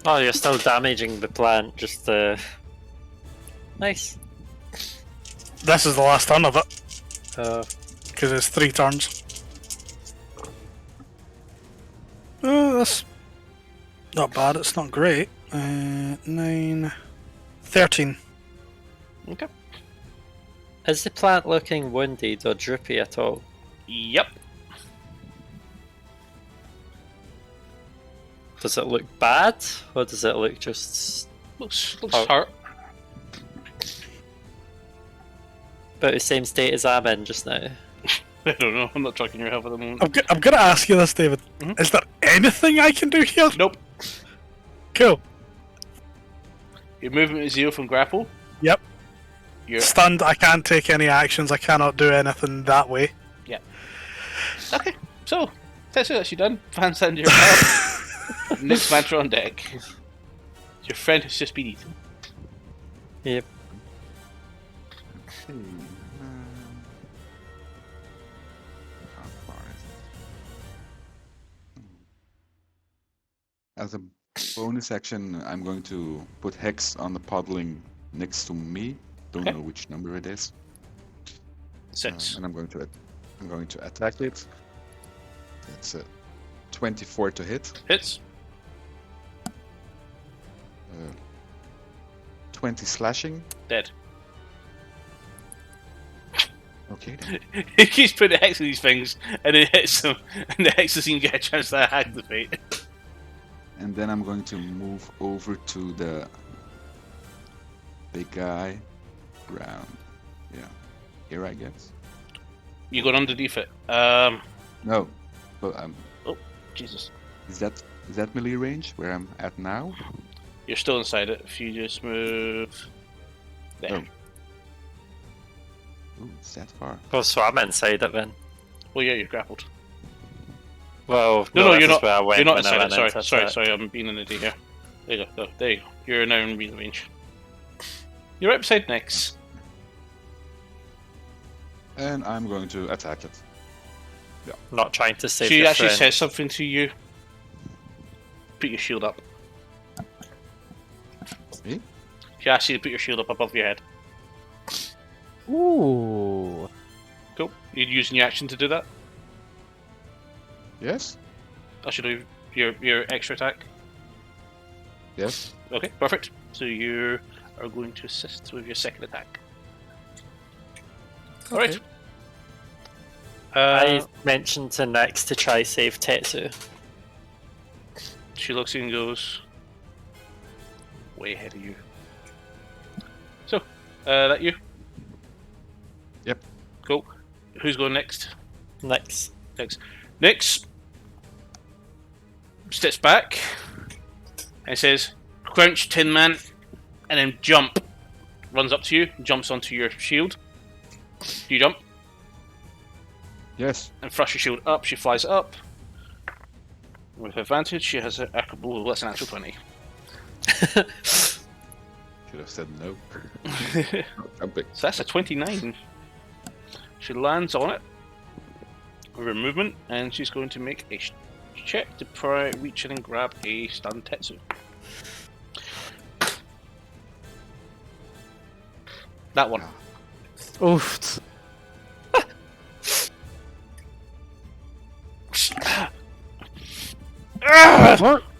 Oh, you're still damaging the plant, just Nice.
This is the last turn of it,
Uh,
because it's 3 turns. That's not bad, it's not great. 9... 13.
Okay.
is the plant looking wounded or droopy at all?
Yep.
Does it look bad, or does it look just
Looks
Oh.
hurt.
about the same state as I'm in just now?
I don't know, I'm not tracking your health at the moment.
I'm gonna ask you this, David.
Mhm.
Is there anything I can do here?
Nope.
Cool.
Your movement is 0 from grapple.
Yep.
Your
Stunned, I can't take any actions, I cannot do anything that way.
Okay, so Tetsu, that's you done. Fans under your power. Next mantra on deck. Your friend has just been eaten.
Yep.
Okay. How far is it? as a bonus action, I'm going to put Hex on the podling next to me. Don't
Okay.
know which number it is.
6.
And I'm going to attack it. It's a 24 to hit.
Hits.
20 slashing.
Dead.
Okay. Then.
He keeps putting hex in these things, and it hits them, and the hex doesn't even get a chance to activate.
And then I'm going to move over to the big guy. Round. Yeah. Here, I guess.
You got underneath it.
No. But
Oh, Jesus.
is that melee range where I'm at now?
You're still inside it. If you just move there.
Oh. Ooh, it's that far.
Oh, so I'm inside it then.
Well, yeah, you're grappled.
Well,
No,
this
you're
is
not.
where I went
You're not
when I
inside
went
it.
into
Sorry,
attack.
I'm being an idiot here. There you go. There you go. You're now in melee range. You're right beside Nyx.
And I'm going to attack it.
Not trying to save
She
your
actually
friend.
says something to you. Put your shield up.
Me?
She asks you to put your shield up above your head.
Ooh.
Cool. You're using your action to do that?
Yes?
I should do your extra attack.
Yes.
Okay, perfect. So you are going to assist with your second attack. Alright.
I mentioned to Nyx to try save Tetsu.
She looks at you and goes, way ahead of you. So, that you?
Yep.
Cool. Who's going next?
Nyx.
Nyx steps back and says, crouch, Tin Man, and then jump. Runs up to you, jumps onto your shield. You jump
Yes.
and thrust your shield up. She flies up. With advantage, she has an acrobatical. That's an actual 20.
Should have said no. Not jumping.
So that's a 29. She lands on it with her movement, and she's going to make a check to try reach in and grab a stunned Tetsu. That one.
Oof.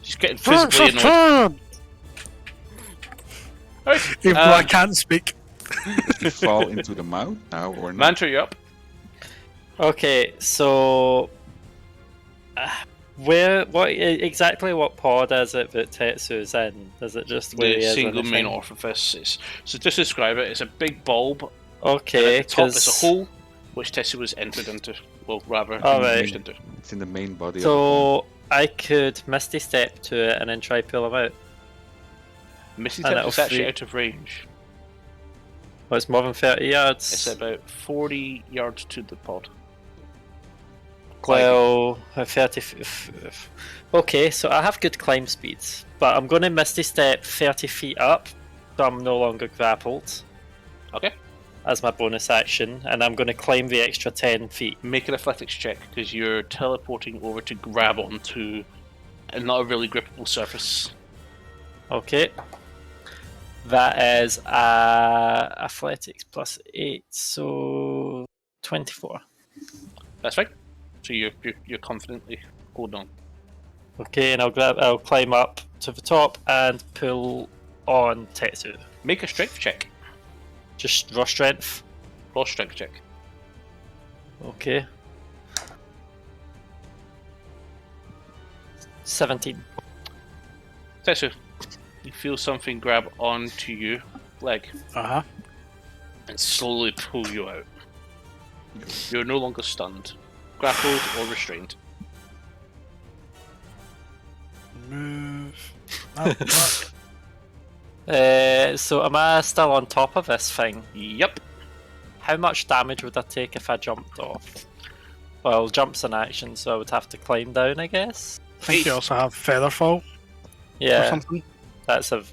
She's getting physically annoyed. Right.
Even though I can't speak.
You fall into the mouth now or not?
Mantra, you're up.
Okay, so exactly what pod is it that Tetsu's in? Is it just where
The
he is
single
in the
main
thing?
orifice. So just describe it. It's a big bulb.
Okay,
And at the top is
'cause-
a hole, which Tetsu was entered into. Well, rather,
Alright.
pushed into.
It's in the main body of the
So I could Misty Step to it and then try pull him out.
Misty
And
Step
it'll
is actually
free-
out of range.
Well, it's more than 30 yards.
It's about 40 yards to the pod.
Well, 30. Okay, so I have good climb speeds, but I'm going to Misty Step 30 feet up, so I'm no longer grappled
Okay.
as my bonus action, and I'm going to climb the extra 10 feet.
Make an athletics check, because you're teleporting over to grab onto not a really grippable surface.
Okay. That is athletics plus 8, so 24.
That's right. So you're confidently holding on.
Okay, and I'll climb up to the top and pull on Tetsu.
Make a strength check.
Just raw strength.
Raw strength check.
Okay. 17.
Tetsu, you feel something grab onto you, leg,
Uh-huh.
and slowly pull you out. You're no longer stunned, grappled, or restrained.
Move. Oh, fuck.
So am I still on top of this thing?
Yep.
How much damage would I take if I jumped off? Well, jump's an action, so I would have to climb down, I guess.
I think you also have Featherfall or
Yeah,
something.
that's a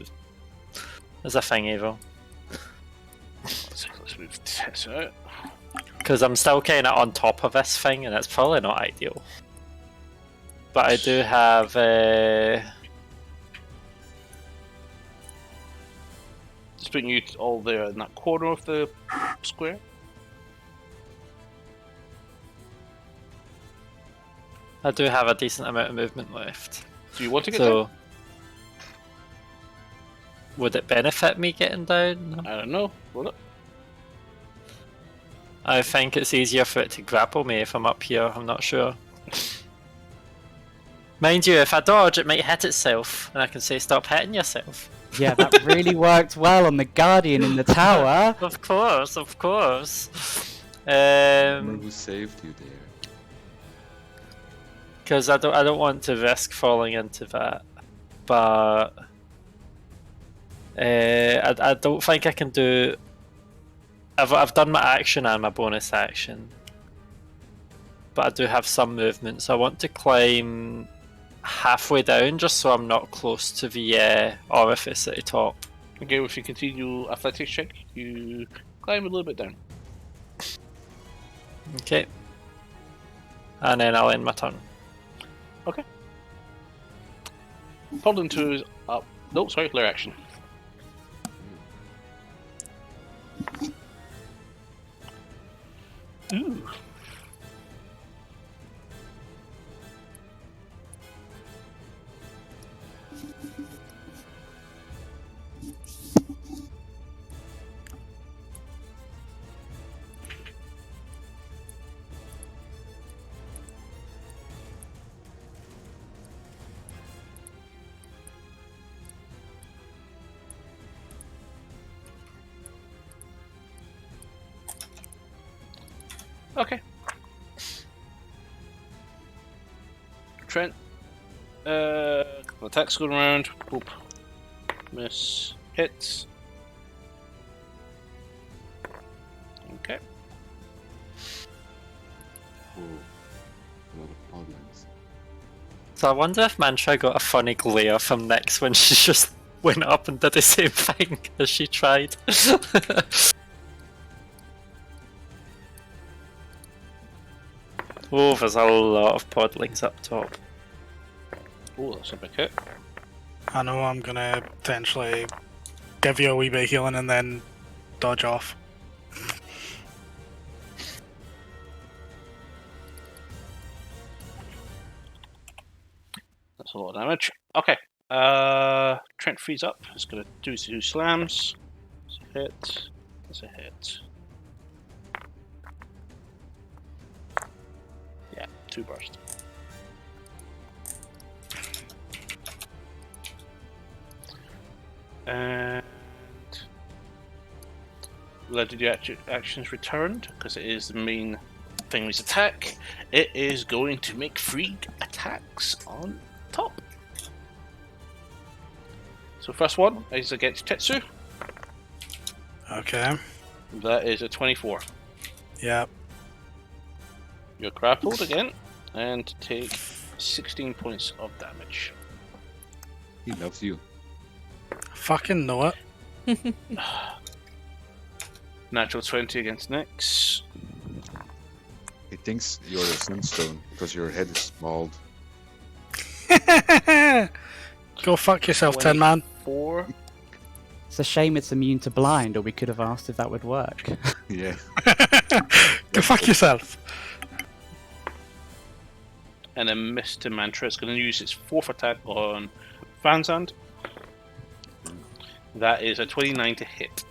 thing, Evil.
Let's move Tetsu out.
Because I'm still kind of on top of this thing, and it's probably not ideal. But I do have
Just putting you all there in that corner of the square.
I do have a decent amount of movement left.
Do you want to get down?
So, would it benefit me getting down?
I don't know. Will it?
I think it's easier for it to grapple me if I'm up here. I'm not sure. Mind you, if I dodge, it might hit itself, and I can say, "Stop hitting yourself."
Yeah, that really worked well on the Guardian in the tower.
Of course, of course.
Who saved you there?
Because I don't want to risk falling into that, but I don't think I can do. I've done my action and my bonus action, but I do have some movement, so I want to climb halfway down just so I'm not close to the orifice at the top.
Okay, if you continue athletics check, you climb a little bit down.
Okay, and then I'll end my turn.
Okay. Paladin 2 is up. No, sorry, player action. Ooh. Okay. Trent. Couple attacks going around. Oop. Miss. Hits. Okay.
Oh, a lot of podlings.
So I wonder if Mantra got a funny glare from Nyx when she just went up and did the same thing as she tried. Oh, there's a lot of podlings up top.
Oh, that's a big hit.
I know I'm gonna potentially give you a wee bit of healing and then dodge off.
That's a lot of damage. Okay. Trent frees up. It's gonna do 2 slams. That's a hit. That's a hit. Yeah, 2 burst. And legendary actions returned because it is the main thing we attack. It is going to make 3 attacks on top. So first one is against Tetsu.
Okay.
That is a 24.
Yep.
You're grappled again and take 16 points of damage.
He loves you.
Fucking know it.
Natural 20 against Nyx.
He thinks you're a sunstone because your head is bald.
Go fuck yourself, Tin Man.
4.
It's a shame it's immune to blind, or we could have asked if that would work.
Yeah.
Go fuck yourself.
And then Mr. Mantra is going to use its 4th attack on Vanzand. That is a 29 to hit.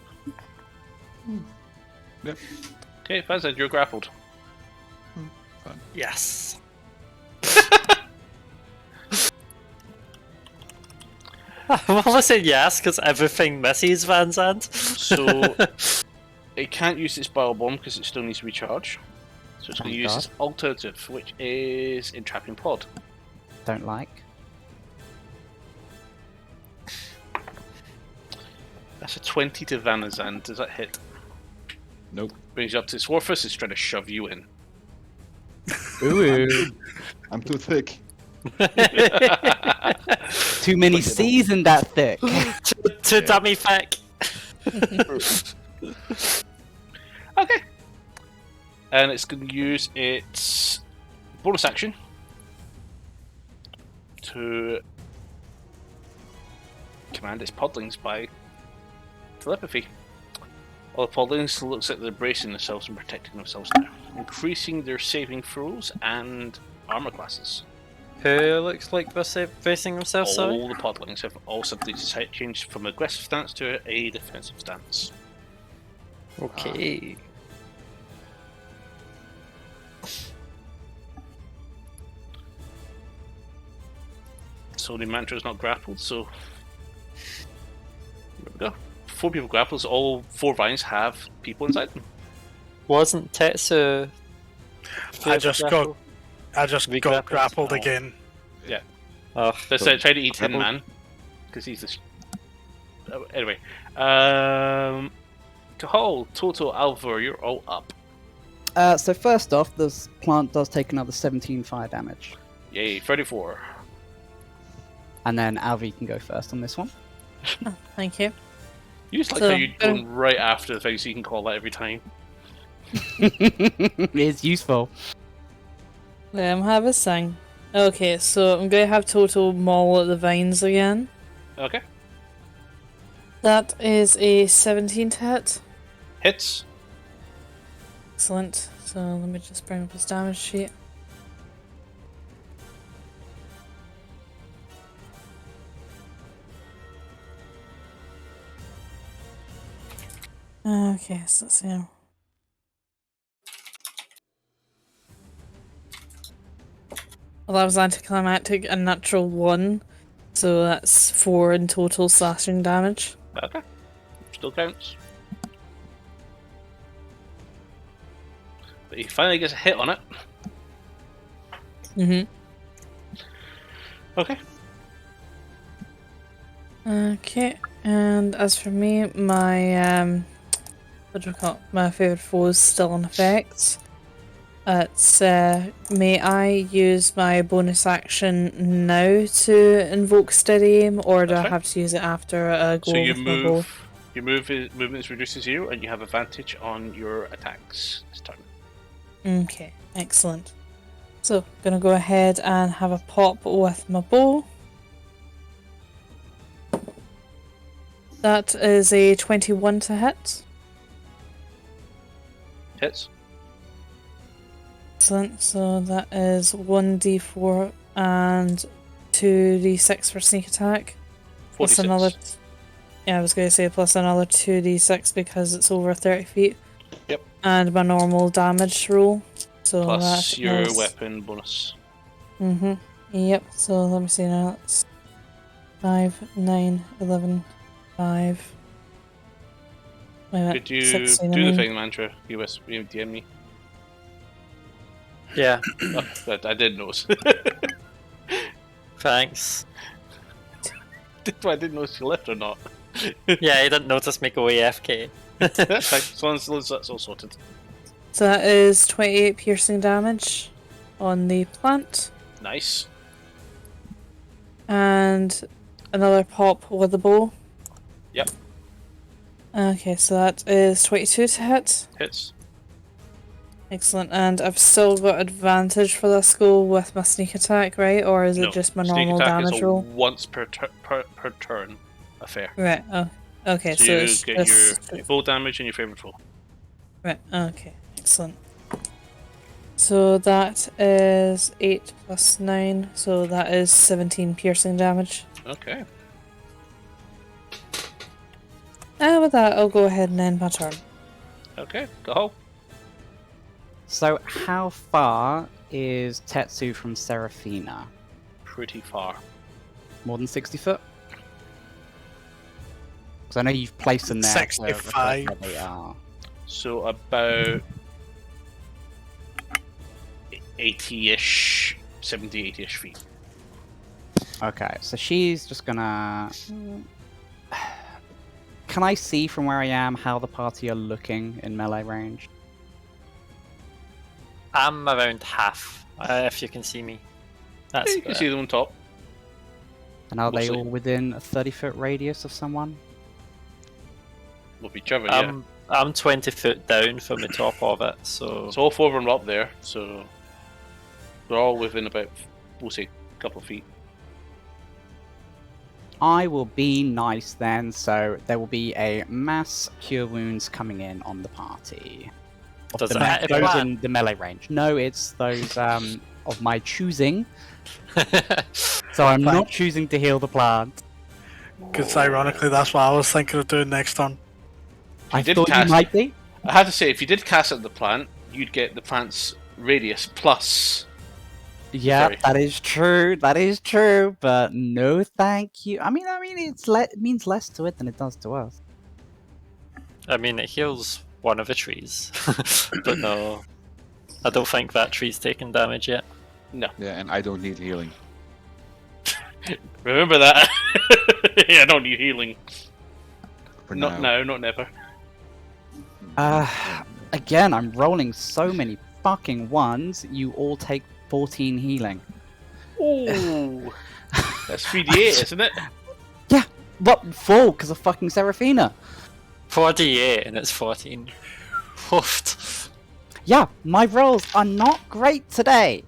Yep.
Okay, Vanzand, you're grappled.
Yes. I'm only saying yes because everything misses Van Zandt.
So it can't use its bile bomb because it still needs to recharge. So it's going to use its alternative, which is entrapping pod.
Don't like.
That's a 20 to Vanazan. Does that hit?
Nope.
Brings you up to its orifice. It's trying to shove you in.
Ooh.
I'm too thick.
Too many C's in that thick.
To dummy thick.
Okay. And it's going to use its bonus action to command its podlings by Telepathy. All the podlings looks like they're bracing themselves and protecting themselves now, increasing their saving throws and armor classes.
Who looks like they're facing themselves, sorry?
All the podlings have all suddenly changed from aggressive stance to a defensive stance.
Okay.
So the mantra is not grappled, so there we go. 4 people grappled, so all 4 vines have people inside them.
Wasn't Tetsu...
I just got
Re-grappled?
grappled
Oh.
again.
Oh,
Let's
So,
try to eat Tin
grappled?
Man, because he's the... anyway. Cahal, Toto, Alvor, you're all up.
So first off, this plant does take another 17 fire damage.
Yay, 34.
And then Alvi can go first on this one.
Thank you.
You just like
So,
how you're going right after the thing so you can call that every time.
It's useful.
Let him have a sing. Okay, so I'm going to have Total maul at the vines again.
Okay.
That is a 17 to hit.
Hits.
Excellent. So let me just bring up his damage sheet. Okay, so let's see. Well, that was anticlimactic, a natural 1. So that's 4 in total slashing damage.
Okay. Still counts. But he finally gets a hit on it. Okay.
Okay, and as for me, my what do I call it? My favorite foe is still in effect. It's may I use my bonus action now to invoke steady aim, or do
That's
I
right.
have to use it after I go
So you
with my bow?
move. Your movement is reduced to 0, and you have advantage on your attacks this turn.
Okay, excellent. So, gonna go ahead and have a pop with my bow. That is a 21 to hit.
Hits.
Excellent. So that is 1d4 and 2d6 for sneak attack. Plus
46.
another. Yeah, I was going to say plus another 2d6 because it's over 30 feet.
Yep.
And my normal damage roll. So
Plus
that
your
is-
weapon bonus.
Yep. So let me see now. It's 5, 9, 11, 5. Wait a minute,
Could you
16, I
do the
mean.
thing, mantra? You DM me.
yeah,
Oh, I did notice.
thanks.
I didn't know if you left or not.
Yeah, he didn't notice me go AFK.
That's fine. As long as that's all sorted.
So that is 28 piercing damage on the plant.
Nice.
And another pop with the bow.
Yep.
Okay, so that is 22 to hit.
Hits.
Excellent. And I've still got advantage for this go with my sneak attack, right? Or is it
No.
just my
Sneak
normal
attack
damage
is a
roll?
once per turn affair.
Right. Oh, okay.
So
So,
you
it's
get
just
your full damage and your favorite roll.
right. Okay. Excellent. So that is 8 plus 9. So that is 17 piercing damage.
Okay.
And with that, I'll go ahead and end my turn.
Okay. Go home.
So how far is Tetsu from Seraphina?
Pretty far.
More than 60 foot? Because I know you've placed them there. to reflect
65.
where they are.
So about 80-ish, 70, 80-ish feet.
Okay, so she's just gonna... Can I see from where I am how the party are looking in melee range?
I'm around half, if you can see me. That's
Yeah, you can see them on top.
And are they
Mostly.
all within a 30-foot radius of someone?
Will be Trevor, yeah.
I'm 20 foot down from the top of it, so
So all 4 of them are up there, so they're all within about, we'll say, a couple of feet.
I will be nice then, so there will be a mass cure wounds coming in on the party. Of
Does
the
it hit a
those
plant?
in the melee range. No, it's those of my choosing. So I'm not choosing to heal the plant.
Because ironically, that's what I was thinking of doing next turn.
I
did
thought you
cast-
might be.
I have to say, if you did cast at the plant, you'd get the plant's radius plus.
Yeah,
Sorry.
that is true. That is true. But no, thank you. I mean, it means less to it than it does to us.
I mean, it heals one of the trees, but no, I don't think that tree's taken damage yet.
Yeah, and I don't need healing.
Remember that. Yeah, I don't need healing.
For
Not
now.
now, not never.
Again, I'm rolling so many fucking ones. You all take 14 healing.
Oh, that's 3d8, isn't it?
Yeah, but full because of fucking Seraphina.
4d8 and it's 14. Hoofed.
Yeah, my rolls are not great today.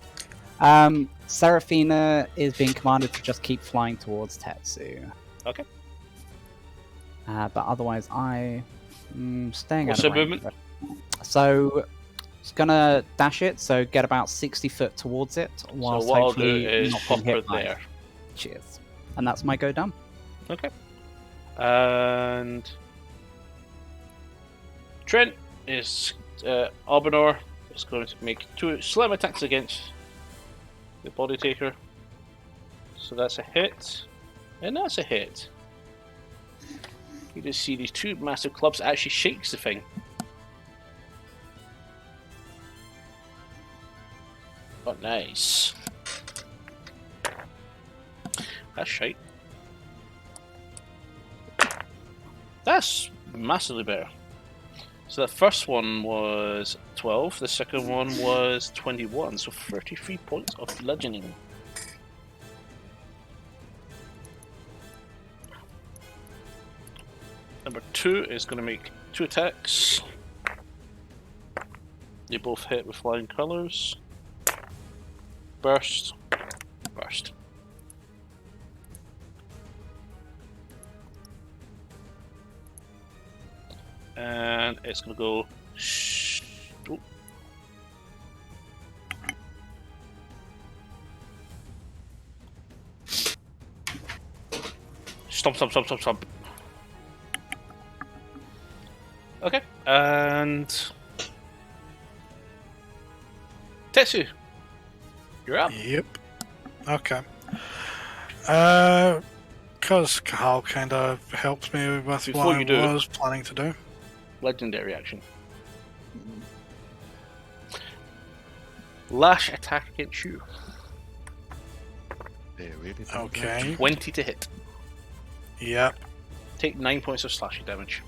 Seraphina is being commanded to just keep flying towards Tetsu.
Okay.
But otherwise, staying
What's
out of
her
range.
movement?
So, it's gonna dash it, so get about 60 foot towards it, whilst
So what I'll do
hopefully
is
not
pop
being
her
hit by it.
there.
Cheers. And that's my go done.
Okay. And Trent is Albinor is going to make 2 slam attacks against the body taker. So that's a hit, and that's a hit. You just see these 2 massive clubs. It actually shakes the thing. Oh, nice. That's shite. That's massively better. So the first one was 12, the second one was 21, so 33 points of bludgeoning. Number 2 is going to make 2 attacks. They both hit with flying colours. Burst. Burst. And it's going to go... Oh. Stomp, stomp, stomp, stomp, stomp. Okay, and... Tetsu, you're up.
Yep. Okay. Because Kahal kind of helped me with
Before
what
you
I
do-
was planning to do.
Legendary action. Lash attack against you.
They really think
Okay.
20 to hit.
Yep.
Take 9 points of slashing damage.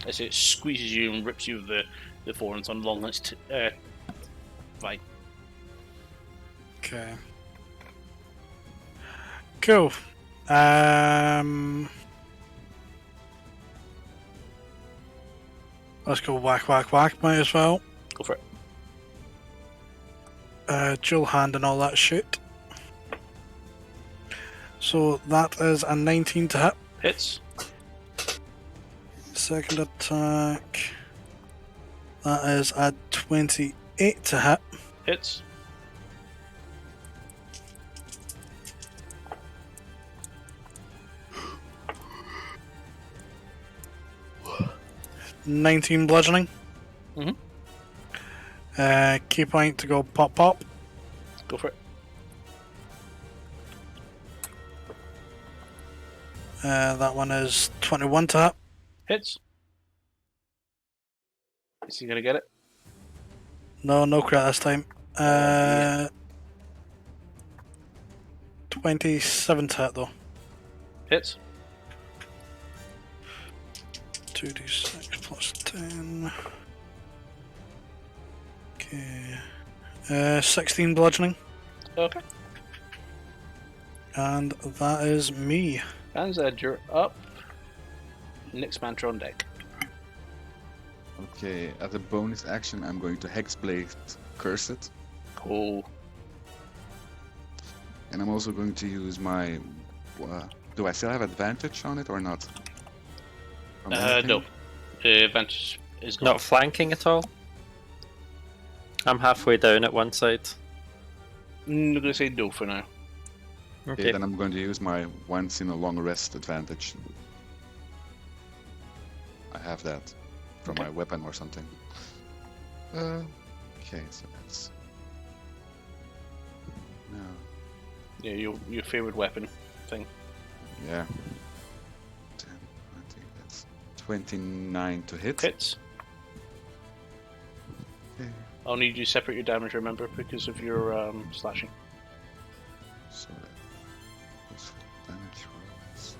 As it squeezes you and rips you with the thorns on long its vine.
Okay. Cool. Let's go whack, whack, whack. Might as well.
Go for it.
Dual hand and all that shit. So that is a 19 to hit.
Hits.
Second attack. That is a 28 to hit.
Hits.
$19 bludgeoning.
Mhm.
Key point to go pop pop.
Go for it.
That one is 21 to hit.
Hits. Is he gonna get it?
No crit this time.
Yeah.
27 to hit though.
Hits.
2d6 plus 10. Okay. 16 bludgeoning.
Okay.
And that is me.
Banzad, you're up. Next mantra on deck.
Okay, as a bonus action, I'm going to Hexblade Curse it.
Cool.
And I'm also going to use my. Do I still have advantage on it or not? From anything?
No. Advantage is gone.
Not flanking at all? I'm halfway down at one side.
I'm going to say no for now.
Okay,
Okay.
then I'm going to use my once in a long rest advantage. I have that from my weapon or something. Okay, so that's. No.
Yeah, your favorite weapon thing.
Yeah. 10, 20, that's 29 to hit.
Hits.
Okay.
I'll need you to separate your damage, remember, because of your slashing.
So that's damage rolls.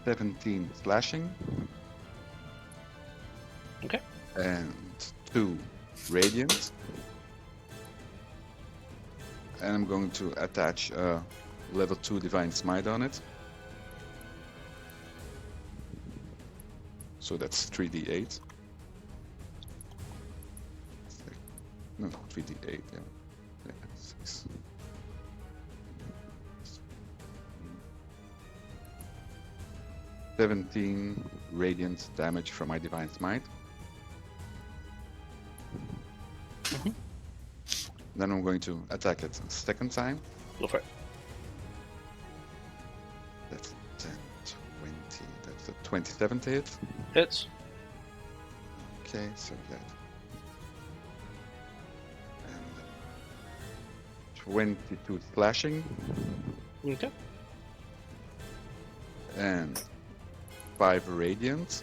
17 slashing.
Okay.
And 2 radiant. And I'm going to attach level 2 divine smite on it. So that's 3d8. No, 3d8, yeah. 6. 17 radiant damage from my divine smite. Then I'm going to attack it a second time.
Go for it.
That's 10, 20, that's a 27 to hit.
Hits.
Okay, so that. And 22 slashing.
Okay.
And 5 radiant.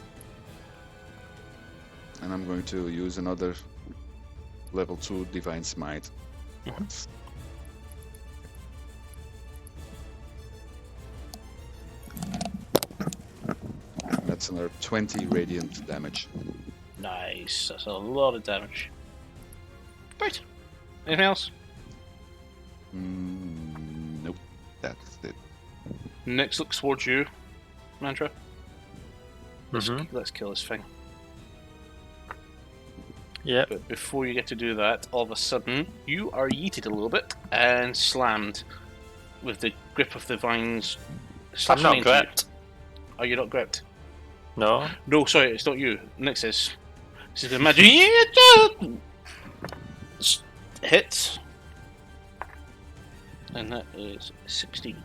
And I'm going to use another level 2 divine smite. Once. That's another 20 radiant damage.
Nice. That's a lot of damage. Right. Anything else?
Nope. That's it.
Next looks towards you, Mantra.
Mhm.
Let's kill this thing.
Yep.
But before you get to do that, all of a sudden, you are yeeted a little bit and slammed with the grip of the vines.
I'm
slashing
not
into you.
gripped.
Are you not gripped?
No.
No, sorry, it's not you. Nix is. This is the magic. Hit. And that is 16.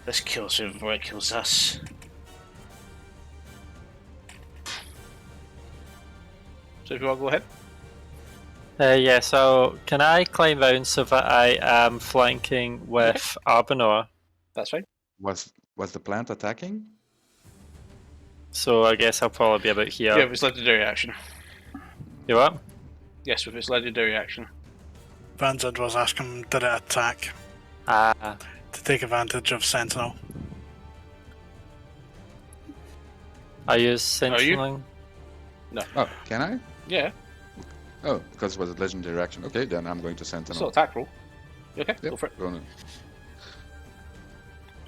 Let's kill him before it kills us. So if you want to go ahead.
Yeah, so can I climb round so that I am flanking with Arbonor?
That's fine.
Was the plant attacking?
So I guess I'll probably be about here.
Yeah, with its legendary action.
You what?
Yes, with its legendary action.
Vanzad was asking, did it attack
Ah.
to take advantage of Sentinel?
I use
Are you?
Sentineling.
Oh, can I?
Yeah,
Oh, because it was a legendary action. Okay, then I'm going to Sentinel.
still attack roll. You okay,
Yep,
go for it.
gonna-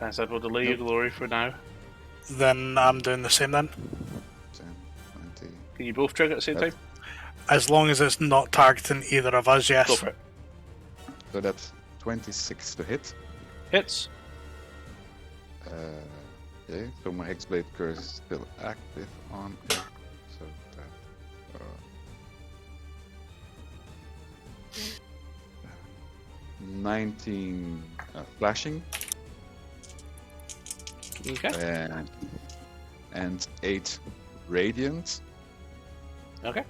And so we'll delay your glory for now.
Then I'm doing the same then.
10, 20.
Can you both trigger at the same
Yep.
time?
As long as it's not targeting either of us, yes.
Go for it.
So that's 26 to hit.
Hits.
Okay, so my Hexblade curse is still active on it. So that. 19 flashing
Okay.
and 8 radiant.
Okay.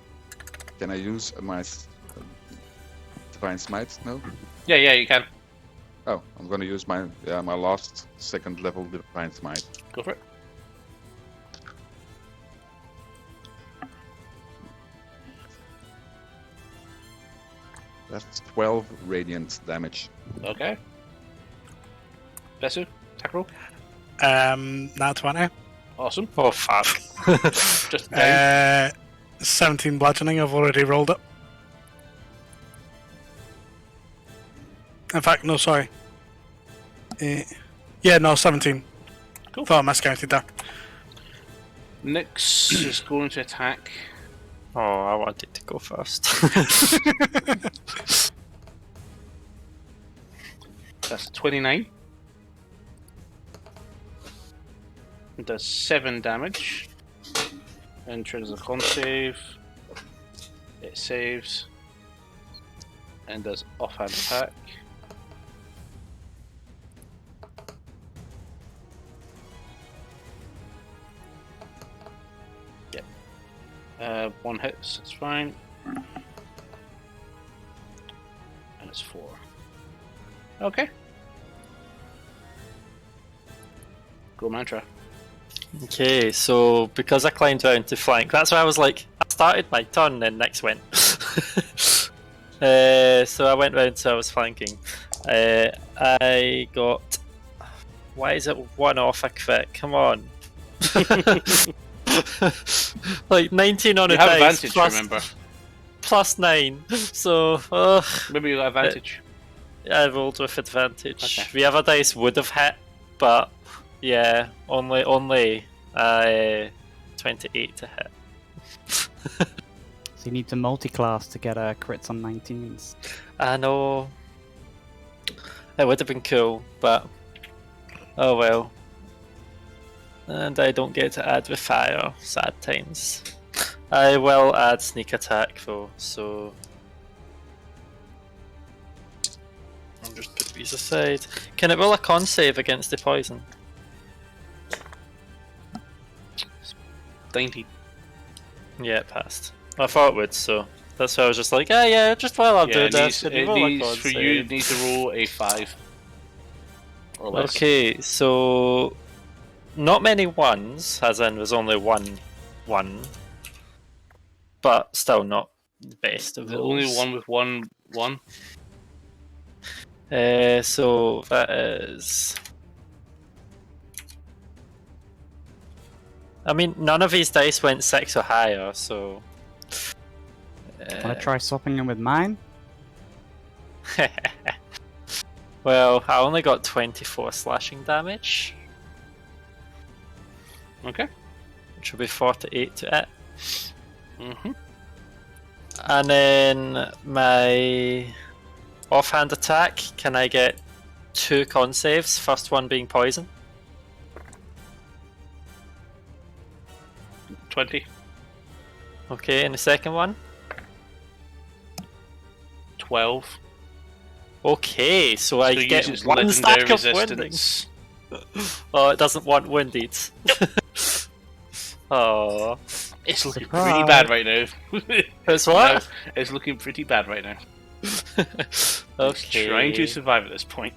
Can I use my divine smite? No.
Yeah, you can.
Oh, I'm gonna use my my last second level divine smite.
Go for it.
That's 12 radiant damage.
Okay. Besu, attack roll.
Nat 20.
Awesome.
Oh fuck.
Just down.
17 bludgeoning, I've already rolled it. In fact, no, sorry. Yeah, Yeah, no, 17.
Cool.
Thought I miscounted there.
Nyx is going to attack.
Oh, I wanted to go first.
That's 29. It does 7 damage. And triggers a con save. It saves. And does offhand attack. Yep. 1 hits, it's fine. And it's 4. Okay. Go Mantra.
Okay, so because I climbed down to flank, that's why I was like, I started my turn and Nyx went. So I went round, so I was flanking. I got. Why is it 1 off a crit? Come on. Like 19 on
You
a
have
dice.
advantage,
plus,
remember.
plus 9. So,
Maybe you got advantage.
I rolled with advantage.
Okay.
The other dice would have hit, but yeah, only 28 to hit.
So you need to multi-class to get crits on 19s.
I know. It would have been cool, but oh well. And I don't get to add with fire. Sad times. I will add sneak attack though, so I'll just put these aside. Can it roll a con save against the poison?
19.
Yeah, it passed. I thought it would, so that's why I was just like, yeah, just while I'm doing this, can you roll a con
for
save?
you, it needs to roll a 5. Or less.
Okay, so not many ones, as in there's only one, but still not the best of
The
those.
only one with 1.
So that is. I mean, none of these dice went 6 or higher, so.
Want to try swapping them with mine?
Well, I only got 24 slashing damage,
Okay.
which will be 48 to it.
Mm-hmm.
And then my offhand attack, can I get 2 con saves? First one being poison.
20.
Okay, and the second one?
12.
Okay, so I
So use
get
its
1
legendary
stack of winding.
resistance.
Oh, it doesn't want winded. Oh,
It's looking
Surprise.
pretty bad right now.
it's what?
No, it's looking pretty bad right now. It's
Okay.
trying to survive at this point.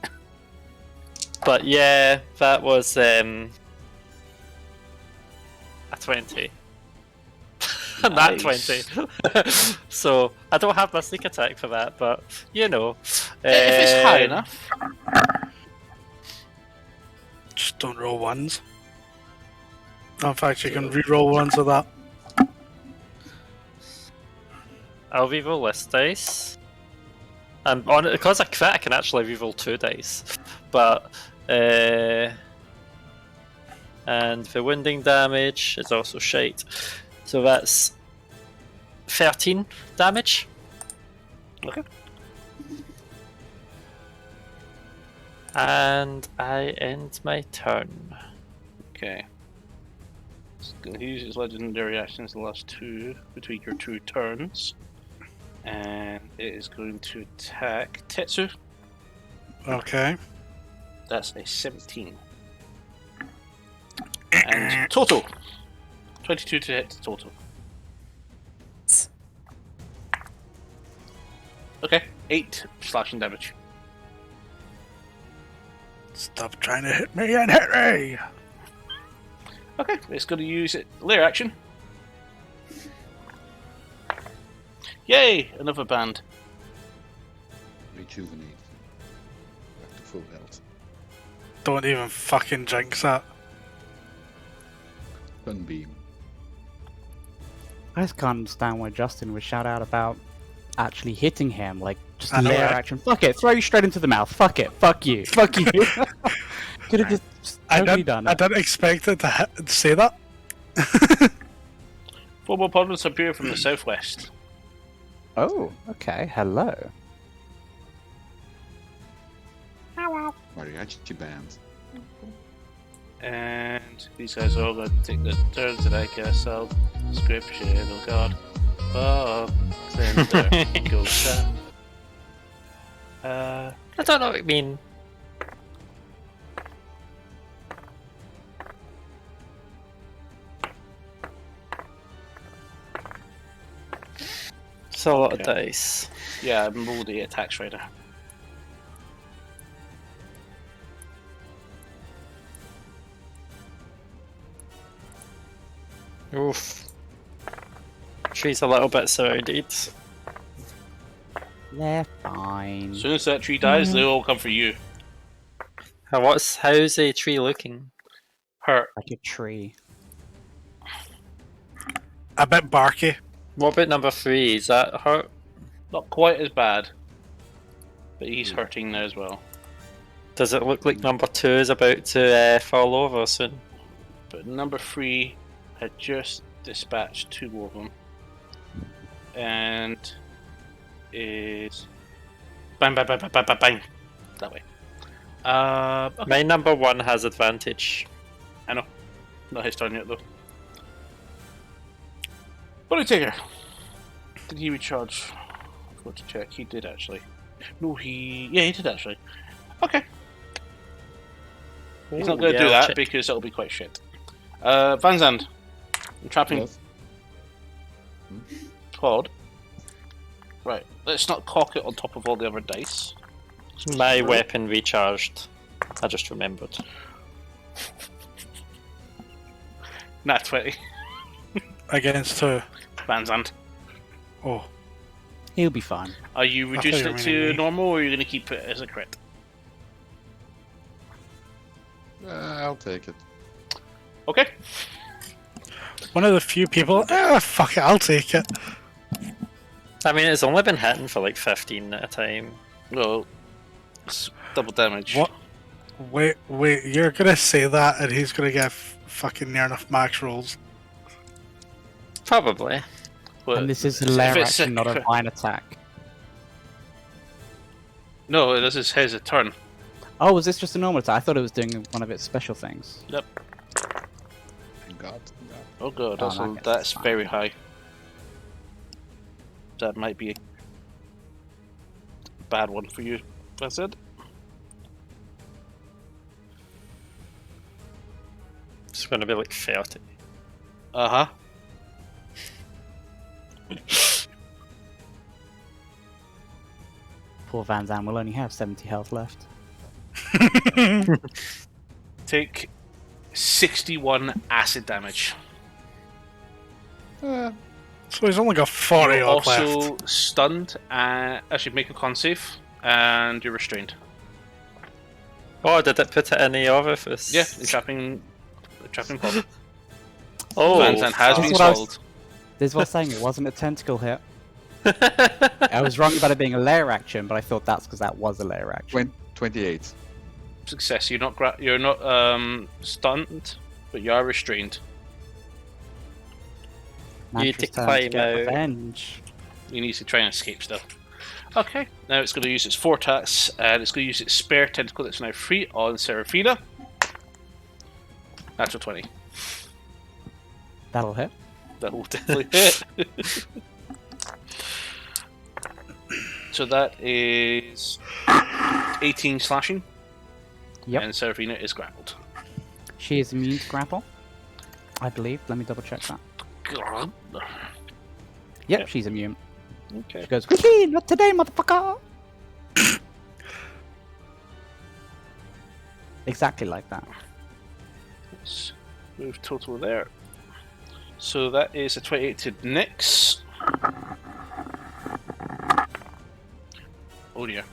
But yeah, that was a 20. Not
Nice.
20. So I don't have my sneak attack for that, but you know.
If it's high enough.
Just don't roll ones. In fact, you can re-roll ones of that.
I'll reroll this dice. And on it, because I crit, I can actually reroll 2 dice. But and the wounding damage is also shite. So that's 13 damage.
Okay.
And I end my turn.
Okay. It's going to use its legendary actions the last 2 between your 2 turns. And it is going to attack Tetsu.
Okay.
That's a 17. And total. 22 to hit total. Okay, 8 slashing damage.
Stop trying to hit me and hit me!
Okay, it's going to use it lair action. Yay! Another band.
Rejuvenate. Back to full health.
Don't even fucking jinx that.
Sunbeam.
I just can't understand why Justin would shout out about actually hitting him. Like, just
I know,
layer
right?
action. Fuck it, throw you straight into the mouth. Fuck it, fuck you, fuck you. could have just totally done
I
it.
didn't expect it to say that.
4 more opponents appear from the southwest.
Oh, okay. Hello.
Mariachi band.
And these guys are all going to take the turn today, Castle. Description, oh god. Oh, center, go south.
I don't know what you mean. It's a lot of
Okay.
dice.
Yeah, roll the attack rider.
Oof. Tree's a little bit surrounded.
They're fine.
As soon as that tree dies, they all come for you.
How's a tree looking?
Hurt.
Like a tree.
A bit barky.
What about number 3? Is that hurt?
Not quite as bad. But he's hurting now as well.
Does it look like number 2 is about to fall over soon?
But number 3 had just dispatched 2 more of them. And is bang bang bang bang bang bang bang. That way. Okay.
My number 1 has advantage.
I know. Not his turn yet though. Body Taker. Did he recharge? I forgot to check. He did actually. No, he did actually. Okay. He's not going to do that because it'll be quite shit. Van Zandt. I'm trapping
Yes.
Pod. Right, let's not cock it on top of all the other dice.
My weapon recharged. I just remembered.
Nat 20.
Against who?
Van Zandt.
Oh,
He'll be fine.
Are you
I thought
reducing
you
it
were
to
meaning me.
normal or are you going to keep it as a crit?
I'll take it.
Okay.
one of the few people. Fuck it, I'll take it.
I mean, it's only been hitting for like 15 at a time.
Well, it's double damage.
What? Wait, you're gonna say that and he's gonna get fucking near enough max rolls.
Probably.
But
And this is a
if
lair
it's
action, not a vine attack.
No, this is his turn.
Oh, was this just a normal attack? I thought it was doing one of its special things.
Yep.
Thank God.
Oh god,
Oh,
that's,
that gets
that's
fine.
very high. That might be a bad one for you, that's it.
It's going to be like 30.
Uh-huh.
Poor Van Zandt will only have 70 health left.
Take 61 acid damage.
So he's only got 40
You're
odd
also
left.
stunned, actually make a con save, and you're restrained.
Oh, did it put it in the orifice?
Yeah, trapping pod.
Oh,
Van Zandt has
That's
been
what I was-
swallowed.
This is what I was saying, it wasn't a tentacle hit. I was wrong about it being a lair action, but I thought that's because that was a lair action.
28.
Success. You're not stunned, but you are restrained.
You
Natural's turn to
decline
get
out.
revenge.
You need to try and escape still. Okay, now it's going to use its 4 attacks, and it's going to use its spare tentacle that's now free on Seraphina. Natural 20.
That'll hit.
That will definitely hit. So that is 18 slashing.
Yep.
And Seraphina is grappled.
She is immune to grapple, I believe. Let me double check that. Yep,
Yeah.
she's immune.
Okay.
She goes, "Whee, not today, motherfucker!" Exactly like that.
Let's move total there. So that is a 28 to Nyx. Oh dear.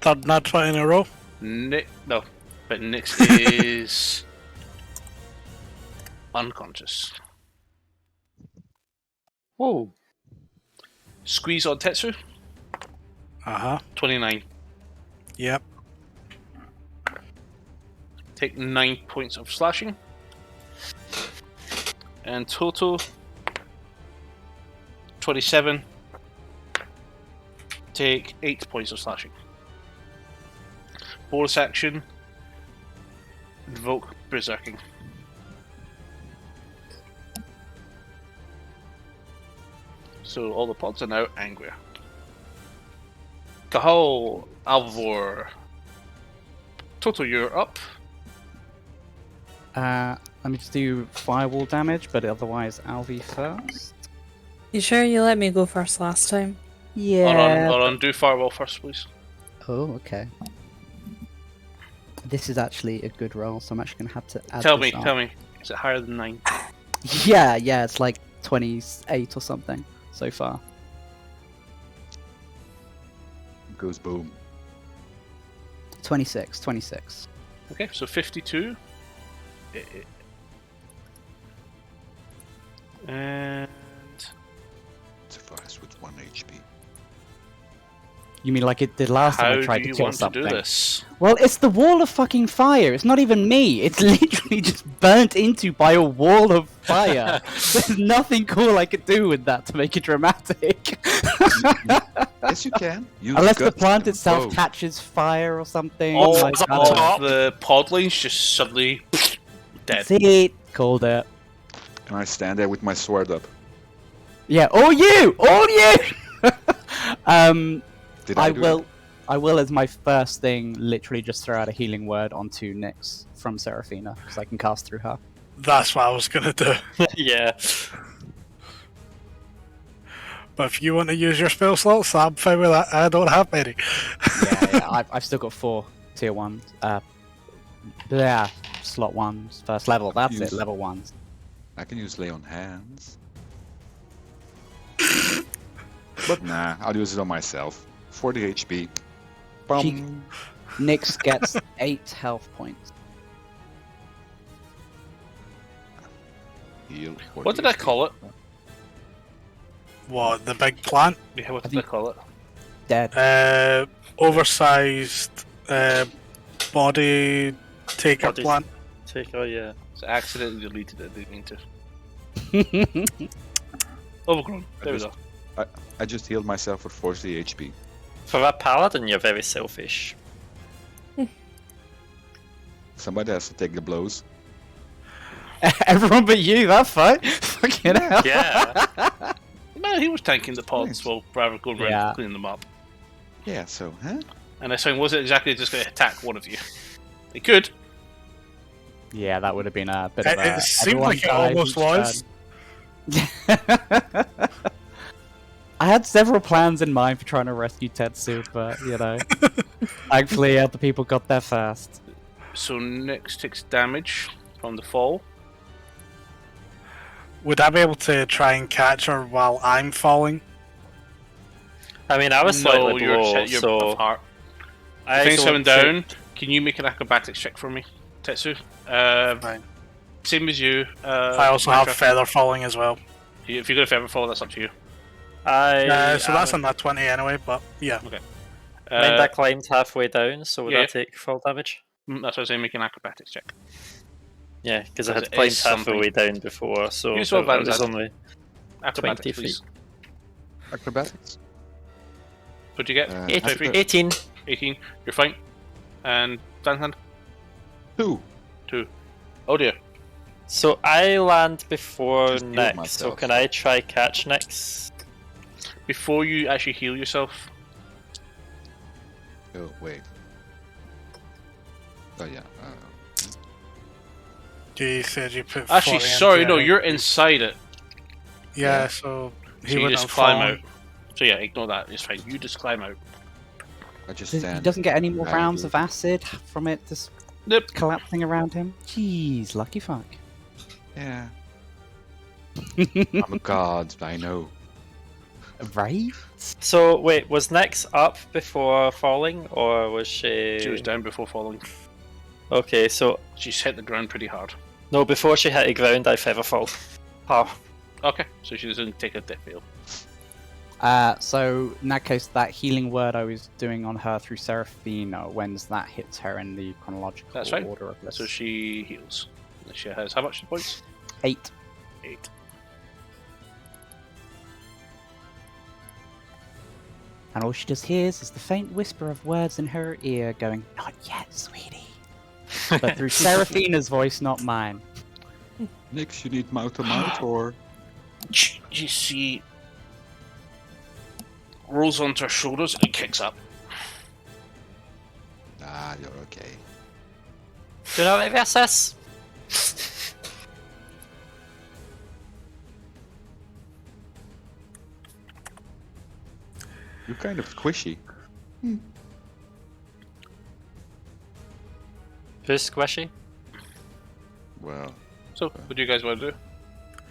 Third nat 20 in a row.
No, but Nyx is unconscious.
Oh,
Squeeze on Tetsu,
Uh huh.
29.
Yep.
Take 9 points of slashing. And total 27. Take 8 points of slashing. Bonus action. Invoke Berserking. So all the pods are now angrier. Cahal, Alvor. Total, you're up.
Let me just do firewall damage, but otherwise Alvi first.
You sure you let me go first last time?
Yeah.
Hold on, do firewall first, please.
Oh, okay. This is actually a good roll, so I'm actually gonna have to add
Tell
this
me,
up.
tell me. Is it higher than 9?
Yeah, it's like 28 or something so far.
Goes boom.
26.
Okay, so 52. And
Survives with 1 HP.
You mean like it did last
how
time I tried
do
to
you
kill
want
something?
to do this?
Well, it's the wall of fucking fire. It's not even me. It's literally just burnt into by a wall of fire. There's nothing cool I could do with that to make it dramatic.
Yes, you can. Use
Unless the
guts
plant
and
itself
bow.
catches fire or something.
All
like, I
on
don't know.
top.
of the podlings just suddenly dead.
See, called it.
And I stand there with my sword up.
Yeah, all you!
Did
I
do
will.
it?
I will, as my first thing, literally just throw out a healing word onto Nyx from Seraphina, because I can cast through her.
That's what I was gonna do.
Yeah.
But if you want to use your spell slots, I'm fine with that. I don't have many.
I've still got 4 tier 1s. Slot 1s, first level. That's
Use-
it, level 1s.
I can use lay on hands. But nah, I'll use it on myself. 40 HP. Bum.
She- Nyx gets 8 health points.
Heal.
What did I call it?
What, the big plant?
Yeah, what
I
did I
think-
call it?
Dead.
Oversized body taker
Body-
plant.
Take, oh yeah.
So I accidentally deleted it, didn't mean to. Overgrown. There we go.
I just healed myself with 40 HP.
For a paladin, you're very selfish.
Somebody has to take the blows.
Everyone but you, that's fine. Fucking hell.
Yeah.
Man, he was tanking the pods
Nice.
while Bravo going around
Yeah.
cleaning them up.
Yeah, so, huh?
And I saying, was it exactly just going to attack one of you? It could.
Yeah, that would have been a bit of a.
It seemed
everyone
like it
dies
almost
each
was.
turn. I had several plans in mind for trying to rescue Tetsu, but thankfully other people got there first.
So Nyx takes damage from the fall.
Would I be able to try and catch her while I'm falling?
I mean, I was
No,
slightly
you're,
below,
you're
so
of heart.
I
Things
actually
coming
would
down. Can you make an acrobatics check for me, Tetsu?
Fine.
Same as you.
I also have
Mitra.
feather falling as well.
If you're going to feather fall, that's up to you.
So that's on that 20 anyway, but yeah.
Okay.
I mean, I climbed halfway down, so would
yeah.
I take full damage?
That's what I was saying, make an acrobatics check.
Yeah, because I
Because
had
it
climbed
is
half the
something.
way down before, so
Use
it
what Van
was
said.
only
Acrobatics,
20
please.
Acrobatics?
What'd you get?
18.
18. 18. You're fine. And Van
2.
2. Oh dear.
So I land before
Just healed
Nyx, so
myself.
can I try catch Nyx?
Before you actually heal yourself,
Oh, wait. Oh, yeah.
You said you put
actually,
40
sorry,
into
no,
it.
you're inside it.
Yeah,
Yeah.
so
So
he
you
wouldn't
just
have
climb
fallen.
out. So yeah, ignore that. It's fine. You just climb out.
I just
He
stand.
doesn't get any more
Right,
rounds
good.
of acid from it just
Nope.
collapsing around him. Jeez, lucky fuck.
Yeah. I'm a god, I know.
Right?
So wait, was Nyx up before falling, or was she?
She was down before falling.
Okay, so
She's hit the ground pretty hard.
no, before she hit the ground, I feather fall. Oh,
Okay, so she doesn't take a death fail.
So in that case, that healing word I was doing on her through Seraphina, when's that hits her in the chronological
That's right.
order of this?
So she heals. She has how much points?
8.
8.
And all she just hears is the faint whisper of words in her ear going, "Not yet, sweetie." But through Seraphina's voice, not mine.
Nix, you need mouth to mouth or?
You see, rolls onto her shoulders and kicks up.
Ah, you're okay.
Do you know what this is?
You're kind of squishy.
Who's squishy?
Well,
So, what do you guys want to do?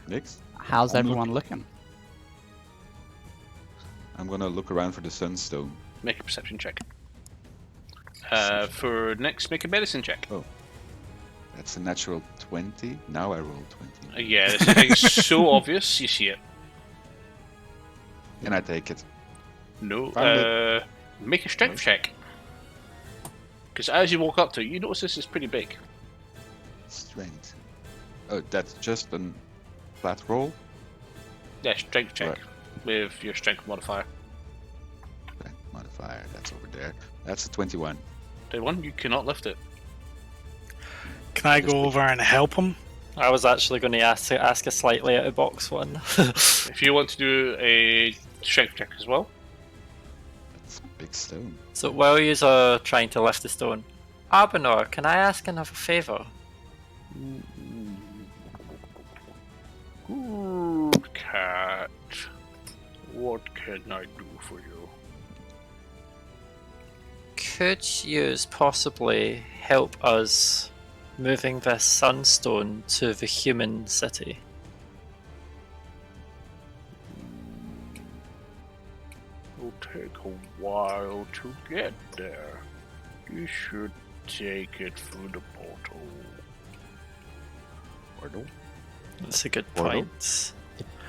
Nix,
How's
I'm
everyone looking?
I'm gonna look around for the sunstone.
Make a perception check. For next, make a medicine check.
That's a natural 20. Now I roll 20.
Yeah, this is so obvious, you see it.
And I take it.
No,
Found
make a strength check. Because as you walk up to it, you notice this is pretty big.
Strength. Oh, that's just a flat roll?
Yeah, strength check
Right.
with your strength modifier.
Strength modifier, that's over there. That's a 21.
21, you cannot lift it.
Can I go over and help him?
I was actually going to ask a slightly out of box one.
If you want to do a strength check as well,
That's a big stone.
So while you are trying to lift the stone, Arbonor, can I ask another favour?
good cat. What can I do for you?
Could you possibly help us moving this sunstone to the human city?
It'll take a while to get there. You should take it through the portal.
Portal?
That's a good
Portal?
point.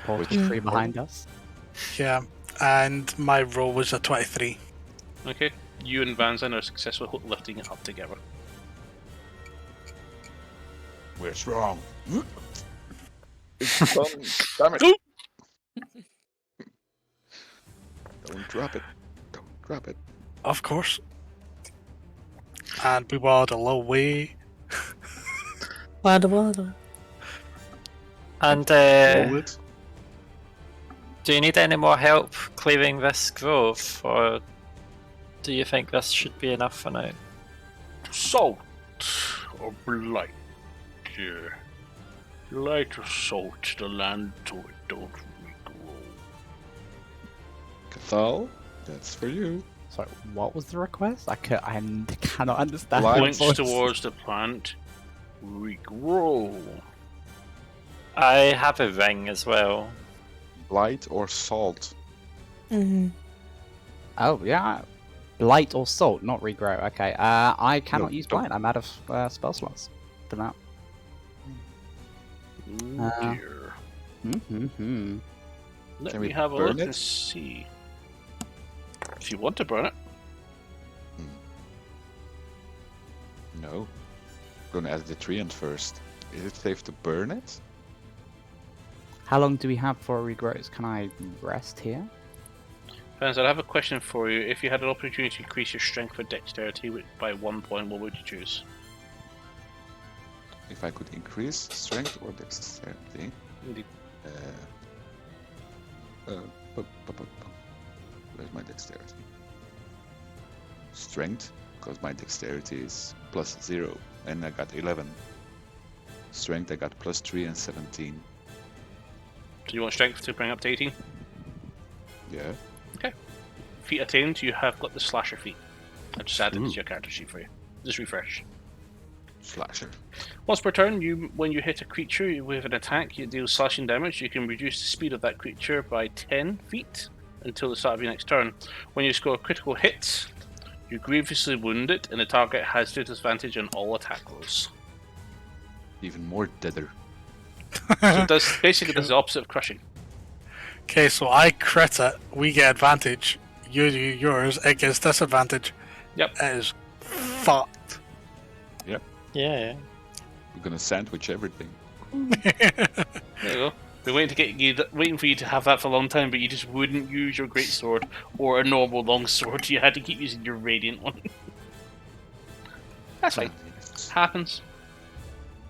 Portal tree behind us.
Yeah, and my roll was a 23.
Okay, you and Van Zandt are successful lifting it up together.
We're strong. It's done. Damn it.
Go!
Don't drop it. Don't drop it.
Of course. And we waddle away.
Waddle, waddle.
And
Roll it.
do you need any more help clearing this grove, or do you think this should be enough for now?
Salt or blight? Light or salt, the land to it don't regrow.
Cathal, that's for you.
Sorry, what was the request? I cannot understand.
Light.
the
Points
voice.
towards the plant, regrow.
I have a ring as well.
Light or salt?
Mm-hmm.
Oh yeah, blight or salt, not regrow. Okay, I cannot
No,
use
don't.
blight. I'm out of spell slots for that.
Oh dear.
Mm-hmm.
Let
Can
me
we
have a
burn
look
it?
and see. If you want to burn it,
No. I'm gonna add the treant first. Is it safe to burn it?
How long do we have for regrows? Can I rest here?
Fans, I have a question for you. If you had an opportunity to increase your strength or dexterity by 1 point, what would you choose?
If I could increase strength or dexterity.
Indeed.
Where's my dexterity? Strength, because my dexterity is +0, and I got 11. Strength, I got +3 and 17.
Do you want strength to bring up to 18?
Yeah.
Feet attained, you have got the slasher feat. I just added it
Ooh.
to your character sheet for you. Just refresh.
Slasher.
Once per turn, when you hit a creature with an attack, you deal slashing damage. You can reduce the speed of that creature by 10 feet until the start of your next turn. When you score a critical hit, you grievously wound it, and the target has disadvantage on all attack rolls.
Even more deader.
So it does basically does the opposite of crushing.
Okay, so I crit it, we get advantage. You do yours, it gets disadvantage.
Yep.
It is fucked.
Yeah.
We're gonna sandwich everything.
There you go. Been waiting for you to have that for a long time, but you just wouldn't use your great sword or a normal long sword. You had to keep using your radiant one. That's fine.
Yes.
Happens.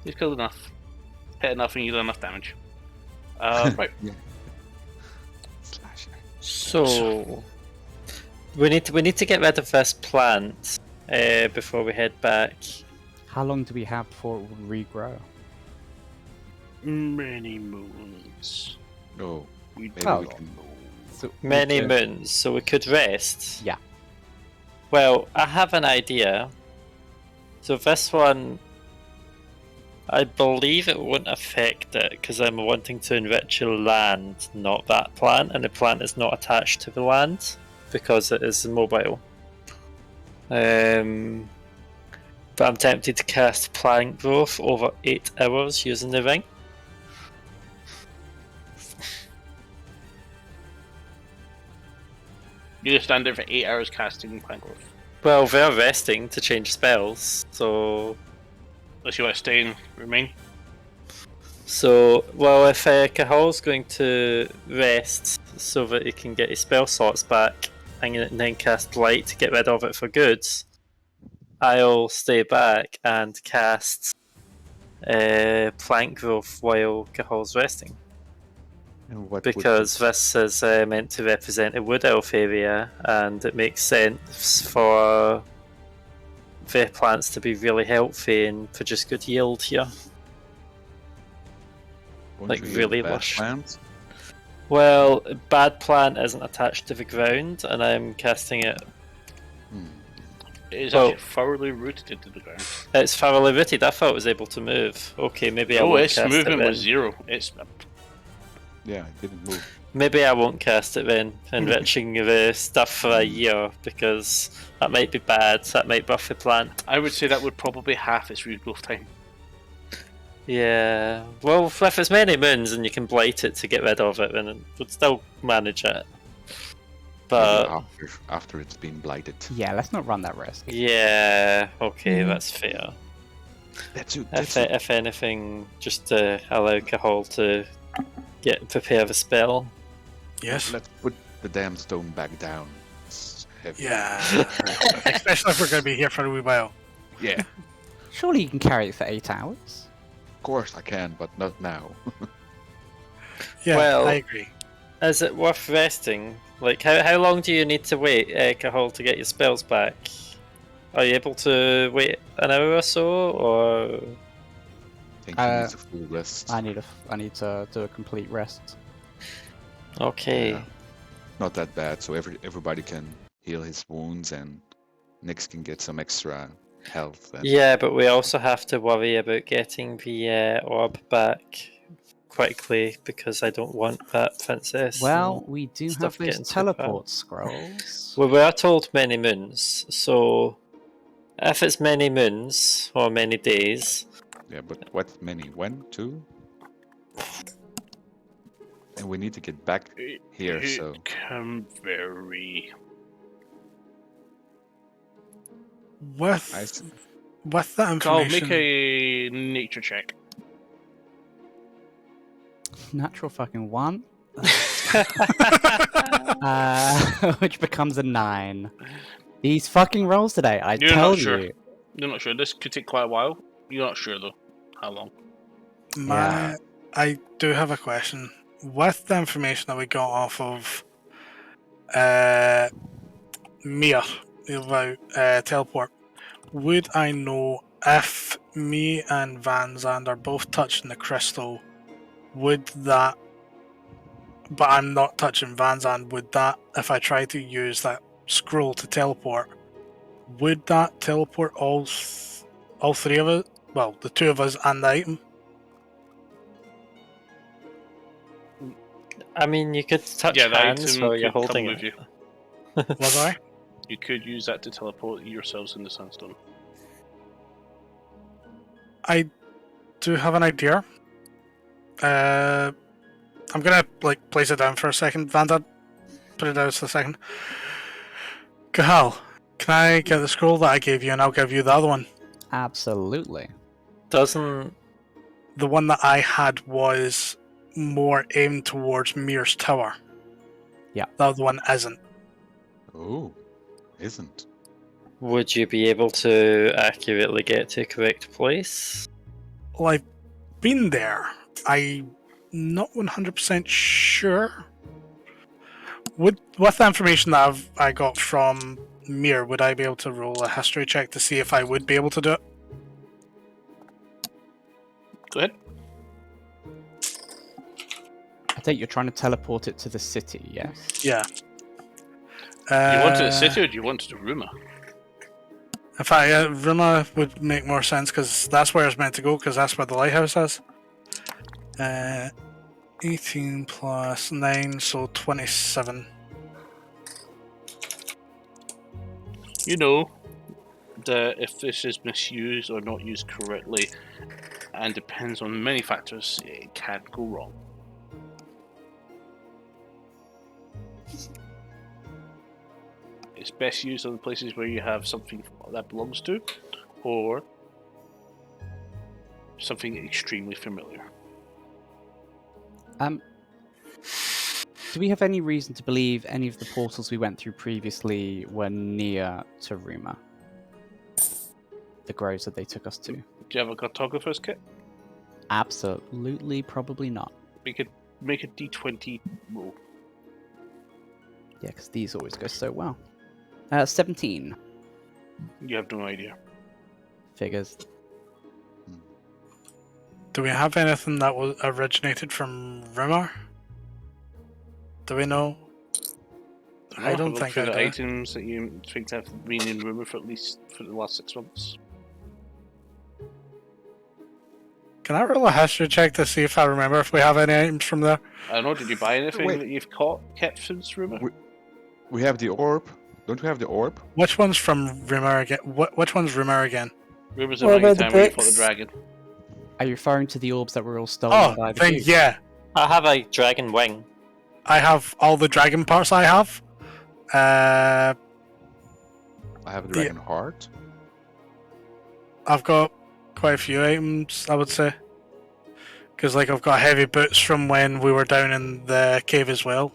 You've killed enough. Hit enough and you done enough damage. Right.
Yeah. Slasher.
So we need to get rid of this plant before we head back.
How long do we have before it will regrow?
Many moons.
No.
We
Maybe
Oh.
we can.
So
Many moons, so we could rest.
Yeah.
Well, I have an idea. So this one, I believe it won't affect it because I'm wanting to enrich the land, not that plant, and the plant is not attached to the land because it is mobile. But I'm tempted to cast plant growth over 8 hours using the ring.
You just stand there for 8 hours casting plant growth.
Well, they're resting to change spells, so
Unless you want to stay and remain.
well, if Cahal's going to rest so that he can get his spell slots back and then cast Blight to get rid of it for good, I'll stay back and cast Plant Growth while Cahal's resting.
And what would
Because
this-
this is meant to represent a wood elf area, and it makes sense for the plants to be really healthy and produce good yield here.
won't
like
you use
really
bad
lush.
plants?
Well, bad plant isn't attached to the ground, and I'm casting it.
It is
Well-
actually thoroughly rooted into the ground.
It's thoroughly rooted. I thought it was able to move. Okay, maybe I
Oh,
won't
its
cast
movement
it
was
then.
0. It's
Yeah, it didn't move.
Maybe I won't cast it then, enriching the stuff for a year, because that might be bad. That might buff the plant.
I would say that would probably half its regrowth time.
Yeah. Well, if it's many moons and you can blight it to get rid of it, then it would still manage it. But
Maybe after it's been blighted.
Yeah, let's not run that risk.
yeah, okay, that's fair.
That's it.
If anything, just to allow Cahal to prepare the spell.
Yes.
Let's put the damn stone back down. It's heavy.
Yeah. Especially if we're going to be here for a wee while.
Yeah.
Surely you can carry it for 8 hours.
Of course I can, but not now.
Yeah,
Well-
I agree.
Is it worth resting? Like, how long do you need to wait, Cahal, to get your spells back? Are you able to wait an hour or so, or
I think he needs a full rest.
I need to do a complete rest.
okay?
Yeah. Not that bad, so everybody can heal his wounds and Nyx can get some extra health. And
Yeah, but we also have to worry about getting the orb back quickly because I don't want that princess.
Well, we do
stuff
have those
getting too far.
teleport scrolls.
We were told many moons, so if it's many moons or many days,
yeah, but what many? 1, 2? And we need to get back here,
It
so
can vary.
With
I s-
with that
I'll
information,
make a nature check.
Natural fucking 1. Which becomes a 9. These fucking rolls today, I
You're
tell
not sure.
you.
You're not sure. This could take quite a while. You're not sure though. How long?
I do have a question. With the information that we got off of Mia about teleport, would I know if me and Van Zand are both touching the crystal? Would that, but I'm not touching Van Zand, would that, if I try to use that scroll to teleport, would that teleport all three of us? Well, the two of us and the item?
I mean, you could touch
Yeah, the
hands
item
while you're
could come
holding
with
it.
you.
Was I?
You could use that to teleport yourselves in the Sunstone.
I do have an idea. I'm gonna like place it down for a second. Vandad, put it down for a second. Kahal, can I get the scroll that I gave you, and I'll give you the other one.
Absolutely.
Doesn't
The one that I had was more aimed towards Mir's tower.
Yeah.
The other one isn't.
Oh, isn't.
would you be able to accurately get to correct place?
Well, I've been there. I'm not 100% sure. With the information that I got from Mir, would I be able to roll a history check to see if I would be able to do it?
Go ahead.
I think you're trying to teleport it to the city, yes?
Yeah.
Do you want it to the city or do you want it to Ruma?
In fact, Ruma would make more sense because that's where it's meant to go, because that's where the lighthouse is. 18 plus 9, so 27.
You know that if this is misused or not used correctly, and depends on many factors, it can go wrong. It's best used on the places where you have something that belongs to, or something extremely familiar.
Do we have any reason to believe any of the portals we went through previously were near to Ruma? The groves that they took us to?
Do you have a cartographer's kit?
Absolutely, probably not.
We could make a D20 roll.
Yeah, because these always go so well. 17.
You have no idea.
Figures.
Do we have anything that was originated from Rimmer? Do we know? I don't think I
the
do.
items that you think to have been in rumor for at least for the last 6 months.
Can I roll a history check to see if I remember if we have any items from there?
I don't know. Did you buy anything
Wait.
that you've kept since rumor?
We have the orb. Don't we have the orb?
Which one's from Rimmer again? Which one's Rimmer again?
Rumors
What
about the
about the
time when you fought the
bricks?
dragon.
Are you referring to the orbs that were all stolen
Oh,
by the
then
Jews?
yeah.
I have a dragon wing.
I have all the dragon parts I have.
I have a dragon heart.
I've got quite a few items, I would say. Because like I've got heavy boots from when we were down in the cave as well.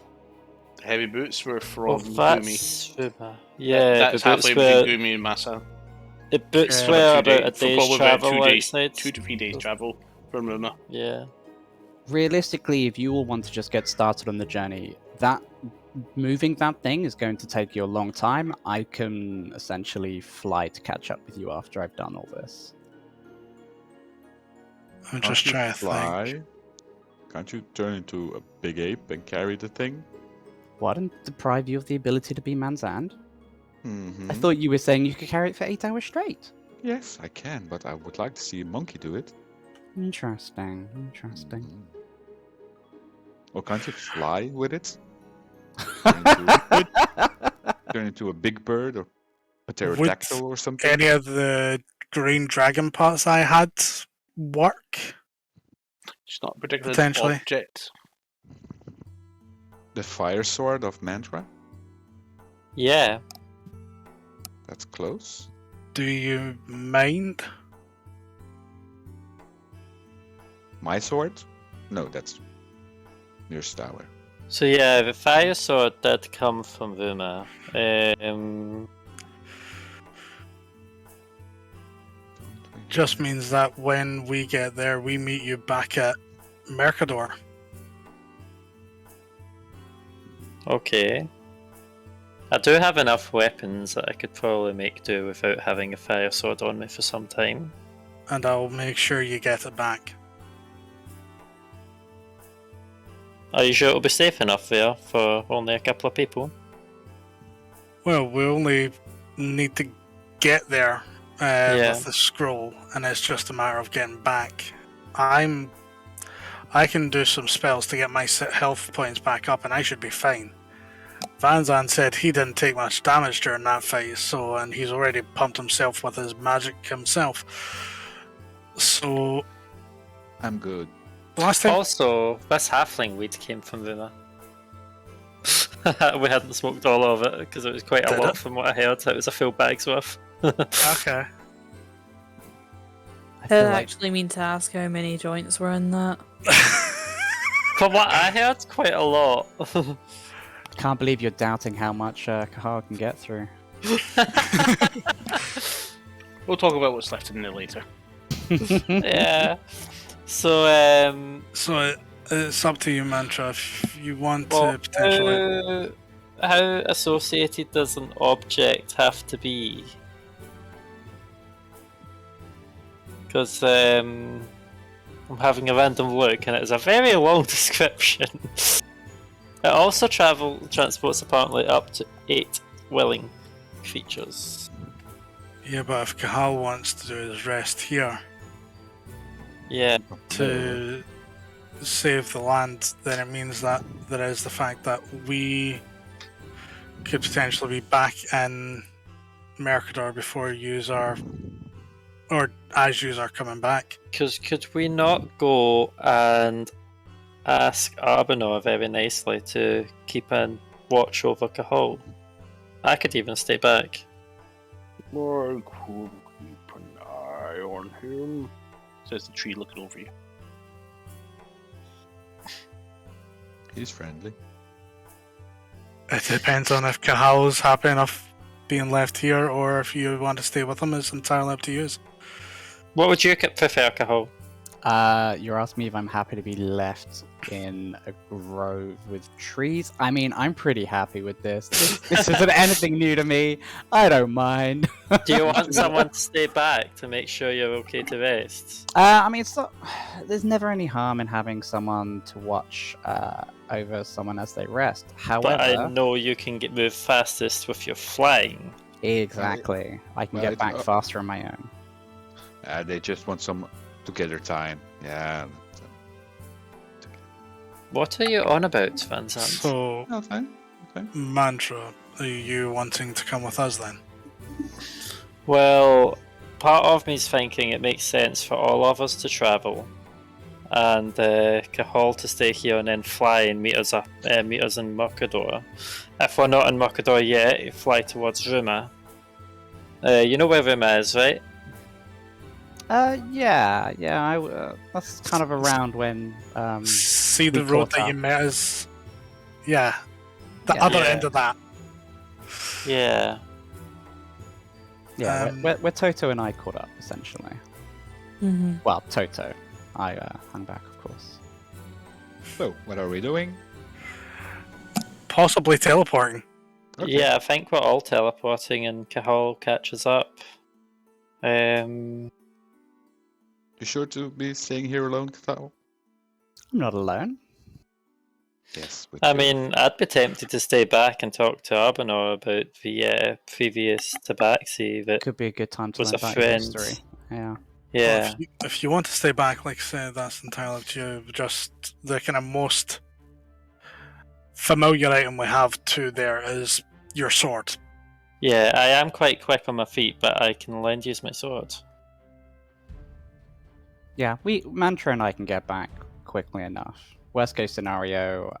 The heavy boots were from
Oh,
Gumi.
that's Ruma. Yeah,
That's
the boots
halfway
were,
between Gumi and Massa.
the boots
Yeah.
were
For
about a day's
probably about
travel
2 days,
outside.
2 to 3 days travel from Ruma.
Yeah.
Realistically, if you all want to just get started on the journey, that moving that thing is going to take you a long time. I can essentially fly to catch up with you after I've done all this.
I'm
Can't
just
you
trying to
fly?
think.
Can't you turn into a big ape and carry the thing?
Why didn't deprive you of the ability to be Manzand?
Mm-hmm.
I thought you were saying you could carry it for 8 hours straight.
Yes, I can, but I would like to see a monkey do it.
Interesting, interesting.
Mhm. Or can't you fly with it? Turn into a big bird or a pterodactyl or something?
Any of the green dragon parts I had work?
It's not a particular
Potentially.
object.
The fire sword of Mantra?
Yeah.
That's close.
Do you mind?
My sword? No, that's Mir's tower.
So yeah, the fire sword did come from Ruma.
Just means that when we get there, we meet you back at Mercador.
Okay. I do have enough weapons that I could probably make do without having a fire sword on me for some time.
And I'll make sure you get it back.
Are you sure it'll be safe enough there for only a couple of people?
Well, we only need to get there with the scroll, and it's just a matter of getting back. I can do some spells to get my health points back up, and I should be fine. Vanzan said he didn't take much damage during that fight, and he's already pumped himself with his magic himself. So
I'm good.
The last time.
Also, this halfling weed came from Ruma. We hadn't smoked all of it because it was quite a
Did
lot
it?
from what I heard. It was a full bag's worth.
Okay.
I
I
feel like
actually mean to ask how many joints were in that.
From what I heard, quite a lot.
I can't believe you're doubting how much Kahar can get through.
We'll talk about what's left in there later.
Yeah. So,
So it's up to you, Mantra. If you want
well,
to potentially.
how associated does an object have to be? Because I'm having a random look, and it is a very long description. It also transports apparently up to 8 willing creatures.
Yeah, but if Kahal wants to do his rest here
Yeah.
to save the land, then it means that there is the fact that we could potentially be back in Mercador before yous are, or as yous are coming back.
Because could we not go and ask Arbonor very nicely to keep an watch over Cahal? I could even stay back.
I could keep an eye on him, says the tree looking over you.
He's friendly.
It depends on if Kahal's happy enough being left here, or if you want to stay with him. It's entirely up to you.
What would you prefer, Cahal?
You're asking me if I'm happy to be left in a grove with trees? I mean, I'm pretty happy with this. This isn't anything new to me. I don't mind.
Do you want someone to stay back to make sure you're okay to rest?
I mean, it's not, there's never any harm in having someone to watch over someone as they rest. However,
But I know you can move fastest with your flying.
exactly, I can
Well,
get back faster on my own.
They just want some together time. Yeah.
What are you on about, Van Zandt?
So,
No, fine. Fine.
Mantra, are you wanting to come with us then?
Well, part of me's thinking it makes sense for all of us to travel, and Cahal to stay here and then fly and meet us in Mercador. If we're not in Mercador yet, fly towards Ruma. You know where Ruma is, right?
Yeah, that's kind of around when,
See the
we
road
caught
that you
up.
met us? Yeah. The
Yeah.
other
Yeah.
end of that.
Yeah.
yeah, where Toto and I caught up, essentially.
Mm-hmm.
Well, Toto. I hung back, of course.
So, what are we doing?
Possibly teleporting.
Okay.
Yeah, I think we're all teleporting and Cahal catches up.
You sure to be staying here alone, Kathal?
I'm not alone.
Yes.
I mean, I'd be tempted to stay back and talk to Arbonor about the previous tabaxi that
Could be a good time to
was
learn
a
about your
friend.
history. Yeah.
Yeah.
Well, if you want to stay back, like I said, that's entirely up to you. Just the kind of most familiar item we have to there is your sword.
Yeah, I am quite quick on my feet, but I can lend use my sword.
Yeah, Mantra and I can get back quickly enough. Worst case scenario,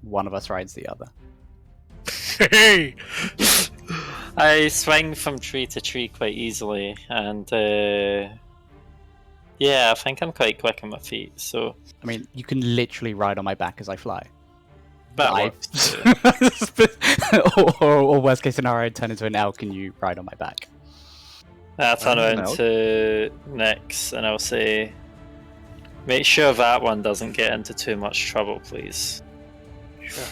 one of us rides the other.
Hey!
I swing from tree to tree quite easily, and yeah, I think I'm quite quick on my feet, so
I mean, you can literally ride on my back as I fly.
that
Live.
works.
or worst case scenario, turn into an elk and you ride on my back.
I'll turn
I don't
around to Nyx and I'll say, make sure that one doesn't get into too much trouble, please.
Sure.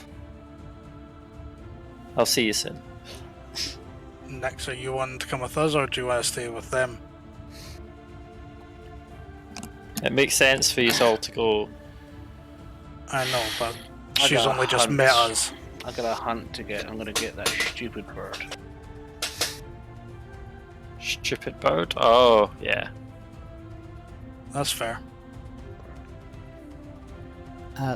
I'll see you soon.
Next, are you wanting to come with us, or do you want to stay with them?
It makes sense for you all to go.
I know, but
I
she's
got a
only just
hunt.
met us.
I got a hunt to get. I'm gonna get that stupid bird.
Stupid bird? Oh, yeah.
That's fair.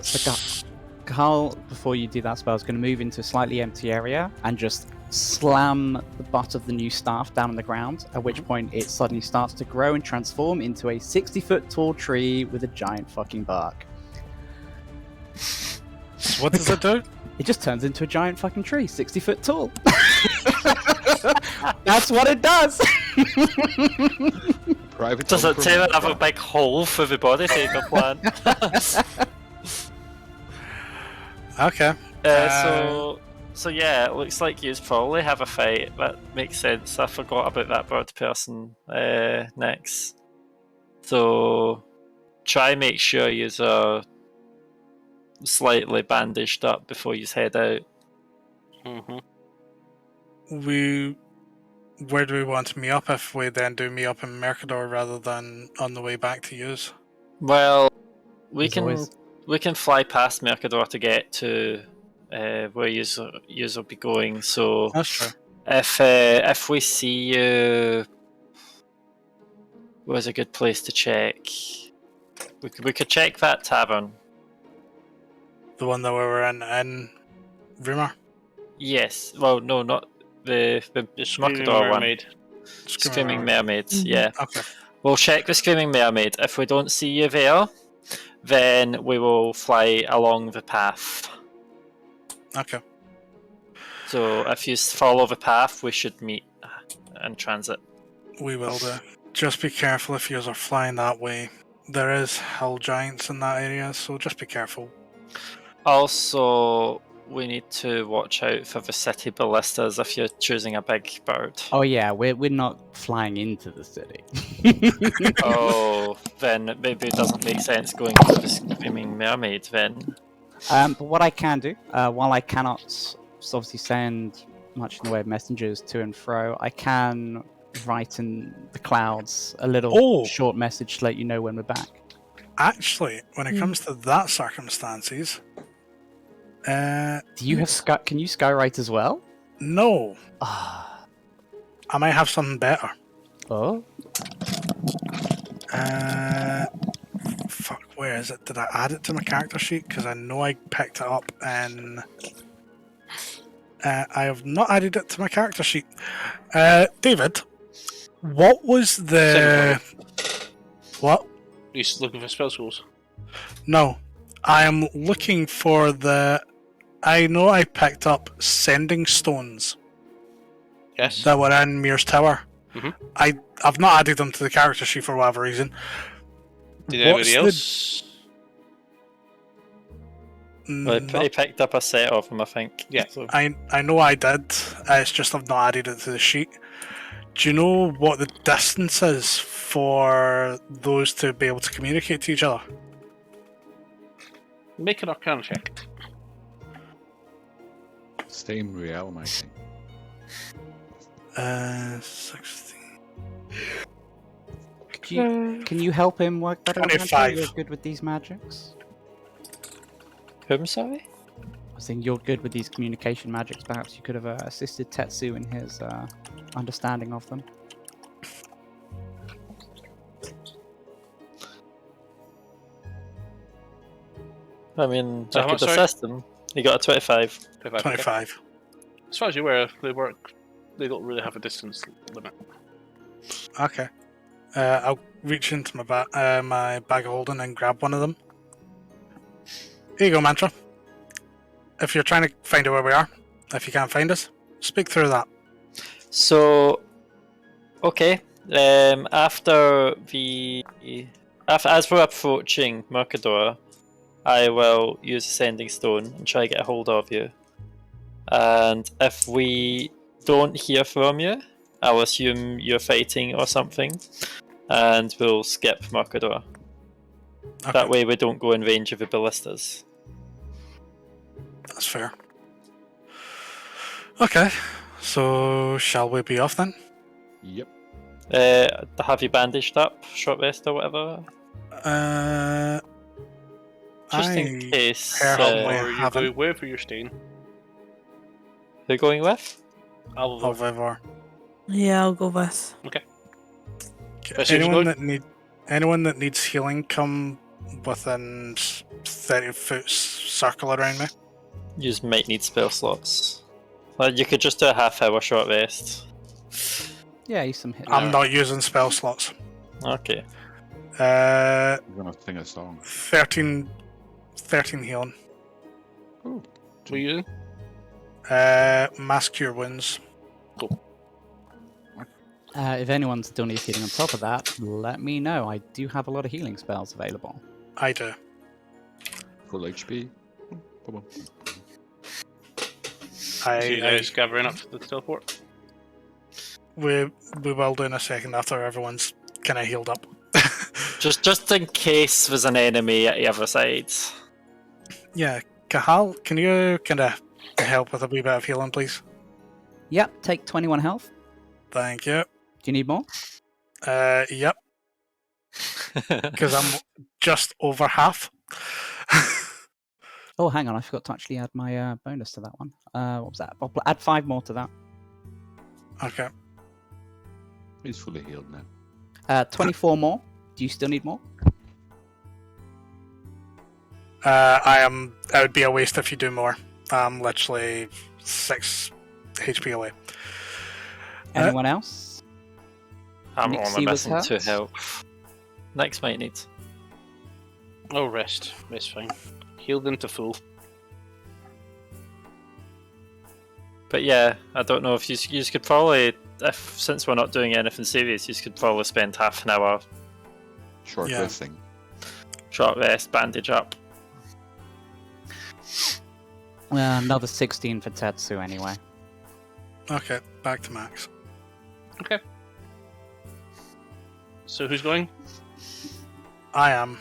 So Carl, before you do that spell, is going to move into a slightly empty area and just slam the butt of the new staff down on the ground, at which point it suddenly starts to grow and transform into a 60-foot tall tree with a giant fucking bark.
So what does it do?
It just turns into a giant fucking tree, 60 foot tall. That's what it does.
Private
Does
home
it
for
tell it
Martha.
have a big hole for the body taker plan?
Okay.
So yeah, it looks like you probably have a fight. That makes sense. I forgot about that bird person next. So try make sure you are slightly bandaged up before you head out.
Mm-hmm.
Where do we want to meet up if we then do meet up in Mercador rather than on the way back to use?
Well, we
As
can
always.
we can fly past Mercador to get to where you will be going. So
That's true.
if we see you, where's a good place to check? We could check that tavern.
The one that we were in Rumor.
Yes. Well, no, not the
The Screaming
Mercador one.
Mermaid.
Screaming Mermaid.
Mhm.
Yeah.
Okay.
We'll check the Screaming Mermaid. If we don't see you there, then we will fly along the path.
Okay.
So if you follow the path, we should meet in transit.
We will do. Just be careful if you are flying that way. There is hill giants in that area, so just be careful.
Also, we need to watch out for the city ballistas if you're choosing a big bird.
Oh yeah, we're not flying into the city.
Oh, then maybe it doesn't make sense going to the Screaming Mermaid then.
But what I can do, while I cannot obviously send much in the way of messengers to and fro, I can write in the clouds a little
Oh.
short message to let you know when we're back.
Actually, when it comes to that circumstances,
Do you have Can you skywrite as well?
no,
Ah.
I might have something better.
Oh.
Fuck, where is it? Did I add it to my character sheet? Because I know I picked it up and I have not added it to my character sheet. David, what was the... What?
He's looking for spell schools.
No, I am looking for the... I know I picked up sending stones
Yes.
that were in Mir's Tower.
Mhm.
I've not added them to the character sheet for whatever reason.
Did anybody
What's the-
else?
Well, he picked up a set of them, I think.
Yeah.
So,
I know I did. It's just I've not added it to the sheet. Do you know what the distance is for those to be able to communicate to each other?
Make an Arcana check.
Same realm, I think.
16.
Can you help him work better? Andrew?
25.
You're good with these magics.
whom, sorry?
I was saying you're good with these communication magics. Perhaps you could have assisted Tetsu in his understanding of them.
I mean,
So
I
how
could
much, sorry?
assist him. He got a 25.
25.
25.
As far as you're aware, they don't really have a distance limit.
Okay. I'll reach into my bag of holding and grab one of them. Here you go, Mantra. If you're trying to find out where we are, if you can't find us, speak through that.
So, okay. After as we're approaching Mercador, I will use a sending stone and try to get a hold of you. And if we don't hear from you, I'll assume you're fighting or something, and we'll skip Mercador.
Okay,
That way we don't go in range of the ballistas.
that's fair. Okay, so shall we be off then?
Yep.
Have you bandaged up, short rest or whatever? Just in
I
case.
heard of
Or
I
you're
haven't.
going wherever you're staying.
Who going with?
I'll
of ever.
Yeah, I'll go with.
That's yours,
Anyone
Lloyd?
anyone that needs healing, come within 30 foot circle around me.
You might need spell slots. Well, you could just do a half-hour short rest.
Yeah, use some hit.
I'm not using spell slots.
Okay.
Uh,
I'm gonna sing a song.
13 healing.
Ooh.
What are you using?
Mass cure wounds.
If anyone's still needs healing on top of that, let me know. I do have a lot of healing spells available.
I do.
Full HP. Boom.
So you guys gathering up to the teleport?
We will do in a second after everyone's kind of healed up.
Just in case there's an enemy at the other side.
Yeah, Kahal, can you kind of help with a wee bit of healing, please?
Yep, take 21 health.
Thank you.
Do you need more?
Yep, because I'm just over half.
Oh, hang on, I forgot to actually add my bonus to that one. What was that? I'll add 5 more to that.
Okay.
He's fully healed now.
24 more. Do you still need more?
It would be a waste if you do more. I'm literally 6 HP away.
Anyone else?
I'm
Nixie
only
was
missing 2
hurt?
health. Next might need.
Oh, rest. Rest fine. Healed into full.
But yeah, I don't know if you could probably, since we're not doing anything serious, you could probably spend half an hour
Short
Yeah.
resting.
short rest, bandage up.
Another 16 for Tetsu anyway.
Okay, back to max.
Okay. So who's going?
I am.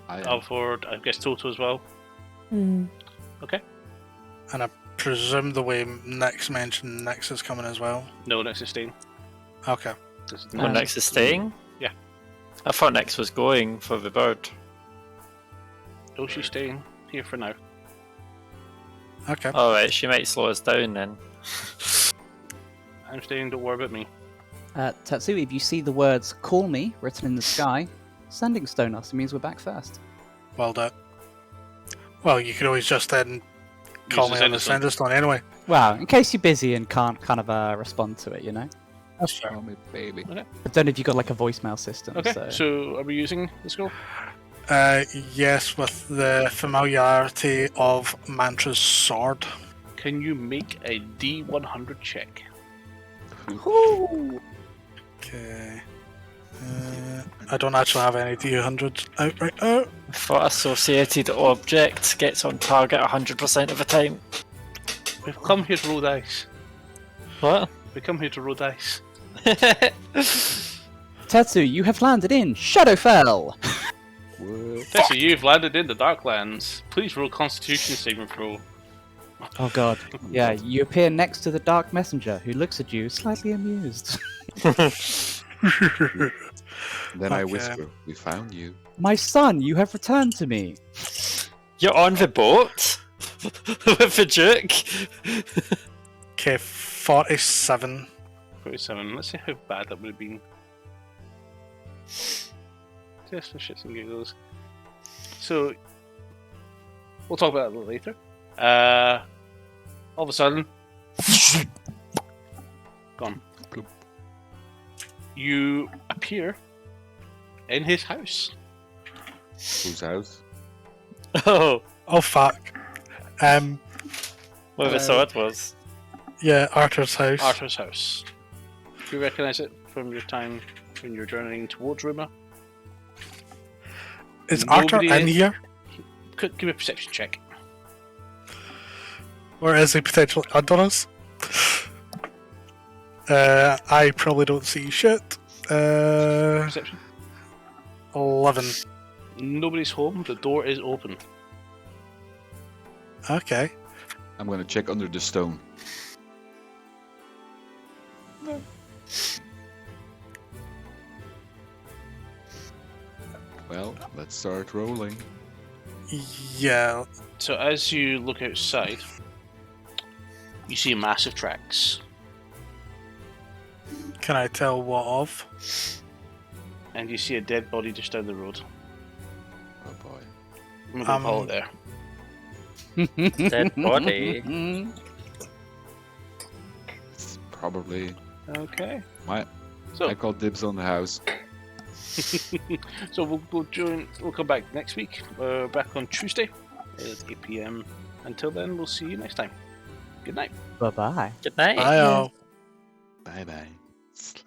Alford, I guess Toto as well.
Hmm.
And I presume the way Nyx mentioned Nyx is coming as well.
No, next is staying.
Okay.
This is
Oh, Nyx is staying?
Yeah.
I thought Nyx was going for the bird.
No, she's staying here for now.
Okay.
Alright, she might slow us down then.
I'm staying, don't worry about me.
Tetsu, if you see the words "Call me" written in the sky, sending stone us. It means we're back first.
Well done. Well, you could always just then call
Use
me
the
on the
sender
sender stone anyway.
Well, in case you're busy and can't kind of respond to it, you know.
That's fair.
Oh, my baby.
I don't know if you've got like a voicemail system.
Okay,
So.
so are we using the scroll?
Yes, with the familiarity of Mantra's sword.
Can you make a D100 check?
Okay. I don't actually have any D100s out right now.
For associated object gets on target 100% of the time.
We've come here to roll dice.
What?
We come here to roll dice.
Tetsu, you have landed in Shadowfell.
What?
Tessie, you've landed in the Darklands. Please roll Constitution saving throw.
Oh god. Yeah, you appear next to the Dark Messenger, who looks at you slightly amused.
Then I
Okay.
whisper, we found you.
My son, you have returned to me.
You're on the boat? With the Duke?
Okay, 47.
47. Let's see how bad that would have been. Just for shits and giggles. So, we'll talk about that a little later. All of a sudden, gone.
Bloop.
You appear in his house.
Whose house?
Oh,
Oh fuck.
where the sword was.
Yeah, Arthur's house.
Arthur's house. Do you recognise it from your time when you're journeying towards Ruma?
Is Arthur
Nobody
in here?
Could give me a perception check.
Or is he potentially under us? I probably don't see shit.
Perception.
11.
Nobody's home. The door is open.
Okay.
I'm gonna check under the stone. Well, let's start rolling.
Yeah.
So as you look outside, you see massive tracks,
Can I tell what of?
and you see a dead body just down the road.
Oh boy.
I'm gonna call it there.
Dead body.
It's probably.
Okay.
I
So,
call dibs on the house.
so we'll come back next week. We're back on Tuesday at 8 p.m. Until then, we'll see you next time. Good night.
Bye-bye.
Good night.
Bye, all.
Bye bye.